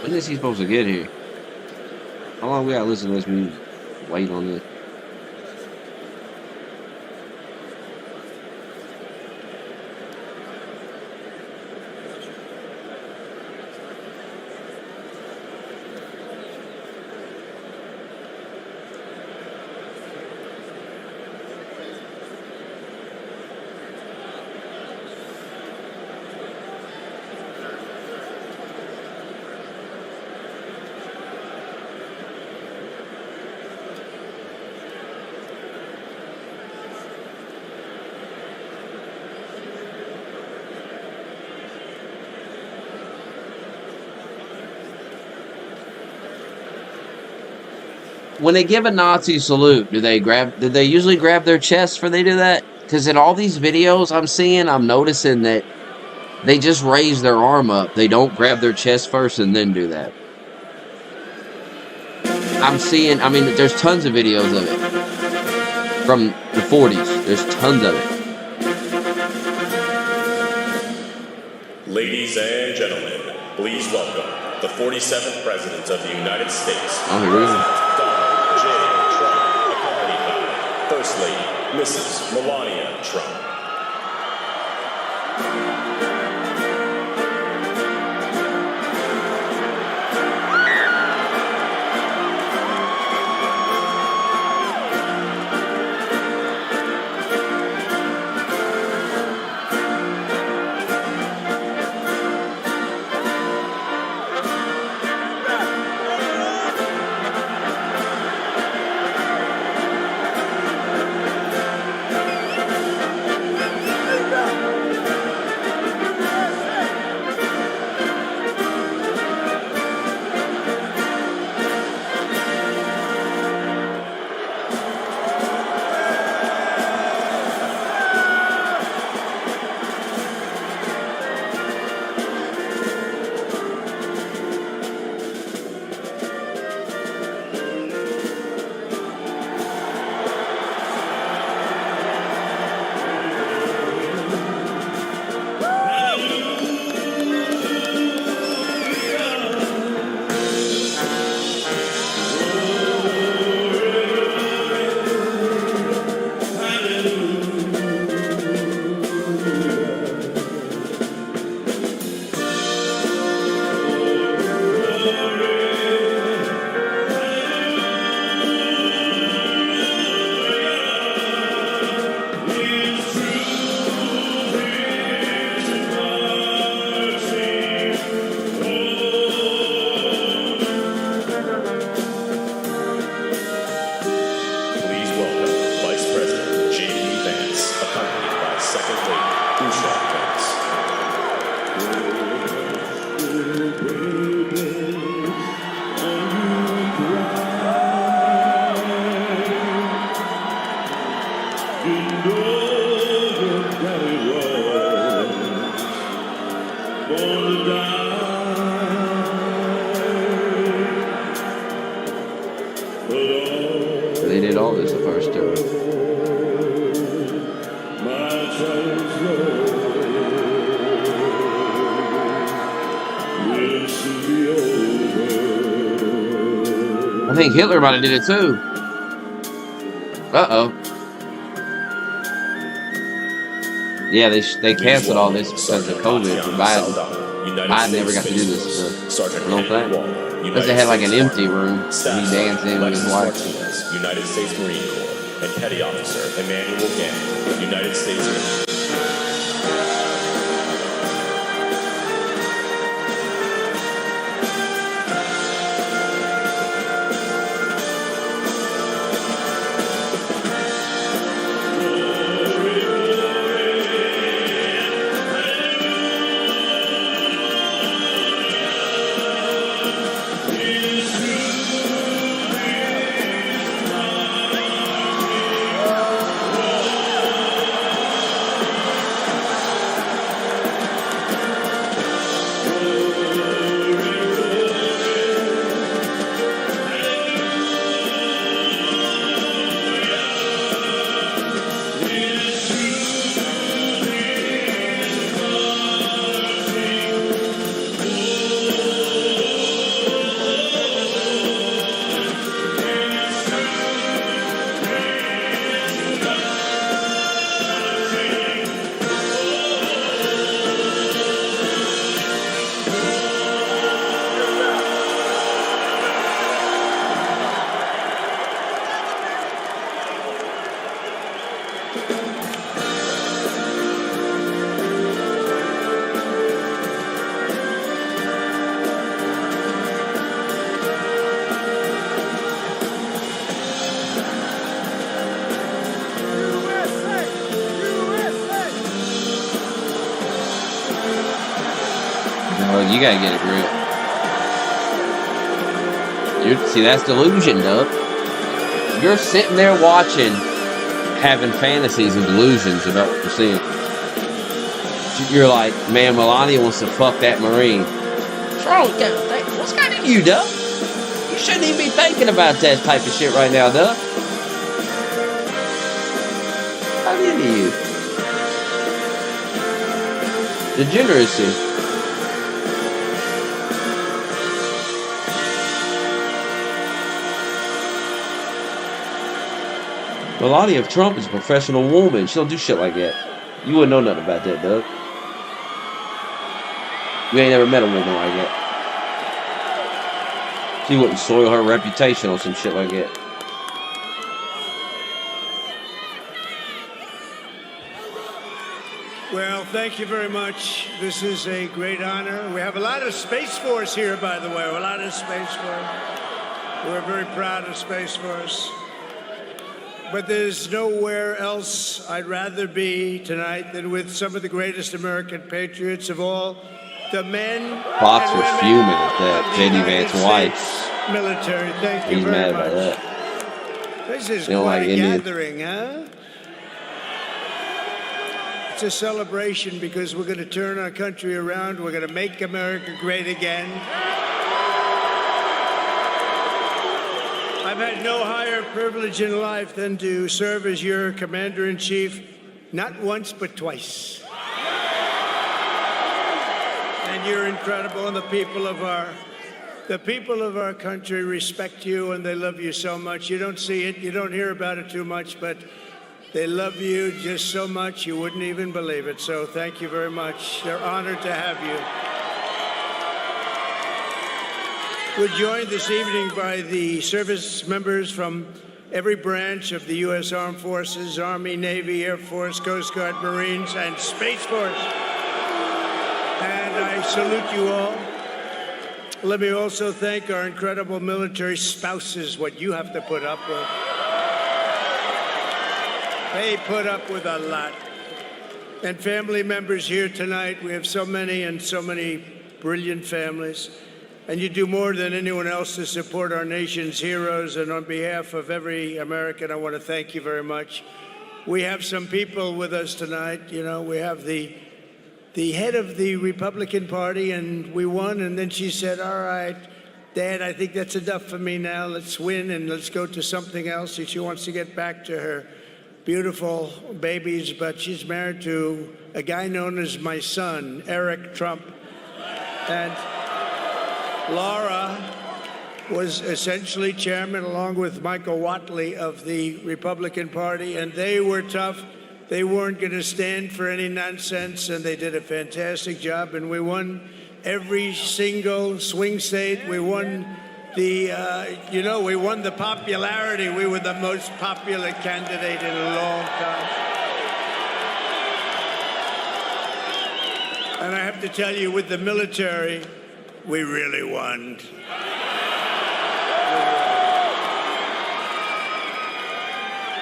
When is he supposed to get here? How long we gotta listen to this music? Wait on this. When they give a Nazi salute, did they usually grab their chest when they do that? Because in all these videos I'm noticing that they just raise their arm up. They don't grab their chest first and then do that. There's tons of videos of it. From the 40s. There's tons of it. Ladies and gentlemen, please welcome the 47th President of the United States. Oh, here we go. First Lady, Mrs. Melania Trump. They did all this the first term. I think Hitler might have did it too. Uh-oh. Yeah, they canceled all this because of COVID for Biden. Biden never got to do this stuff. I don't think. Because they had like an empty room. And he danced in with his wife. United States Marine Corps, and Petty Officer Emmanuel Gann, United States Marine. You gotta get a grip. See, that's delusion, Doug. You're sitting there watching, having fantasies and delusions about what you're seeing. You're like, man, Melania wants to fuck that Marine. What's wrong with that? What's got in you, Doug? You shouldn't even be thinking about that type of shit right now, Doug. How into you? Degeneracy. Melania Trump is a professional woman. She don't do shit like that. You wouldn't know nothing about that, Doug. You ain't never met a woman like that. She wouldn't soil her reputation on some shit like that. Well, thank you very much. This is a great honor. We have a lot of Space Force here, by the way. A lot of Space Force. We're very proud of Space Force. But there's nowhere else I'd rather be tonight than with some of the greatest American patriots of all, the men. Fox was fuming at that. J.D. Vance's wife. Military. Thank you He's very mad much. about that. This is They don't quite like a Indians. gathering, huh? It's a celebration because we're going to turn our country around. We're going to make America great again. I've had no higher privilege in life than to serve as your commander-in-chief, not once but twice. And you're incredible, and the people of our country respect you, and they love you so much. You don't see it, you don't hear about it too much, but they love you just so much you wouldn't even believe it. So thank you very much. They're honored to have you. We're joined this evening by the service members from every branch of the U.S. Armed Forces, Army, Navy, Air Force, Coast Guard, Marines, and Space Force. And I salute you all. Let me also thank our incredible military spouses, what you have to put up with. They put up with a lot. And family members here tonight, we have so many and so many brilliant families. And you do more than anyone else to support our nation's heroes. And on behalf of every American, I want to thank you very much. We have some people with us tonight. You know, we have the head of the Republican Party, and we won. And then she said, all right, Dad, I think that's enough for me now. Let's win and let's go to something else. She wants to get back to her beautiful babies, but she's married to a guy known as my son, Eric Trump. And Laura was essentially chairman, along with Michael Whatley, of the Republican Party, and they were tough. They weren't going to stand for any nonsense, and they did a fantastic job, and we won every single swing state. We won we won the popularity. We were the most popular candidate in a long time. And I have to tell you, with the military, we really won.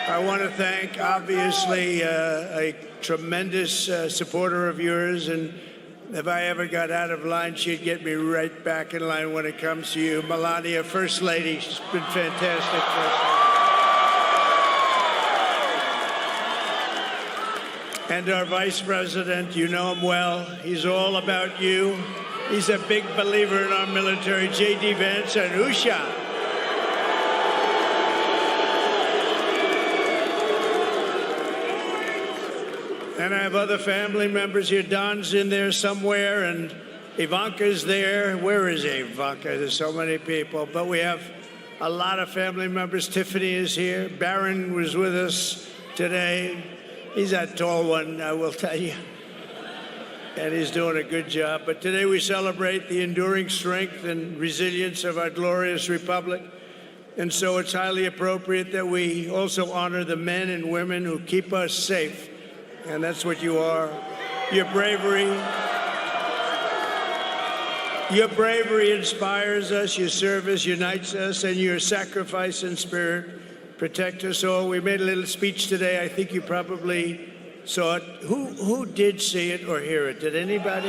I want to thank, obviously, a tremendous supporter of yours, and if I ever got out of line, she'd get me right back in line when it comes to you. Melania, First Lady, she's been fantastic. And our Vice President, you know him well. He's all about you. He's a big believer in our military, J.D. Vance and Usha. And I have other family members here. Don's in there somewhere, and Ivanka's there. Where is Ivanka? There's so many people. But we have a lot of family members. Tiffany is here. Barron was with us today. He's that tall one, I will tell you. And he's doing a good job. But today we celebrate the enduring strength and resilience of our glorious republic. And so it's highly appropriate that we also honor the men and women who keep us safe. And that's what you are. Your bravery inspires us, your service unites us, and your sacrifice and spirit protect us all. We made a little speech today. I think you probably saw it. Who did see it or hear it? Did anybody?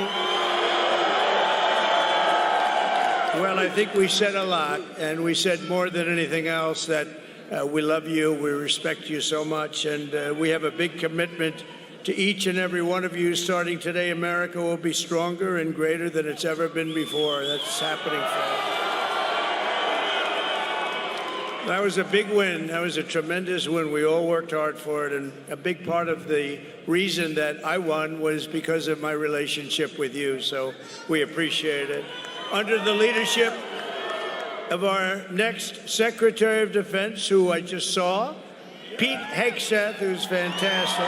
Well, I think we said a lot, and we said more than anything else that we love you, we respect you so much, and we have a big commitment to each and every one of you. Starting today, America will be stronger and greater than it's ever been before. That's happening fast. That was a big win. That was a tremendous win. We all worked hard for it, and a big part of the reason that I won was because of my relationship with you, so we appreciate it. Under the leadership of our next Secretary of Defense, who I just saw, Pete Hegseth, who's fantastic.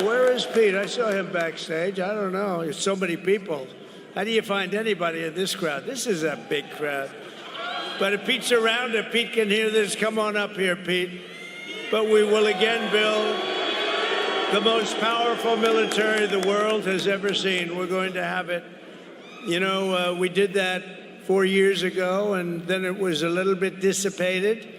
Where is Pete? I saw him backstage. I don't know. There's so many people. How do you find anybody in this crowd? This is a big crowd. But if Pete's around, if Pete can hear this, come on up here, Pete. But we will again build the most powerful military the world has ever seen. We're going to have it. You know, we did that 4 years ago, and then it was a little bit dissipated.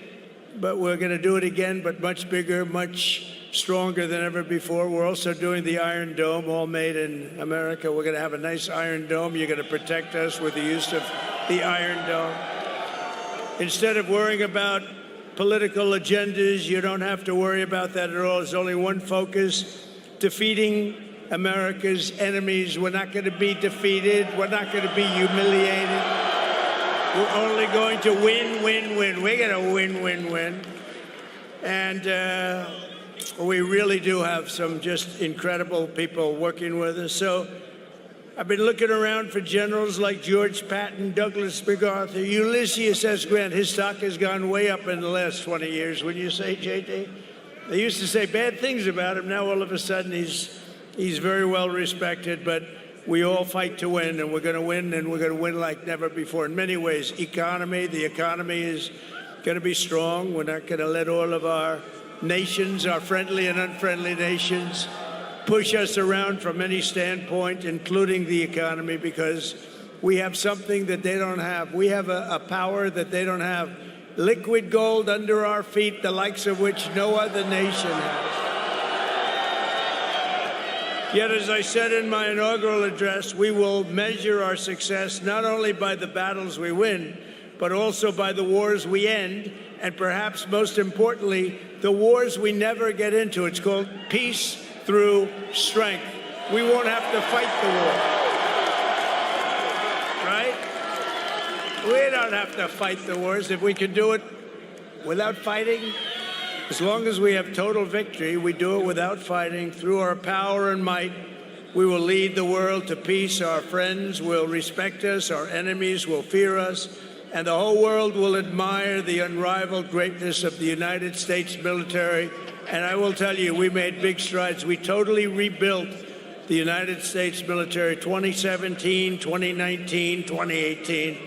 But we're going to do it again, but much bigger, much stronger than ever before. We're also doing the Iron Dome, all made in America. We're going to have a nice Iron Dome. You're going to protect us with the use of the Iron Dome. Instead of worrying about political agendas, you don't have to worry about that at all. There's only one focus: defeating America's enemies. We're not going to be defeated. We're not going to be humiliated. We're only going to win, win, win. We're going to win, win, win. And we really do have some just incredible people working with us. So I've been looking around for generals like George Patton, Douglas MacArthur, Ulysses S. Grant. His stock has gone way up in the last 20 years, wouldn't you say, J.D.? They used to say bad things about him. Now all of a sudden he's very well respected, but we all fight to win, and we're going to win, and we're going to win like never before. In many ways, the economy is going to be strong. We're not going to let all of our nations, our friendly and unfriendly nations, push us around from any standpoint, including the economy, because we have something that they don't have. We have a power that they don't have. Liquid gold under our feet, the likes of which no other nation has. Yet, as I said in my inaugural address, we will measure our success not only by the battles we win, but also by the wars we end, and perhaps most importantly, the wars we never get into. It's called peace through strength. We won't have to fight the war, right? We don't have to fight the wars. If we can do it without fighting, as long as we have total victory, we do it without fighting. Through our power and might, we will lead the world to peace. Our friends will respect us, our enemies will fear us, and the whole world will admire the unrivaled greatness of the United States military. And I will tell you, we made big strides. We totally rebuilt the United States military 2017, 2019, 2018.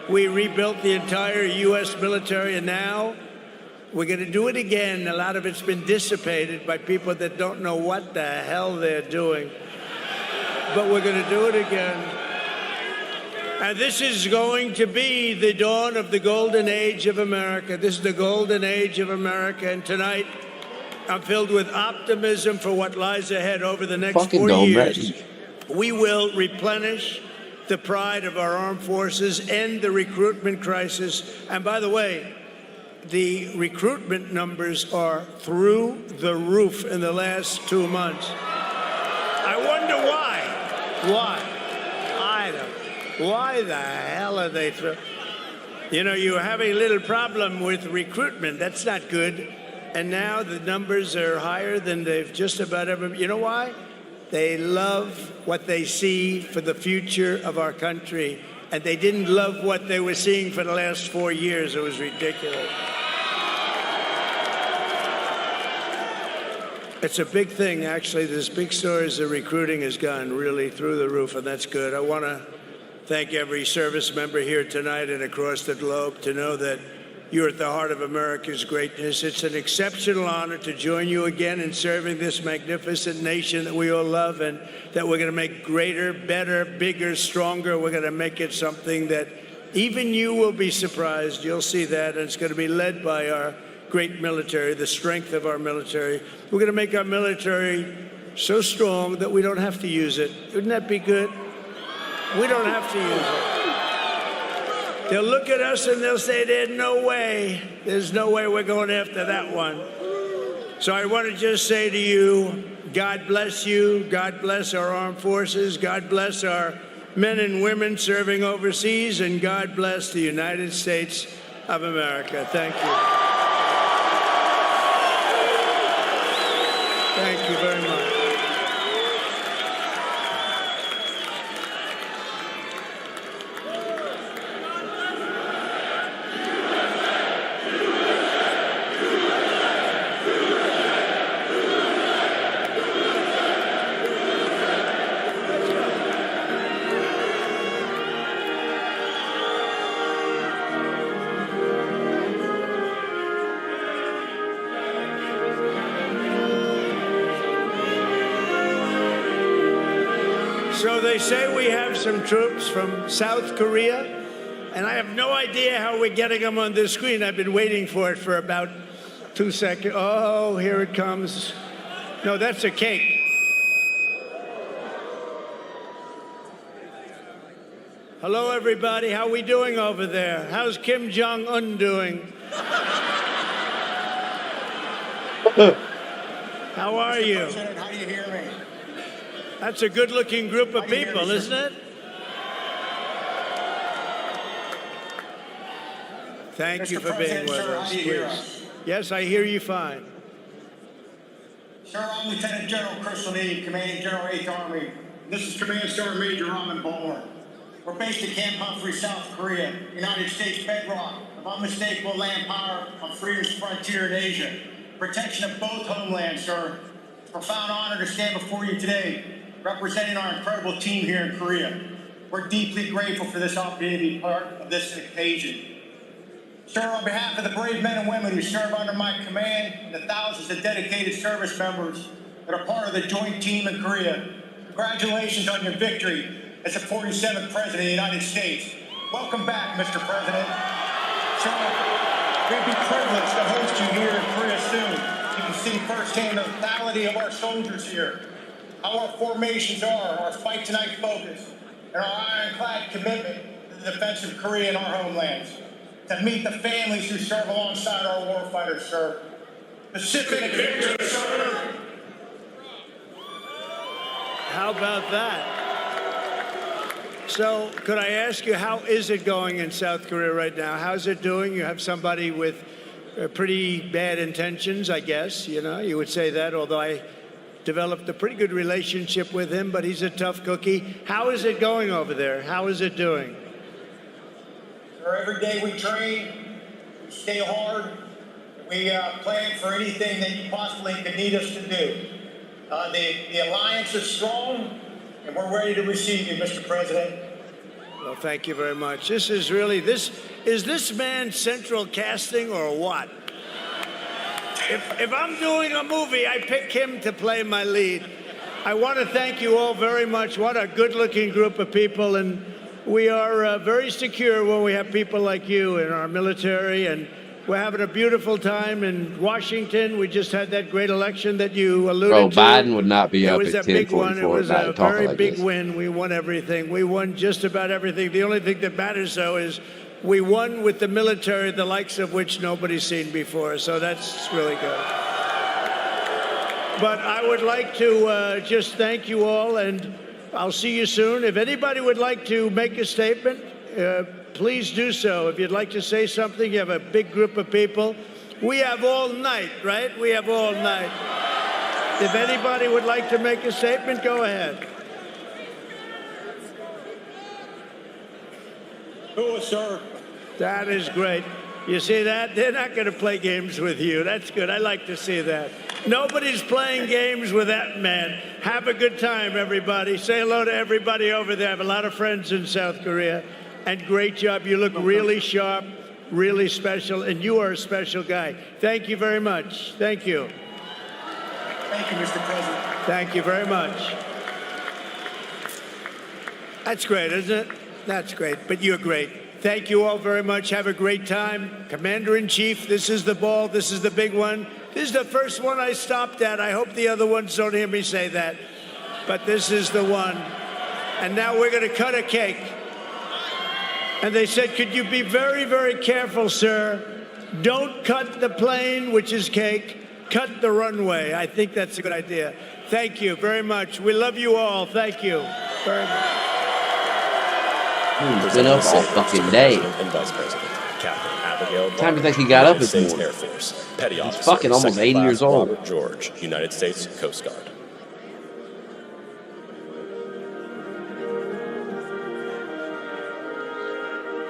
We rebuilt the entire U.S. military, and now we're going to do it again. A lot of it's been dissipated by people that don't know what the hell they're doing. But we're going to do it again. And this is going to be the dawn of the golden age of America. This is the golden age of America. And tonight, I'm filled with optimism for what lies ahead over the next 4 years. We will replenish the pride of our armed forces, end the recruitment crisis. And by the way, the recruitment numbers are through the roof in the last 2 months. I wonder why. Why? I don't. Why the hell are they through? You know, you have a little problem with recruitment. That's not good. And now the numbers are higher than they've just about ever. You know why? They love what they see for the future of our country. And they didn't love what they were seeing for the last 4 years. It was ridiculous. It's a big thing, actually. This big story is the recruiting has gone really through the roof, and that's good. I want to thank every service member here tonight and across the globe to know that you're at the heart of America's greatness. It's an exceptional honor to join you again in serving this magnificent nation that we all love, and that we're going to make greater, better, bigger, stronger. We're going to make it something that even you will be surprised. You'll see that, and it's going to be led by our great military, the strength of our military. We're going to make our military so strong that we don't have to use it. Wouldn't that be good? We don't have to use it. They'll look at us and they'll say, there's no way we're going after that one. So I want to just say to you, God bless you. God bless our armed forces. God bless our men and women serving overseas. And God bless the United States of America. Thank you. Thank you very much. So they say we have some troops from South Korea, and I have no idea how we're getting them on this screen. I've been waiting for it for about 2 seconds. Oh, here it comes. No, that's a cake. Hello, everybody. How we doing over there? How's Kim Jong-un doing? How are you? President, how do you hear me? That's a good-looking group of people, isn't it? Thank you for being with us, please. Yes, I hear you fine. Sir, I'm Lieutenant General Chris Lee, Commanding General 8th Army. This is Command Sergeant Major Raman Ballmer. We're based at Camp Humphrey, South Korea, United States bedrock of unmistakable land power on freedom's frontier in Asia. Protection of both homelands, sir. It's a profound honor to stand before you today, representing our incredible team here in Korea. We're deeply grateful for this opportunity to be part of this occasion. Sir, on behalf of the brave men and women who serve under my command and the thousands of dedicated service members that are part of the joint team in Korea, congratulations on your victory as the 47th President of the United States. Welcome back, Mr. President. Sir, we'll be privileged to host you here in Korea soon. You can see firsthand the lethality of our soldiers here. how our formations are, our fight tonight focus, and our ironclad commitment to the defense of Korea and our homelands. To meet the families who serve alongside our warfighters, sir. Pacific victory, sir. How about that? So, could I ask you, how is it going in South Korea right now? How's it doing? You have somebody with pretty bad intentions, I guess. You know, you would say that, although I developed a pretty good relationship with him, but he's a tough cookie. How is it going over there? How is it doing? Sir, every day we train, we stay hard, we plan for anything that you possibly could need us to do. The alliance is strong, and we're ready to receive you, Mr. President. Well, thank you very much. This is really, is this man central casting or what? If I'm doing a movie, I pick him to play my lead. I want to thank you all very much. What a good-looking group of people, and we are very secure when we have people like you in our military, and we're having a beautiful time in Washington. We just had that great election that you alluded to. Biden would not be up at 10:44 It was a big one. It was a very like big this. win. We won everything. We won just about everything. The only thing that matters, though, is we won with the military, the likes of which nobody's seen before. So that's really good. But I would like to just thank you all, and I'll see you soon. If anybody would like to make a statement, please do so. If you'd like to say something, you have a big group of people. We have all night, right? We have all night. If anybody would like to make a statement, go ahead. Sir. That is great. You see that? They're not going to play games with you. That's good. I like to see that. Nobody's playing games with that man. Have a good time, everybody. Say hello to everybody over there. I have a lot of friends in South Korea. And great job. You look really sharp, really special, and you are a special guy. Thank you very much. Thank you. Thank you, Mr. President. Thank you very much. That's great, isn't it? That's great, but you're great. Thank you all very much. Have a great time. Commander-in-Chief, this is the ball. This is the big one. This is the first one I stopped at. I hope the other ones don't hear me say that. But this is the one. And now we're going to cut a cake. And they said, could you be very, very careful, sir? Don't cut the plane, which is cake. Cut the runway. I think that's a good idea. Thank you very much. We love you all. Thank you very much. He's been up all fucking day. And Vice President Captain Abigail Time to think he got up this States morning. Air Force, Petty He's Officer, fucking almost 80 Second years Class old. Robert George, United States Coast Guard.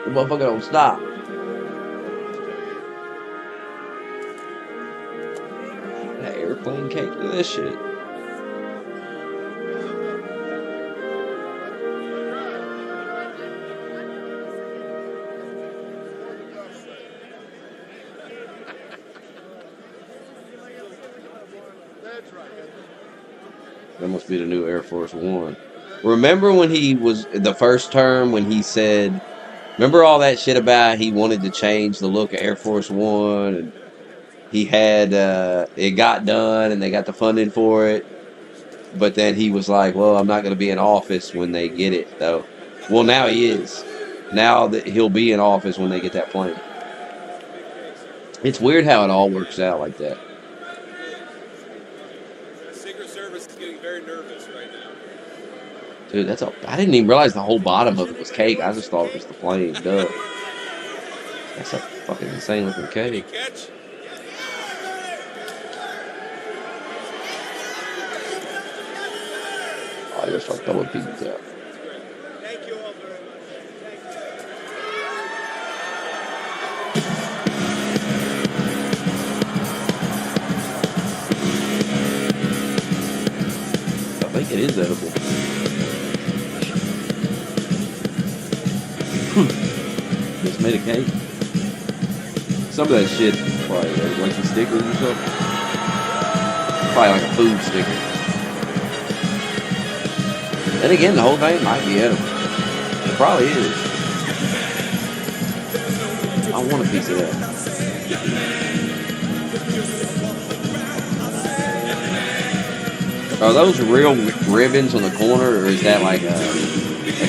The motherfucker don't stop. That airplane cake. Look at this shit. That must be the new Air Force One. Remember when he was the first term when he said, remember all that shit about he wanted to change the look of Air Force One, and he had it got done and they got the funding for it, but then he was like, well, I'm not going to be in office when they get it though. Well, now he is. Now that he'll be in office when they get that plane. It's weird how it all works out like that. Secret Service is getting very nervous right now. Dude, I didn't even realize the whole bottom of it was cake. I just thought it was the plane. Duh. That's a fucking insane looking cake. Oh, you're fucked up with pizza. Thank you all very much. I think it is edible. Just made a cake. Some of that shit, probably like some stickers or something. Probably like a food sticker. Then again, the whole thing might be edible. It probably is. I want a piece of that. Are those real ribbons on the corner, or is that like a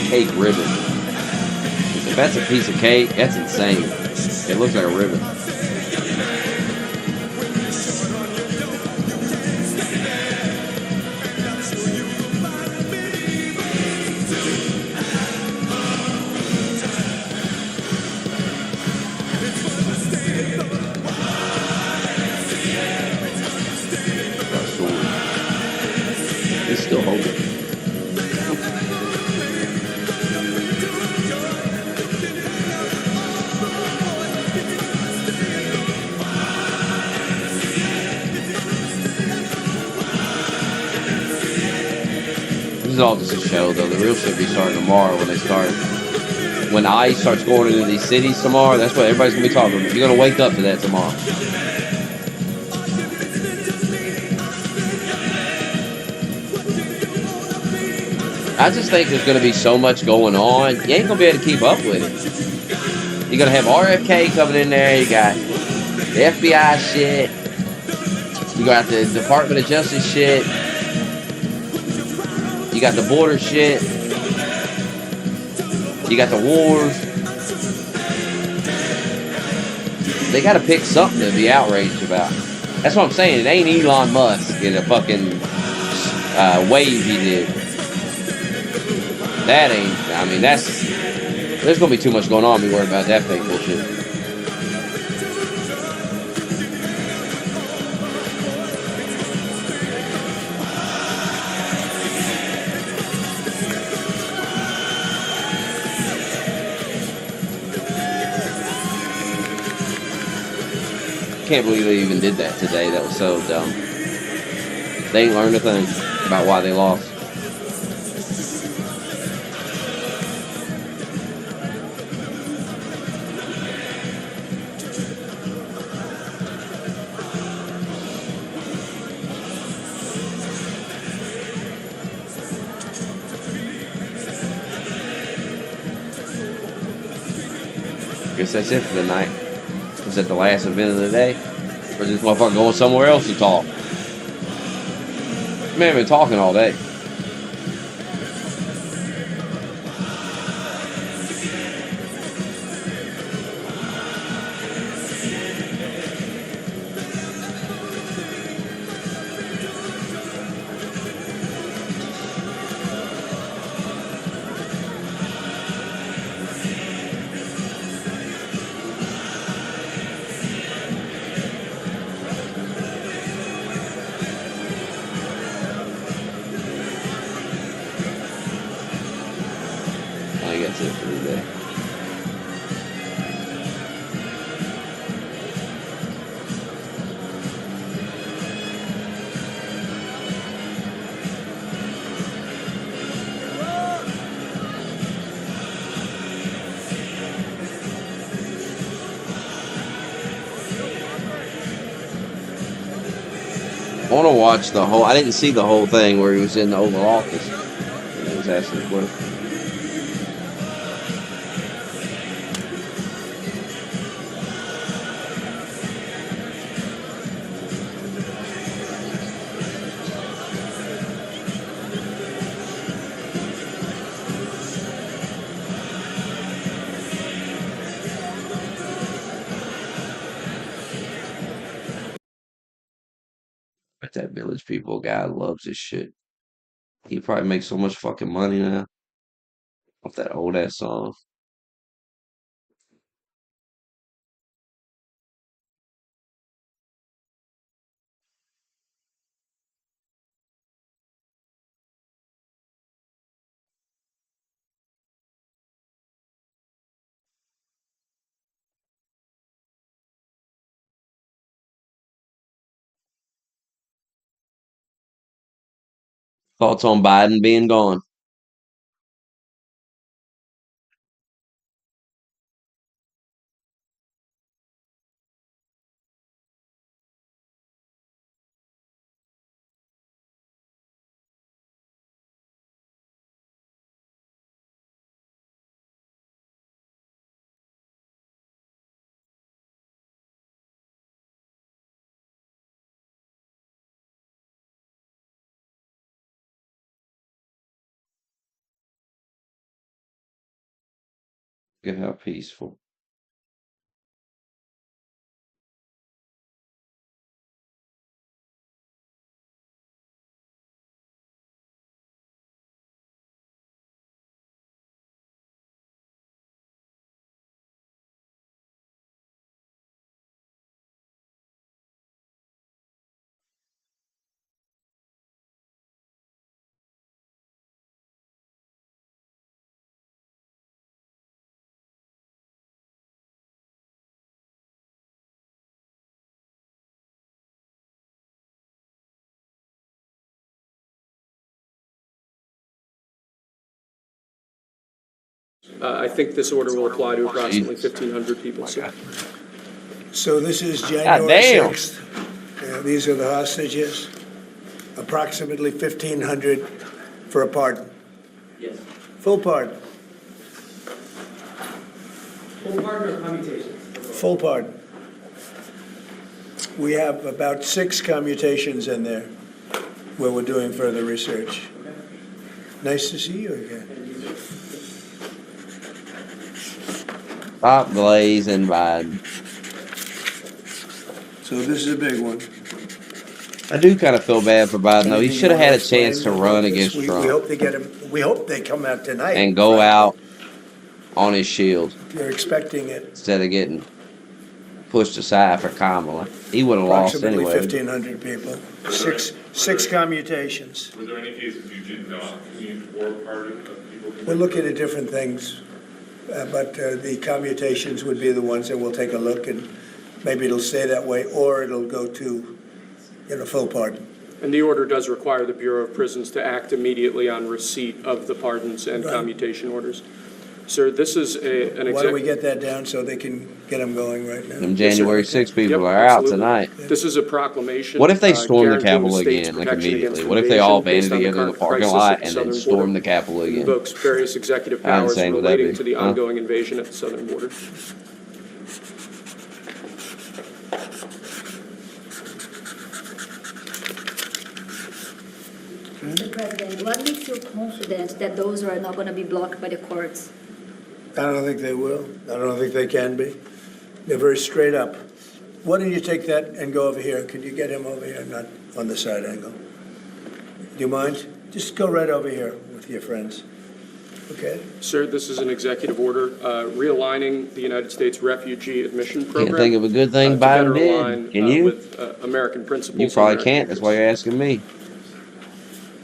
cake ribbon? If that's a piece of cake, that's insane. It looks like a ribbon. It's still holding. This is all just a show, though. The real shit be starting tomorrow when they start. When ICE starts going into these cities tomorrow, that's what everybody's gonna be talking about. You're gonna wake up to that tomorrow. I just think there's gonna be so much going on. You ain't gonna be able to keep up with it. You're gonna have RFK coming in there. You got the FBI shit. You got the Department of Justice shit. You got the border shit. You got the wars. They got to pick something to be outraged about. That's what I'm saying. It ain't Elon Musk in a fucking wave he did. That ain't. I mean, there's gonna be too much going on. Be worried about that fake bullshit. I can't believe they even did that today. That was so dumb. They ain't learned a thing about why they lost. Guess that's it for the night. Is that the last event of the day? Or is this motherfucker going somewhere else to talk? Man, been talking all day. I think that's it for today. I want to watch the whole. I didn't see the whole thing where he was in the Oval Office. And he was asking the question. But that Village People guy loves this shit. He probably makes so much fucking money now off that old ass song. Thoughts on Biden being gone? Look at how peaceful. I think this order will apply to approximately 1,500 people, sir. So this is God January damn. 6th. These are the hostages. Approximately 1,500 for a pardon. Yes. Full pardon. Full pardon or commutation? Full pardon. We have about 6 commutations in there where we're doing further research. Nice to see you again. Stop glazing, Biden. So this is a big one. I do kind of feel bad for Biden, though. He Anything should have you had a wanna explain chance to about run this? against We Trump hope they get him. We hope they come out tonight. and go frankly. out on his shield They're expecting it. instead of getting pushed aside for Kamala. He would have lost Approximately anyway. 1,500 people. Six commutations. Were there any cases you did not commute or pardon of people? We're looking at different things, but the commutations would be the ones that we'll take a look, and maybe it'll stay that way, or it'll go to, full pardon. And the order does require the Bureau of Prisons to act immediately on receipt of the pardons and Right. commutation orders. Sir, this is an Why don't we exec... get that down so they can get them going right now? Them January 6 people Yep, are out absolutely. tonight. This is a proclamation. What if they storm the guaranteeing Capitol state's again, like protection immediately? against What if they all invasion based banded on the together in the current parking crisis lot at the and then southern storm border. the Capitol again? Invokes various executive How powers insane would that relating be? to the Huh? ongoing invasion at the southern border. Mr. President, what makes you confident that those are not going to be blocked by the courts? I don't think they will. I don't think they can be. They're very straight up. Why don't you take that and go over here? Could you get him over here, not on the side angle? Do you mind? Just go right over here with your friends. Okay? Sir, this is an executive order realigning the United States refugee admission program. Can't think of a good thing to better Biden align, did. Can you? with American principles. You and probably American can't. That's why you're asking me.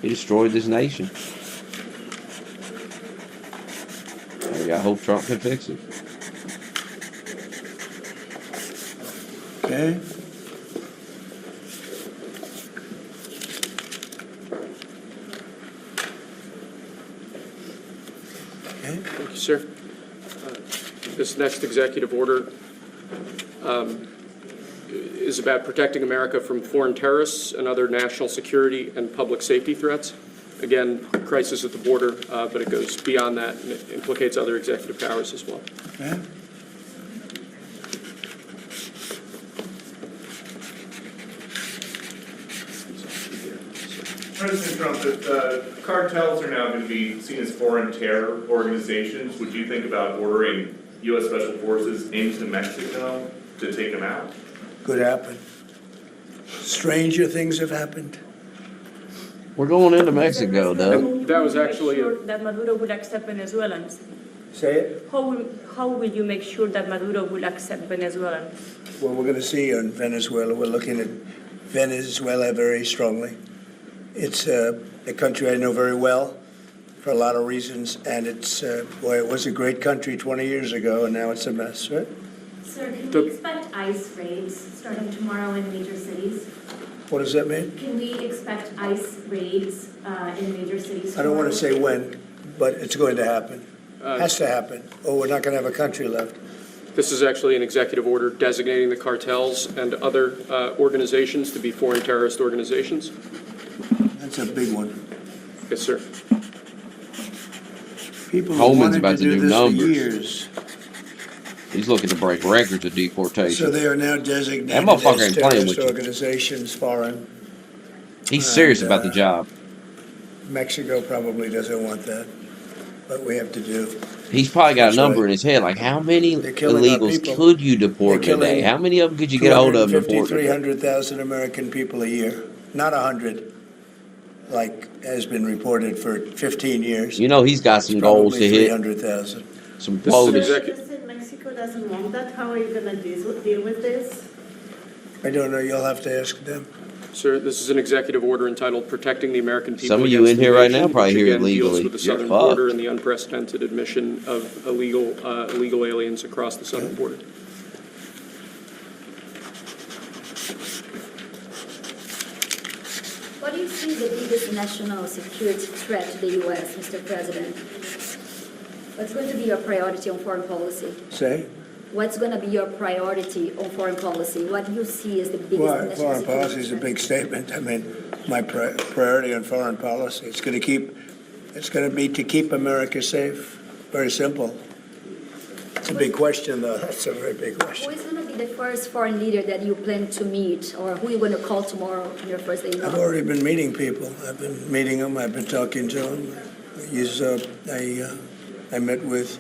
He destroyed this nation. Maybe I hope Trump can fix it. Okay? Thank you, sir. This next executive order is about protecting America from foreign terrorists and other national security and public safety threats. Again, crisis at the border, but it goes beyond that and it implicates other executive powers as well. Okay? President Trump, if cartels are now going to be seen as foreign terror organizations, would you think about ordering U.S. Special Forces into Mexico to take them out? Could happen. Stranger things have happened. We're going into Mexico, Doug. That was actually that Maduro would accept Venezuelans. Say it. How will you make sure that Maduro will accept Venezuelans? Well, we're going to see in Venezuela. We're looking at Venezuela very strongly. It's a country I know very well for a lot of reasons, and it's, boy, it was a great country 20 years ago, and now it's a mess, right? Sir, can we expect ICE raids starting tomorrow in major cities? What does that mean? Can we expect ICE raids in major cities I don't want to tomorrow? say when, but it's going to happen. Has to happen, or we're not going to have a country left. This is actually an executive order designating the cartels and other organizations to be foreign terrorist organizations. That's a big one. Yes, sir. People have Holman's wanted about to to do this numbers. for years. He's looking to break records of deportation. So they are now designated That motherfucker as ain't playing terrorist with you. organizations, foreign. He's serious And, about the job. Mexico probably doesn't want that. what we have to do. He's probably got a That's number right. in his head, like how many They're killing our illegals people. could you deport They're in a day? killing How many of them could you get hold of and 250, deport in a day? 300,000 American people a year, not 100, like has been reported for 15 years. You know he's got some goals to hit. 300,000. Some This is an quotas. executive. Mexico doesn't want that. How are you going to deal with this? I don't know. You'll have to ask them. Sir, this is an executive order entitled Protecting the American People Some of you Against in here right Invasion, now probably which hear again deals illegally. with the You're southern fucked. border and the unprecedented admission of illegal aliens across the southern border. What do you see the biggest national security threat to the U.S., Mr. President? What's going to be your priority on foreign policy? Say? What's going to be your priority on foreign policy? What do you see as the biggest Well, national foreign security policy is a threat? big statement. I mean, my priority on foreign policy, it's going to be to keep America safe. Very simple. It's a big question, though. That's a very big question. Who is going to be the first foreign leader that you plan to meet, or who you going to call tomorrow on your first day in I've office? already been meeting people. I've been meeting them. I've been talking to them. I met with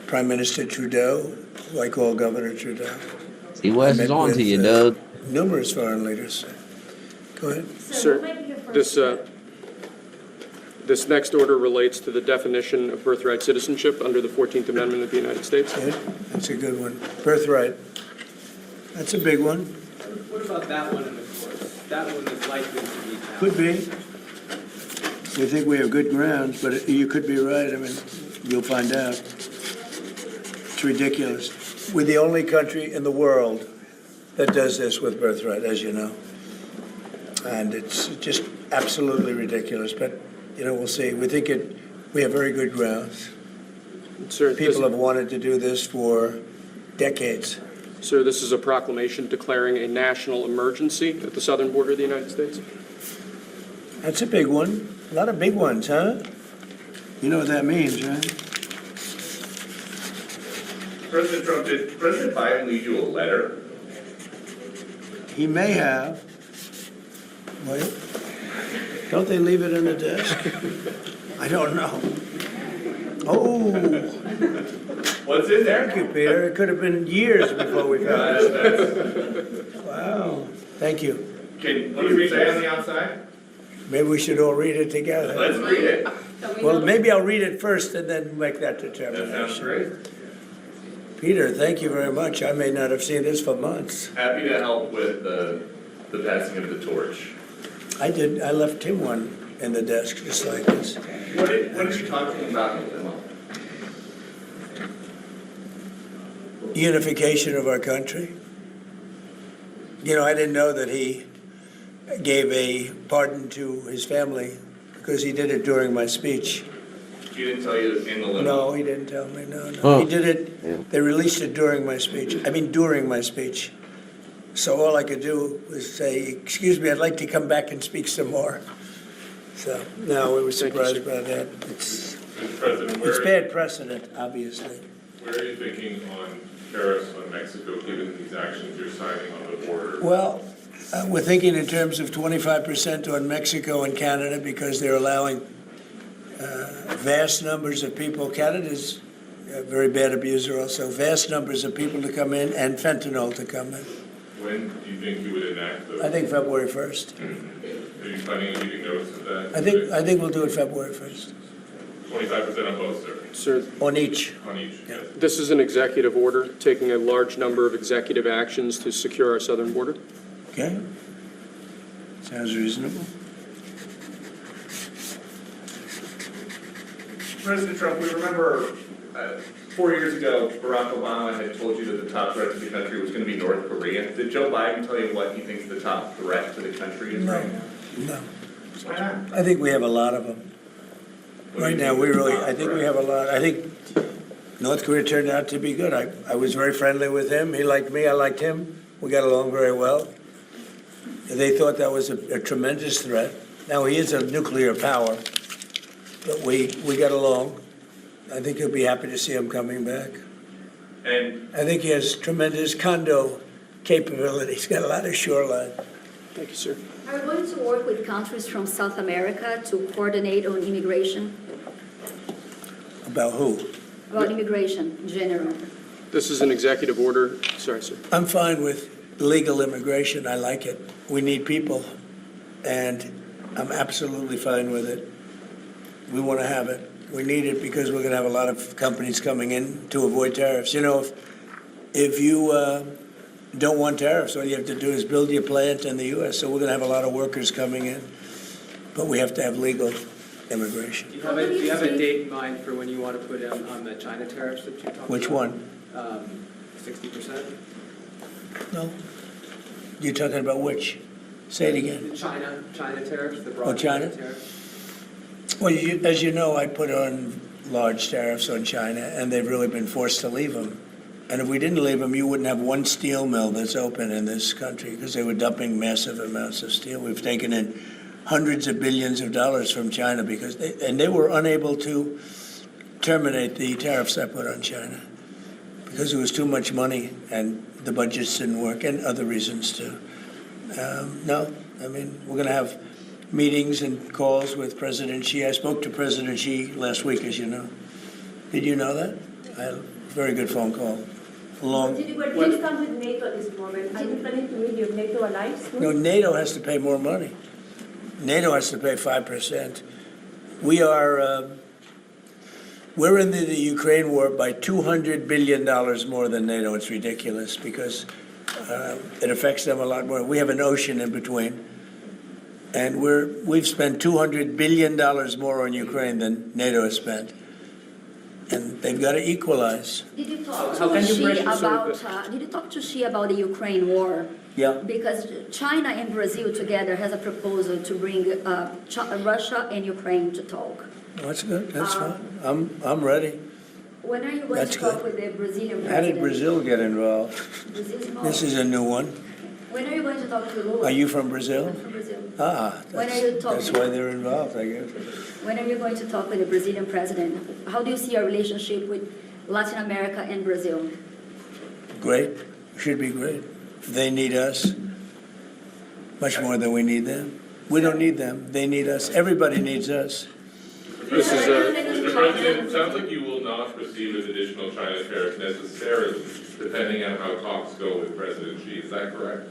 Prime Minister Trudeau, who I call Governor Trudeau. See, Wes is on to you, Doug. Numerous foreign leaders. Go ahead. Sir, this next order relates to the definition of birthright citizenship under the 14th Amendment of the United States. Yeah, that's a good one. Birthright. That's a big one. What about that one in the course? That one is likely to be challenged. Could be. We think we have good grounds, but you could be right. I mean, you'll find out. It's ridiculous. We're the only country in the world that does this with birthright, as you know. And it's just absolutely ridiculous. But, you know, we'll see. We have very good grounds. Sir, People have wanted to do this for decades. Sir, this is a proclamation declaring a national emergency at the southern border of the United States. That's a big one. A lot of big ones, huh? You know what that means, right? President Trump, did President Biden leave you a letter? He may have. Wait. Don't they leave it in the desk? I don't know. Oh. What's in there? Thank you, Peter. It could have been years before we found it. Wow. Thank you. Can you say on the outside? Maybe we should all read it together. Let's read it. Well, maybe I'll read it first and then make that determination. That sounds great. Peter, thank you very much. I may not have seen this for months. Happy to help with the passing of the torch. I did. I left him one in the desk just like this. What are you talking about in the limo? Unification of our country. You know, I didn't know that he gave a pardon to his family because he did it during my speech. He didn't tell you in the limo? No, he didn't tell me. No. Oh. He did it. They released it during my speech. During my speech. So all I could do was say, excuse me, I'd like to come back and speak some more. So, no, we were surprised by that. It's bad precedent, obviously. Where are you thinking on tariffs on Mexico, given these actions you're signing on the border? Well, we're thinking in terms of 25% on Mexico and Canada because they're allowing vast numbers of people. Canada's a very bad abuser also. Vast numbers of people to come in and fentanyl to come in. When do you think you would enact those? I think February 1st. Are you planning on giving notice of that? I think we'll do it February 1st. 25% on both, sir? Sir, on each. On each, yes. This is an executive order taking a large number of executive actions to secure our southern border. Okay. Sounds reasonable. President Trump, we remember 4 years ago, Barack Obama had told you that the top threat to the country was going to be North Korea. Did Joe Biden tell you what he thinks the top threat to the country is right now? No. Why not? I think we have a lot of them. Right now, I think we have a lot. I think North Korea turned out to be good. I was very friendly with him. He liked me. I liked him. We got along very well. They thought that was a tremendous threat. Now, he is a nuclear power, but we got along. I think he'll be happy to see him coming back. And I think he has tremendous condo capability. He's got a lot of shoreline. Thank you, sir. Are we going to work with countries from South America to coordinate on immigration? About who? About immigration in general. This is an executive order. Sorry, sir. I'm fine with legal immigration. I like it. We need people, and I'm absolutely fine with it. We want to have it. We need it because we're going to have a lot of companies coming in to avoid tariffs. You know, if you don't want tariffs, all you have to do is build your plant in the U.S. So we're going to have a lot of workers coming in, but we have to have legal immigration. Do you have a date in mind for when you want to put in on the China tariffs that you talked about? Which one? 60%? No. You're talking about which? Say it again. The China tariffs, the broad China? tariffs? Well, as you know, I put on large tariffs on China, and they've really been forced to leave them. And if we didn't leave them, you wouldn't have one steel mill that's open in this country because they were dumping massive amounts of steel. We've taken in hundreds of billions of dollars from China because they were unable to terminate the tariffs I put on China because it was too much money and the budgets didn't work and other reasons too. No, I mean, we're going to have meetings and calls with President Xi. I spoke to President Xi last week, as you know. Did you know that? I had a very good phone call. Did you please come with NATO at this moment? Are you planning to meet your NATO allies? No, NATO has to pay more money. NATO has to pay 5%. We're in the Ukraine war by $200 billion more than NATO. It's ridiculous because it affects them a lot more. We have an ocean in between. And we've spent $200 billion more on Ukraine than NATO has spent. And they've got to equalize. Did you talk to Xi about the Ukraine war? Yeah. Because China and Brazil together has a proposal to bring Russia and Ukraine to talk. That's good. That's fine. I'm ready. When are you going to talk with the Brazilian president? How did Brazil get involved? Brazil's involved. This is a new one. When are you going to talk to Lula? Are you from Brazil? I'm from Brazil. When are you talking? That's why they're involved, I guess. When are you going to talk with the Brazilian president? How do you see our relationship with Latin America and Brazil? Great. Should be great. They need us much more than we need them. We don't need them. They need us. Everybody needs us. This is Mr. President, it sounds like you will not proceed with additional China tariffs necessarily, depending on how talks go with President Xi. Is that correct?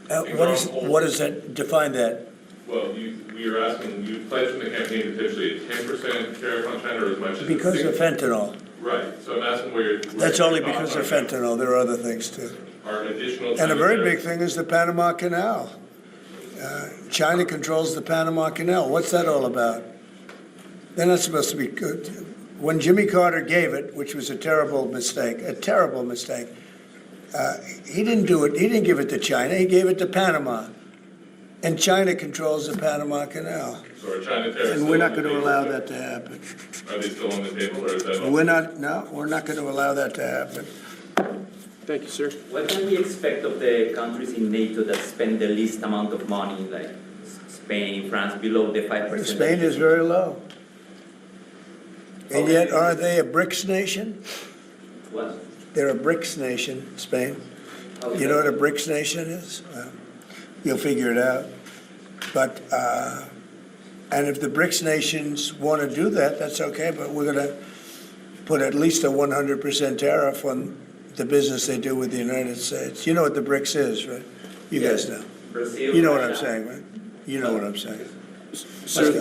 What does that define that? Well, we are asking, you pledged in the campaign potentially a 10% tariff on China or as much as Because of fentanyl. Right. So I'm asking where That's only because of fentanyl. There are other things too. Are additional And a very big thing is the Panama Canal. China controls the Panama Canal. What's that all about? They're not supposed to be good. When Jimmy Carter gave it, which was a terrible mistake, he didn't do it. He didn't give it to China. He gave it to Panama. And China controls the Panama Canal. So are China tariffs And we're not going to allow that to happen. Are they still on the table or is that? We're not going to allow that to happen. Thank you, sir. What can we expect of the countries in NATO that spend the least amount of money, like Spain, France, below the 5%? Spain is very low. And yet, are they a BRICS nation? What? They're a BRICS nation, Spain. You know what a BRICS nation is? You'll figure it out. But, and if the BRICS nations want to do that, that's okay, but we're going to put at least a 100% tariff on the business they do with the United States. You know what the BRICS is, right? You guys know. Brazil, you know what I'm saying, right? You know what I'm saying. So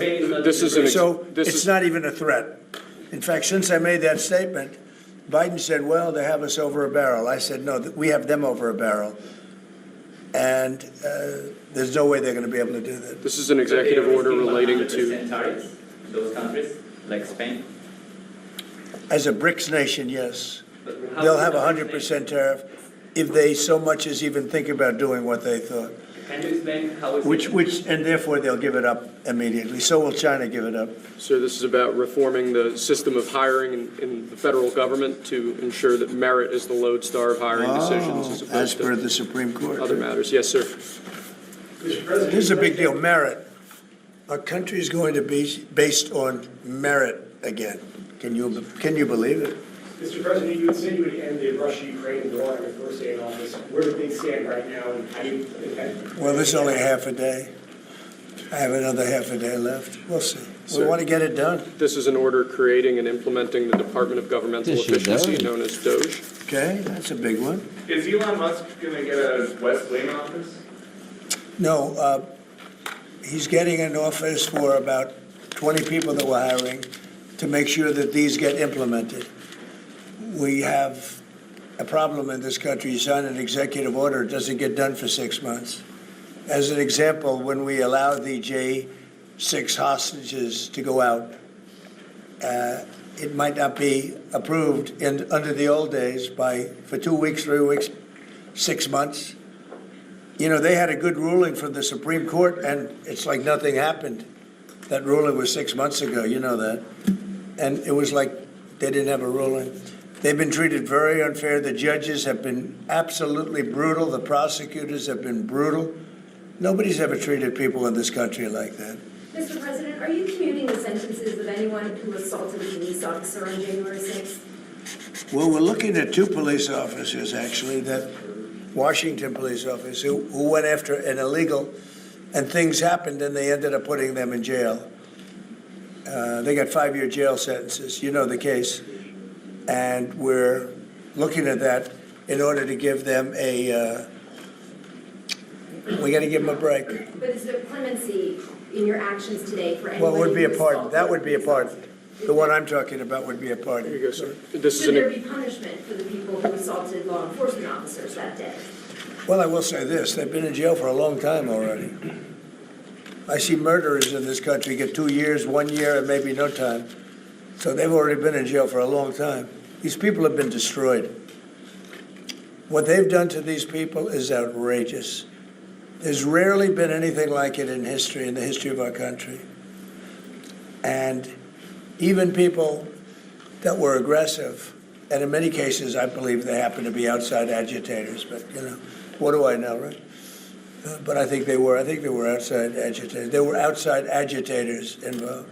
It's not even a threat. In fact, since I made that statement, Biden said, well, they have us over a barrel. I said, no, we have them over a barrel. And there's no way they're going to be able to do that. This is an executive order relating to tariffs, those countries, like Spain? As a BRICS nation, yes. They'll have 100% tariff if they so much as even think about doing what they thought. Can you explain how it's... Which, and therefore they'll give it up immediately. So will China give it up. So this is about reforming the system of hiring in the federal government to ensure that merit is the lodestar of hiring decisions as per the Supreme Court. Other matters. Yes, sir. Mr. President, this is a big deal. Merit. Our country is going to be based on merit again. Can you believe it? Mr. President, you had said you would end the Russia-Ukraine war on your first day in office. Where do things stand right now, and how do you intend? Well, there's only half a day. I have another half a day left. We'll see. We want to get it done. This is an order creating and implementing the Department of Governmental This is Efficiency, done. known as DOGE. Okay, that's a big one. Is Elon Musk gonna get a West Wing office? No, he's getting an office for about 20 people that we're hiring to make sure that these get implemented. We have a problem in this country. You sign an executive order, it doesn't get done for 6 months. As an example, when we allowed the J6 hostages to go out, it might not be approved under the old days for 2 weeks, 3 weeks, 6 months. You know, they had a good ruling from the Supreme Court, and it's like nothing happened. That ruling was 6 months ago, you know that. And it was like they didn't have a ruling. They've been treated very unfair. The judges have been absolutely brutal. The prosecutors have been brutal. Nobody's ever treated people in this country like that. Mr. President, are you commuting the sentences of anyone who assaulted a police officer on January 6th? Well, we're looking at 2 police officers, actually, that Washington police officers who went after an illegal, and things happened, and they ended up putting them in jail. They got 5-year jail sentences. You know the case. And we're looking at that in order to give them we got to give them a break. But is there clemency in your actions today for anyone? Well, it would be a who pardon. assaulted That would be a pardon. The one I'm talking about would be a pardon. Here you go, sir. Should there be punishment for the people who assaulted law enforcement officers that day? Well, I will say this. They've been in jail for a long time already. I see murderers in this country get 2 years, 1 year, and maybe no time. So they've already been in jail for a long time. These people have been destroyed. What they've done to these people is outrageous. There's rarely been anything like it in history, in the history of our country. And even people that were aggressive, and in many cases, I believe they happen to be outside agitators, but, you know, what do I know, right? But I think they were outside agitators. There were outside agitators involved.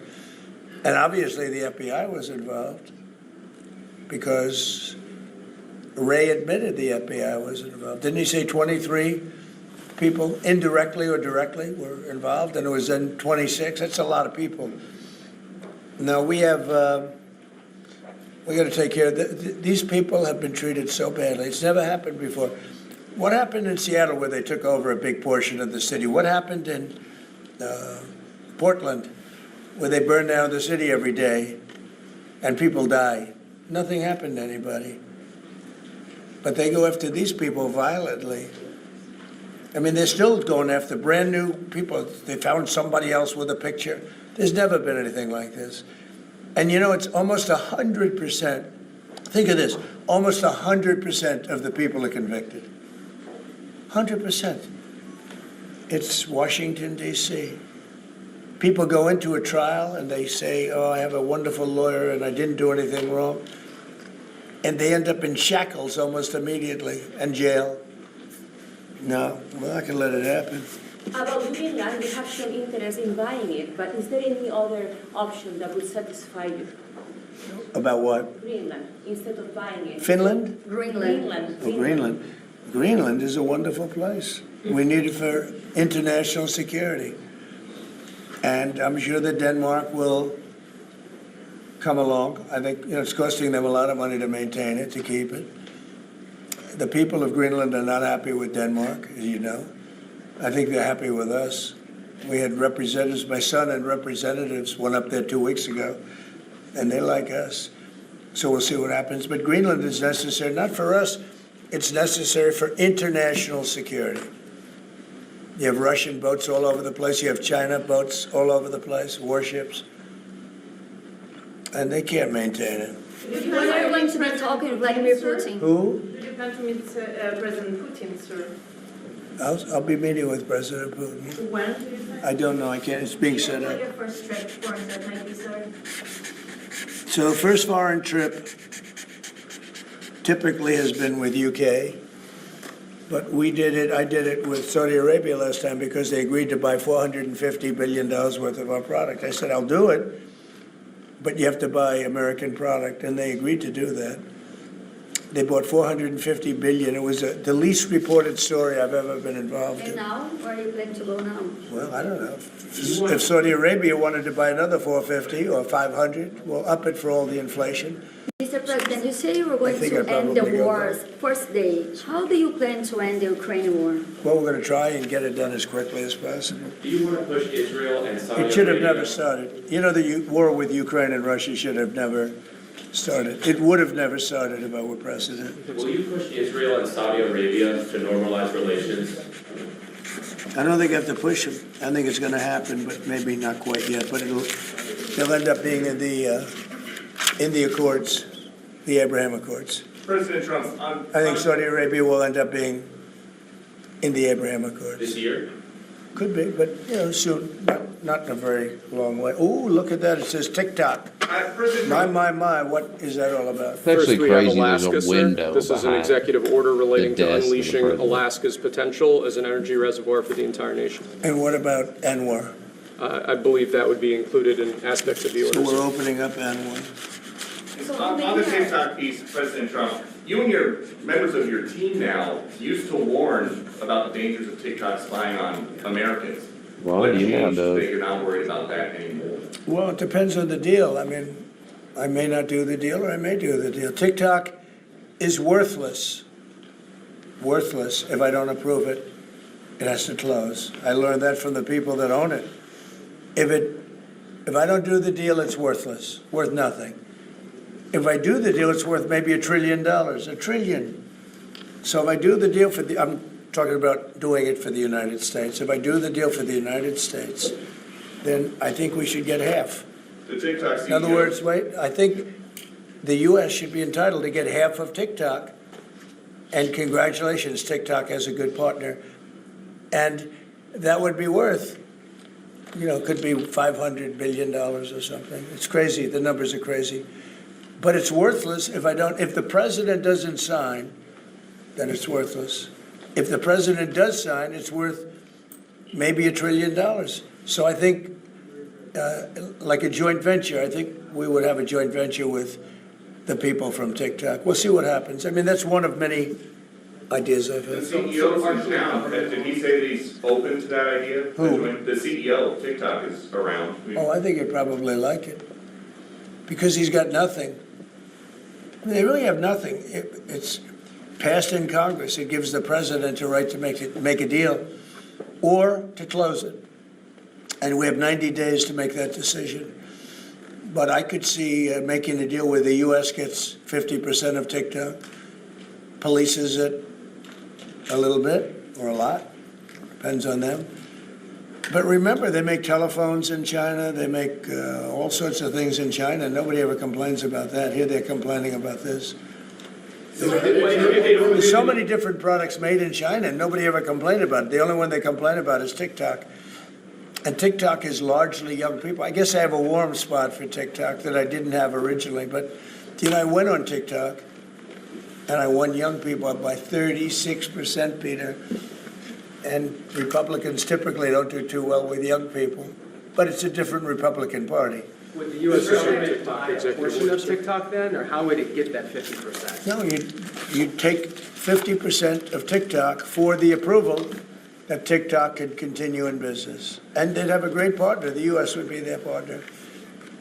And obviously the FBI was involved because Ray admitted the FBI was involved. Didn't he say 23 people indirectly or directly were involved, and it was then 26? That's a lot of people. Now we got to take care of these people have been treated so badly. It's never happened before. What happened in Seattle where they took over a big portion of the city? What happened in Portland where they burn down the city every day and people die? Nothing happened to anybody. But they go after these people violently. I mean, they're still going after brand new people. They found somebody else with a picture. There's never been anything like this. And you know, it's almost 100%. Think of this. Almost 100% of the people are convicted. 100%. It's Washington, D.C. People go into a trial and they say, oh, I have a wonderful lawyer and I didn't do anything wrong. And they end up in shackles almost immediately and jail. No, we're not going to let it happen. About Greenland, we have shown interest in buying it, but is there any other option that would satisfy you? About what? Greenland, instead of buying it. Finland? Greenland. Oh, Greenland. Greenland is a wonderful place. We need it for international security. And I'm sure that Denmark will come along. I think it's costing them a lot of money to maintain it, to keep it. The people of Greenland are not happy with Denmark, as you know. I think they're happy with us. We had representatives, my son and representatives went up there 2 weeks ago, and they like us. So we'll see what happens. But Greenland is necessary, not for us, it's necessary for international security. You have Russian boats all over the place. You have China boats all over the place, warships. And they can't maintain it. When are you going to be talking to Vladimir Putin? Who? Do you plan to meet President Putin, sir? I'll be meeting with President Putin. When do you plan? I don't know. I can't. It's being set up. What your first trip for that might be, sir? So the first foreign trip typically has been with UK. But I did it with Saudi Arabia last time because they agreed to buy $450 billion worth of our product. I said, I'll do it, but you have to buy American product, and they agreed to do that. They bought 450 billion. It was the least reported story I've ever been involved And in. now, where are you planning to go now? Well, I don't know. If Saudi Arabia wanted to buy another 450 or 500, we'll up it for all the inflation. Mr. President, you say you were going think to I'd end the probably go war's first day. How do you plan to end the Ukraine war? Well, we're going to try and get it done as quickly as possible. Do you want to push Israel and Saudi It should have Arabia? never started. You know, the war with Ukraine and Russia should have never started. It would have never started if I were president. Will you push Israel and Saudi Arabia to normalize relations? I don't think I have to push them. I think it's going to happen, but maybe not quite yet. But they'll end up being in the Accords, the Abraham Accords. President Trump, I think Saudi Arabia will end up being in the Abraham Accords. This year? Could be, but soon. Not in a very long way. Oh, look at that! It says TikTok. My! What is that all about? It's actually First, we have crazy there's Alaska, a sir. window This is an behind executive order relating the to desk of the unleashing president. Alaska's potential as an energy reservoir for the entire nation. And what about Anwar? I believe that would be included in aspects of the order. So we're sir. opening up Anwar. On the TikTok piece, President Trump, you and your members of your team now used to warn about the dangers of TikTok spying on Americans. Well, What you now changed do. that you're not worried about that anymore? Well, it depends on the deal. I mean, I may not do the deal or I may do the deal. TikTok is worthless. Worthless if I don't approve it. It has to close. I learned that from the people that own it. If I don't do the deal, it's worthless. Worth nothing. If I do the deal, it's worth maybe $1 trillion. $1 trillion. So if I do the deal I'm talking about doing it for the United States. If I do the deal for the United States, then I think we should get half. The TikTok CEO. In other words, I think the U.S. should be entitled to get half of TikTok. And congratulations, TikTok has a good partner. And that would be worth, could be $500 billion or something. It's crazy. The numbers are crazy. But it's worthless if the president doesn't sign, then it's worthless. If the president does sign, it's worth maybe $1 trillion. So I think, like a joint venture, I think we would have a joint venture with the people from TikTok. We'll see what happens. I mean, that's one of many ideas I've The had. CEO is now, did he say that he's open to that idea? Who? The CEO of TikTok is around. Oh, I think he'd probably like it. Because he's got nothing. I mean, they really have nothing. It's passed in Congress. It gives the president a right to make a deal or to close it. And we have 90 days to make that decision. But I could see making a deal where the U.S. gets 50% of TikTok, polices it a little bit or a lot, depends on them. But remember, they make telephones in China. They make all sorts of things in China. Nobody ever complains about that. Here they're complaining about this. There's so many different products made in China, and nobody ever complained about it. The only one they complain about is TikTok. And TikTok is largely young people. I guess I have a warm spot for TikTok that I didn't have originally. But, I went on TikTok, and I won young people up by 36%, Peter. And Republicans typically don't do too well with young people. But it's a different Republican Party. Would the U.S. government buy a portion of TikTok then, or how would it get that 50%? No, you'd take 50% of TikTok for the approval that TikTok could continue in business. And they'd have a great partner. The U.S. would be their partner.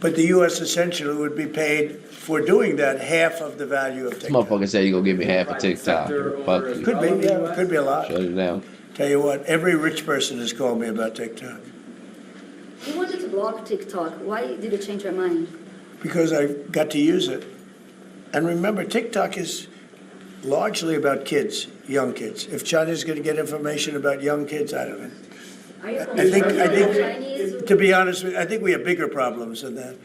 But the U.S. essentially would be paid for doing that half of the value of TikTok. Motherfucker said you're going to give me half of TikTok. Fuck you. Could be, yeah. Could be a lot. Shut it down. Tell you what, every rich person has called me about TikTok. You wanted to block TikTok. Why did you change your mind? Because I got to use it. And remember, TikTok is largely about kids, young kids. If China's going to get information about young kids, I don't know. I think, to be honest with you, I think we have bigger problems than that.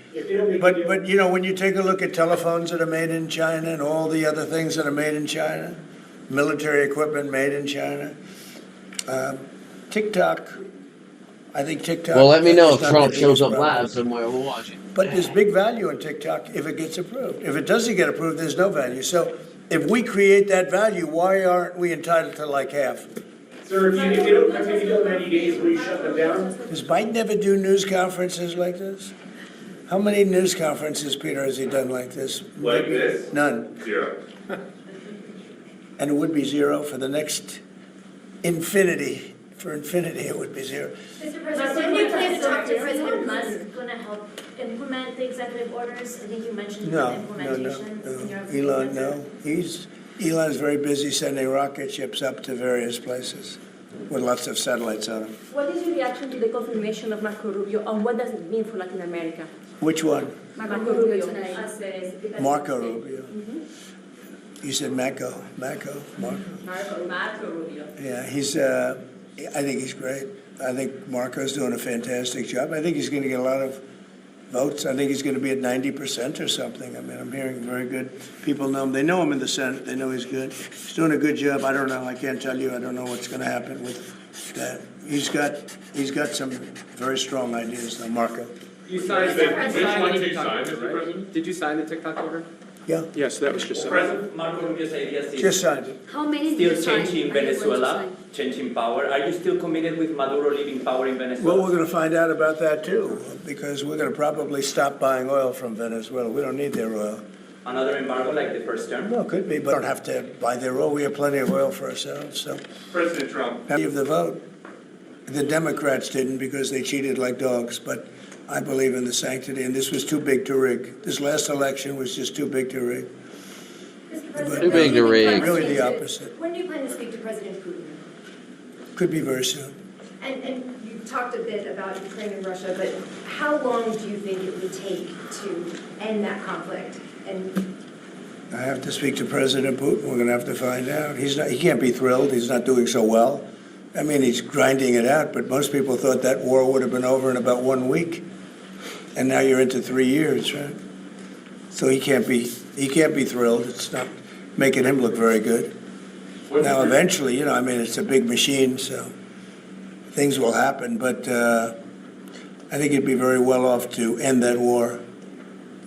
But when you take a look at telephones that are made in China and all the other things that are made in China, military equipment made in China, TikTok, I think TikTok. Well, let me know is if not Trump the shows biggest up problem. live somewhere. We'll watch it. But there's big value in TikTok if it gets approved. If it doesn't get approved, there's no value. So if we create that value, why aren't we entitled to like half? Sir, if you don't take it 90 days, will you shut them down? Does Biden ever do news conferences like this? How many news conferences, Peter, has he done like this? Like this? None. 0. and it would be zero for the next infinity. For infinity, it would be zero. Mr. President, when you plan to talk to President Musk, going to help implement the executive orders? I think you mentioned implementation in your opening Elon, answer. Elon's very busy sending rocket ships up to various places with lots of satellites on them. What is your reaction to the confirmation of Marco Rubio, and what does it mean for Latin America? Which one? Marco Rubio. Marco Rubio. You said Marco. Marco Rubio. Yeah, I think he's great. I think Marco's doing a fantastic job. I think he's going to get a lot of votes. I think he's going to be at 90% or something. I mean, I'm hearing very good. People know him. They know him in the Senate. They know he's good. He's doing a good job. I don't know. I can't tell you. I don't know what's going to happen with that. He's got some very strong ideas, though, Marco. You signed the TikTok order, right? Did you sign the TikTok order? Yeah. Yes, that was just signed. President Marco Rubio's ideas is Just signed it. How many did you still sign? changing Venezuela, changing power. Are you still committed with Maduro leaving power in Venezuela? Well, we're going to find out about that, too, because we're going to probably stop buying oil from Venezuela. We don't need their oil. Another embargo like the first term? No, it could be, but we don't have to buy their oil. We have plenty of oil for ourselves, so. President Trump. Of the vote. The Democrats didn't because they cheated like dogs, but I believe in the sanctity, and this was too big to rig. This last election was just too big to rig. Too big to rig. Really the opposite. When do you plan to speak to President Putin? Could be very soon. And you talked a bit about Ukraine and Russia, but how long do you think it would take to end that conflict? And I have to speak to President Putin. We're going to have to find out. He can't be thrilled. He's not doing so well. I mean, he's grinding it out, but most people thought that war would have been over in about 1 week. And now you're into 3 years, right? So he can't be thrilled. It's not making him look very good. Now, eventually, I mean, it's a big machine, so things will happen. But I think he'd be very well off to end that war.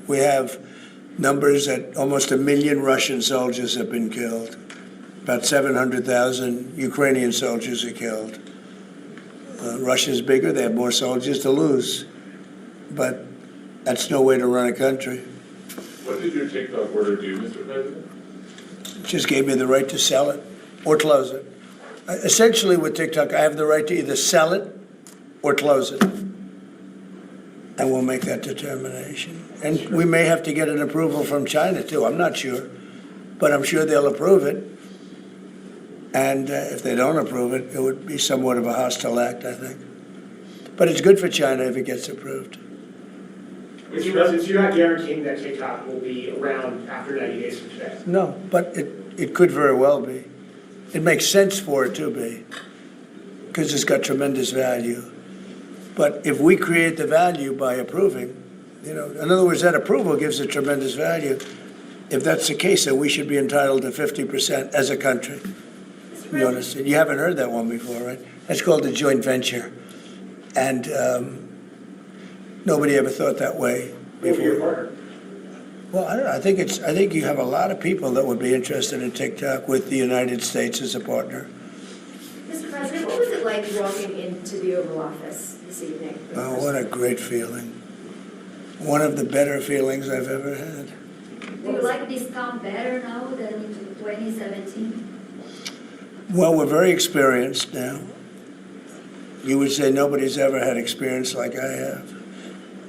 We have numbers that almost 1 million Russian soldiers have been killed. About 700,000 Ukrainian soldiers are killed. Russia's bigger. They have more soldiers to lose. But that's no way to run a country. What did your TikTok order do, Mr. President? It just gave me the right to sell it or close it. Essentially, with TikTok, I have the right to either sell it or close it. And we'll make that determination. And we may have to get an approval from China, too. I'm not sure. But I'm sure they'll approve it. And if they don't approve it, it would be somewhat of a hostile act, I think. But it's good for China if it gets approved. Mr. President, so you're not guaranteeing that TikTok will be around after 90 days from today? No, but it could very well be. It makes sense for it to be, because it's got tremendous value. But if we create the value by approving, in other words, that approval gives it tremendous value. If that's the case, then we should be entitled to 50% as a country. You understand? You haven't heard that one before, right? That's called a joint venture. And nobody ever thought that way before. Well, I don't know. I think you have a lot of people that would be interested in TikTok with the United States as a partner. Mr. President, what was it like walking into the Oval Office this evening? Oh, what a great feeling. One of the better feelings I've ever had. Do you like this town better now than in 2017? Well, we're very experienced now. You would say nobody's ever had experience like I have.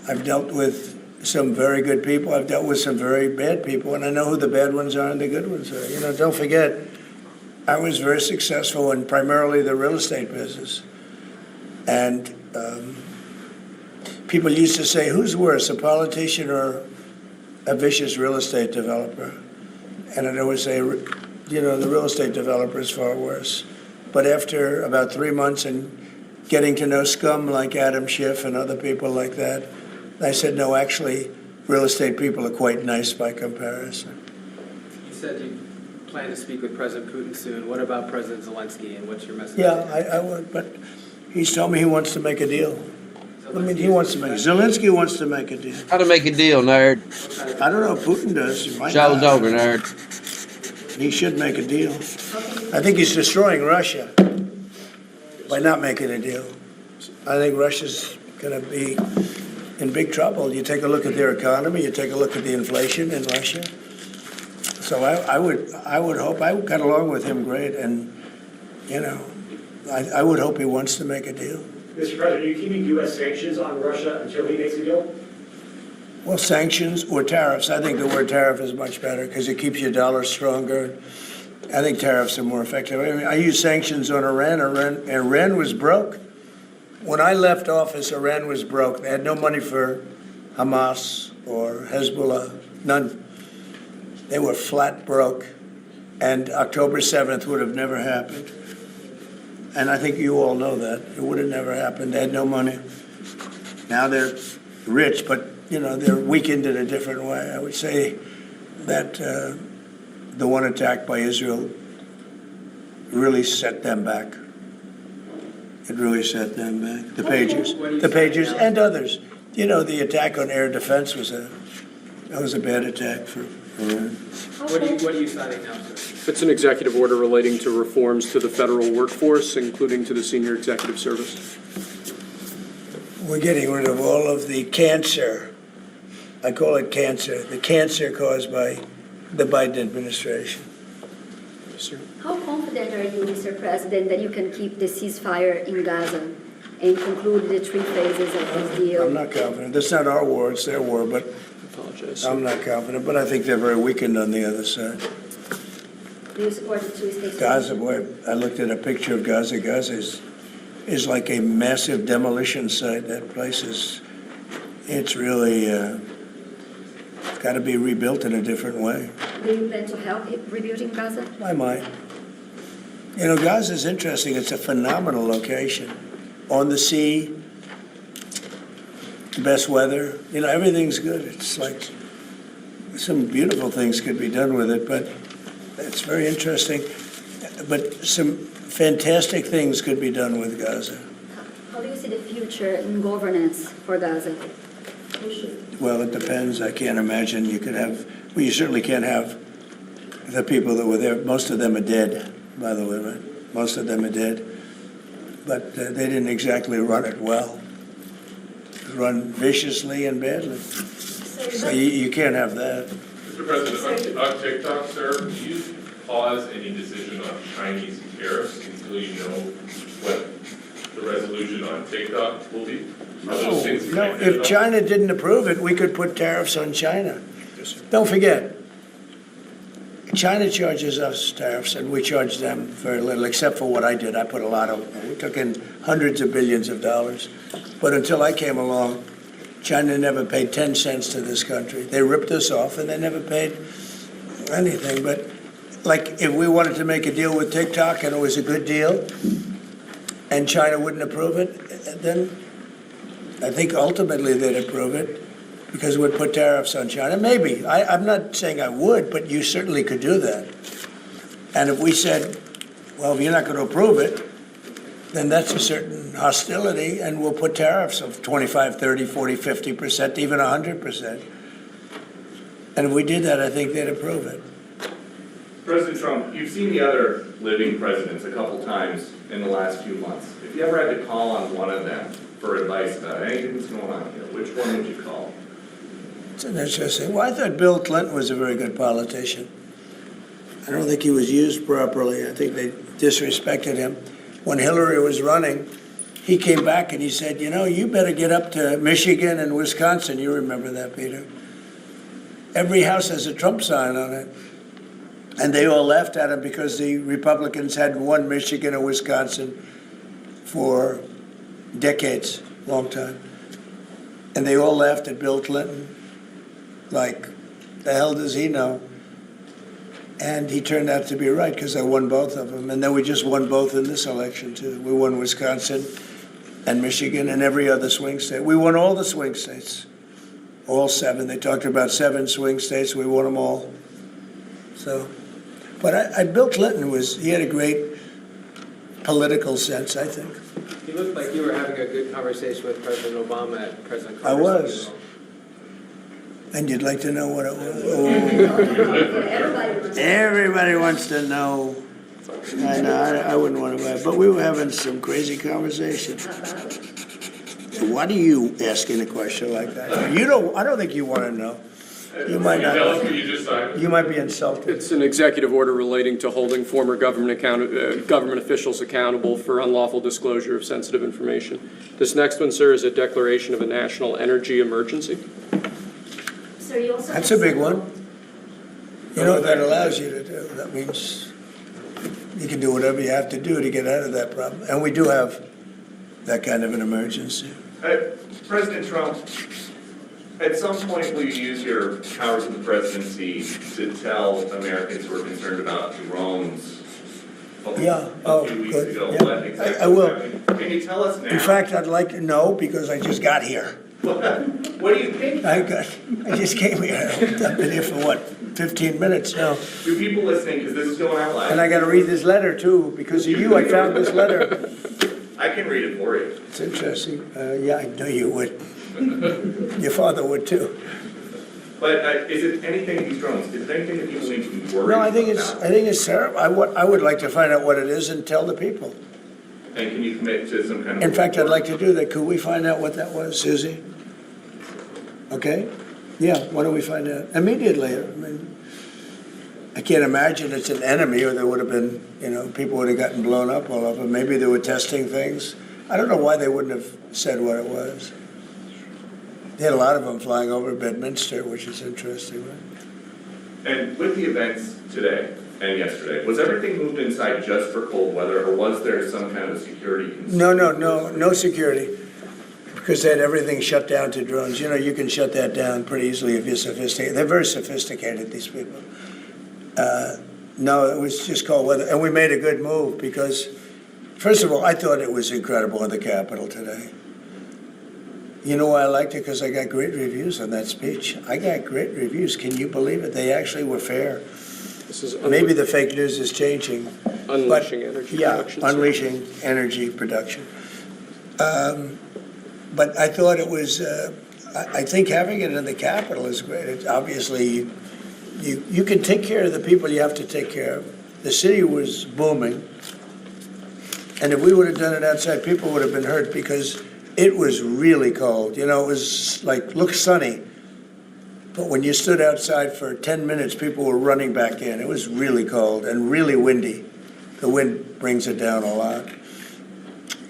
I've dealt with some very good people. I've dealt with some very bad people, and I know who the bad ones are and the good ones are. Don't forget, I was very successful in primarily the real estate business. And people used to say, who's worse, a politician or a vicious real estate developer? And I'd always say, the real estate developer is far worse. But after about 3 months and getting to know scum like Adam Schiff and other people like that, I said, no, actually, real estate people are quite nice by comparison. You said you plan to speak with President Putin soon. What about President Zelensky, and what's your message? Yeah, I would, but he's told me he wants to make a deal. Zelensky wants to make a deal. How to make a deal, nerd? I don't know if Putin does. Show's over, nerd. He should make a deal. I think he's destroying Russia by not making a deal. I think Russia's going to be in big trouble. You take a look at their economy, you take a look at the inflation in Russia. So I would hope, I got along with him great, and, you know, I would hope he wants to make a deal. Mr. President, are you keeping U.S. sanctions on Russia until he makes a deal? Well, sanctions or tariffs. I think the word tariff is much better because it keeps your dollar stronger. I think tariffs are more effective. I mean, I use sanctions on Iran. Iran was broke. When I left office, Iran was broke. They had no money for Hamas or Hezbollah, none. They were flat broke. And October 7th would have never happened. And I think you all know that. It would have never happened. They had no money. Now they're rich, but, you know, they're weakened in a different way. I would say that the one attack by Israel really set them back. It really set them back. The Pagers and others. You know, the attack on air defense was a bad attack for Iran. What are you signing now, sir? It's an executive order relating to reforms to the federal workforce, including to the senior executive service. We're getting rid of all of the cancer. I call it cancer. The cancer caused by the Biden administration. Yes, sir. How confident are you, Mr. President, that you can keep the ceasefire in Gaza and conclude the 3 phases of this deal? I'm not confident. That's not our war, it's their war, but I'm not confident. But I think they're very weakened on the other side. Do you support the 2-state Gaza, boy, I looked at a picture of Gaza. Gaza is like a massive demolition site. That place it's really got to be rebuilt in a different way. Do you plan to help rebuilding Gaza? I might. You know, Gaza is interesting. It's a phenomenal location. On the sea, the best weather. You know, everything's good. It's like some beautiful things could be done with it, but it's very interesting. But some fantastic things could be done with Gaza. How do you see the future in governance for Gaza? Well, it depends. I can't imagine you could have, well, you certainly can't have the people that were there. Most of them are dead, by the way, right? Most of them are dead. But they didn't exactly run it well. Run viciously and badly. So you can't have that. Mr. President, on TikTok, sir, do you pause any decision on Chinese tariffs until you know what the resolution on TikTok will be? No, if China didn't approve it, we could put tariffs on China. Don't forget, China charges us tariffs, and we charge them very little, except for what I did. I put a lot of, we took in hundreds of billions of dollars. But until I came along, China never paid 10 cents to this country. They ripped us off, and they never paid anything. But, like, if we wanted to make a deal with TikTok, and it was a good deal, and China wouldn't approve it, then I think ultimately they'd approve it because we'd put tariffs on China. Maybe. I'm not saying I would, but you certainly could do that. And if we said, well, if you're not going to approve it, then that's a certain hostility, and we'll put tariffs of 25, 30, 40, 50%, even 100%. And if we did that, I think they'd approve it. President Trump, you've seen the other living presidents a couple times in the last few months. If you ever had to call on one of them for advice about anything that's going on here, which one would you call? It's interesting. Well, I thought Bill Clinton was a very good politician. I don't think he was used properly. I think they disrespected him. When Hillary was running, he came back and he said, you know, you better get up to Michigan and Wisconsin. You remember that, Peter. Every house has a Trump sign on it. And they all laughed at him because the Republicans hadn't won Michigan or Wisconsin for decades, long time. And they all laughed at Bill Clinton. Like, the hell does he know? And he turned out to be right because I won both of them. And then we just won both in this election, too. We won Wisconsin and Michigan and every other swing state. We won all the swing states, all 7. They talked about 7 swing states. We won them all. So, but Bill Clinton he had a great political sense, I think. You looked like you were having a good conversation with President Obama at President I Carter's was. funeral. And you'd like to know what it was? Oh. Everybody wants to know. I know, I wouldn't want to buy it. But we were having some crazy conversation. Why do you asking a question like that? I don't think you want to know. You might Can you tell us not, what you just signed? you might be insulted. It's an executive order relating to holding former government officials accountable for unlawful disclosure of sensitive information. This next one, sir, is a declaration of a national energy emergency. Sir, you also That's a big one. You know what that allows you to do? That means you can do whatever you have to do to get out of that problem. And we do have that kind of an emergency. President Trump, at some point will you use your powers of the presidency to tell Americans who are concerned about drones? Yeah, A few weeks good. ago, Yeah. what exactly I will. was happening? Can you tell us now? In fact, I'd like to know because I just got here. What do you think? I just came here. I've been here for what, 15 minutes now. Do people listening, because this is going out loud. And I got to read this letter too. Because of you, I found this letter. I can read it for you. It's interesting. Yeah, I know you would. Your father would too. But is it anything, these drones, is it anything that people need to be worried No, about? I think it's terrible. I would like to find out what it is and tell the people. And can you commit to some kind of... In fact, I'd like to do that. Could we find out what that was, Susie? Okay? Yeah, why don't we find out? Immediately. I mean, I can't imagine it's an enemy or there would have been, people would have gotten blown up all over. Maybe they were testing things. I don't know why they wouldn't have said what it was. They had a lot of them flying over Bedminster, which is interesting, right? And with the events today and yesterday, was everything moved inside just for cold weather, or was there some kind of security concern? No security. Because they had everything shut down to drones. You can shut that down pretty easily if you're sophisticated. They're very sophisticated, these people. No, it was just cold weather. And we made a good move because, first of all, I thought it was incredible in the Capitol today. You know why I liked it? Because I got great reviews on that speech. I got great reviews. Can you believe it? They actually were fair. Maybe the fake news is changing. Unleashing energy production. Yeah, unleashing energy production. But I thought it was, I think having it in the Capitol is great. It's obviously, you can take care of the people you have to take care of. The city was booming. And if we would have done it outside, people would have been hurt because it was really cold. It was looked sunny. But when you stood outside for 10 minutes, people were running back in. It was really cold and really windy. The wind brings it down a lot.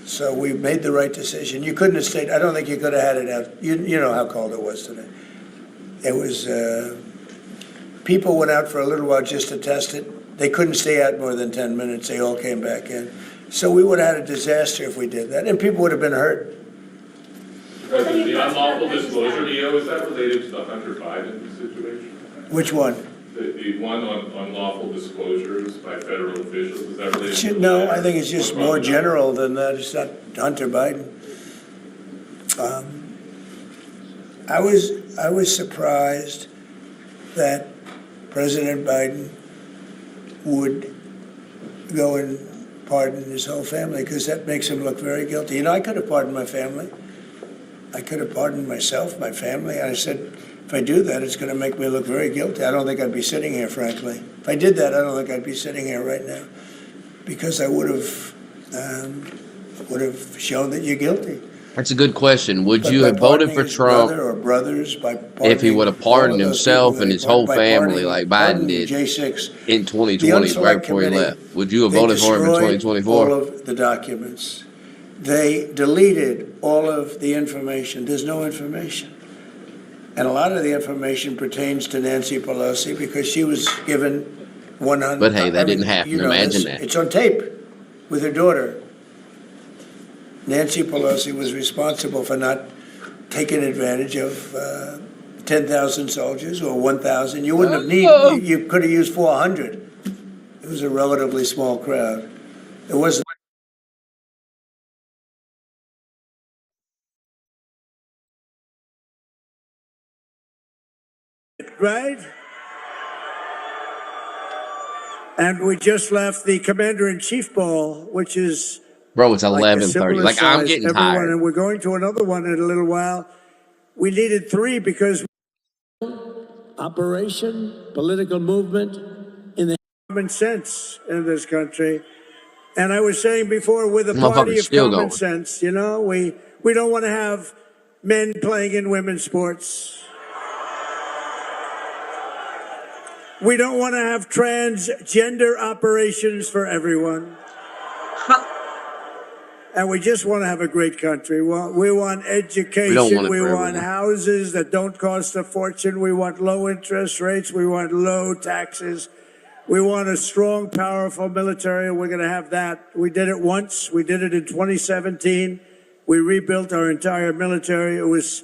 So we made the right decision. You couldn't have stayed. I don't think you could have had it out. You know how cold it was today. It was, people went out for a little while just to test it. They couldn't stay out more than 10 minutes. They all came back in. So we would have had a disaster if we did that. And people would have been hurt. President, the unlawful disclosure, Leo, is that related to the Hunter Biden situation? Which one? The one on unlawful disclosures by federal officials, is that related to No, I think it's just more general than that. It's not Hunter Biden. I was surprised that President Biden would go and pardon his whole family because that makes him look very guilty. I could have pardoned my family. I could have pardoned myself, my family. I said, if I do that, it's going to make me look very guilty. I don't think I'd be sitting here, frankly. If I did that, I don't think I'd be sitting here right now because I would have shown that you're guilty. That's a good question. Would you have voted for Trump or brothers, if he would have pardoned himself and his whole family like Biden did in 2020, right before he left? Would you have voted for him in 2024? All of the documents. They deleted all of the information. There's no information. And a lot of the information pertains to Nancy Pelosi because she was given 100. But hey, that didn't happen. Imagine that. It's on tape with her daughter. Nancy Pelosi was responsible for not taking advantage of 10,000 soldiers or 1,000. You wouldn't have needed, you could have used 400. It was a relatively small crowd. It wasn't. Right? And we just left the Commander-in-Chief Ball, which is Bro, it's 11:30. Like, I'm getting tired. And we're going to another one in a little while. We needed 3 because operation, political movement in the common sense in this country. And I was saying before, we're the party of common sense. We don't want to have men playing in women's sports. We don't want to have transgender operations for everyone. And we just want to have a great country. We want education. We don't want it We for want everyone. houses that don't cost a fortune. We want low interest rates. We want low taxes. We want a strong, powerful military. We're going to have that. We did it once. We did it in 2017. We rebuilt our entire military. It was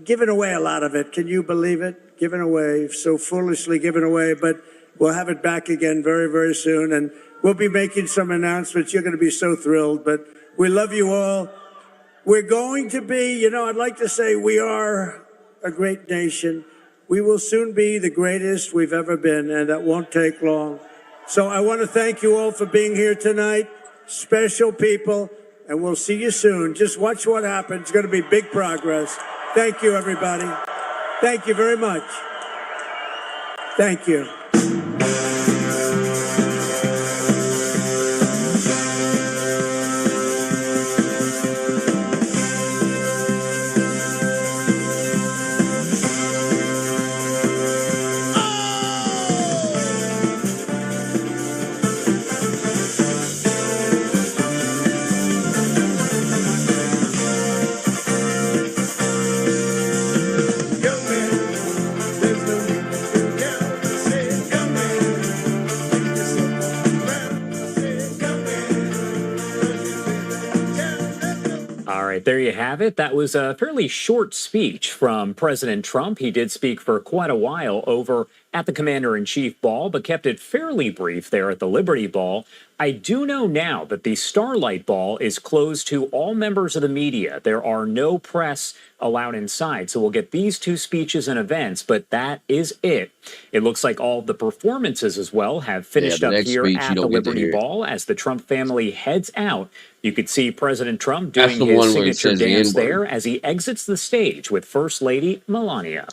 given away, a lot of it. Can you believe it? Given away, so foolishly given away. But we'll have it back again very, very soon. And we'll be making some announcements. You're going to be so thrilled. But we love you all. We're going to be, I'd like to say we are a great nation. We will soon be the greatest we've ever been, and that won't take long. So I want to thank you all for being here tonight. Special people, and we'll see you soon. Just watch what happens. It's going to be big progress. Thank you, everybody. Thank you very much. Thank you. All right, there you have it. That was a fairly short speech from President Trump. He did speak for quite a while over at the Commander-in-Chief Ball, but kept it fairly brief there at the Liberty Ball. I do know now that the Starlight Ball is closed to all members of the media. There are no press allowed inside, so we'll get these two speeches and events, but that is it. It looks like all the performances as well have finished the up next here speech, you at the don't get to Liberty hear it. Ball as the Trump family heads out. You could see President Trump That's doing the one his where it signature says the dance N-word. there as he exits the stage with First Lady Melania.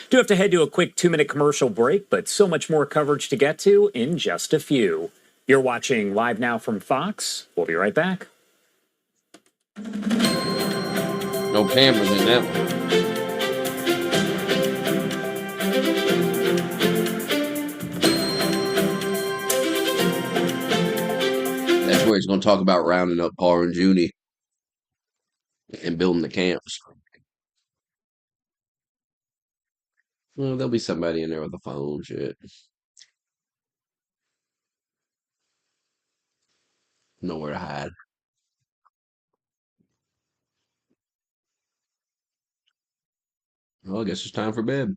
Do have to head to a quick 2-minute commercial break, but so much more coverage to get to in just a few. You're watching Live Now from Fox. We'll be right back. No cameras in that one. That's where he's going to talk about rounding up Paul and Junie and building the camps. Well, there'll be somebody in there with a phone, shit. Nowhere to hide. Well, I guess it's time for bed.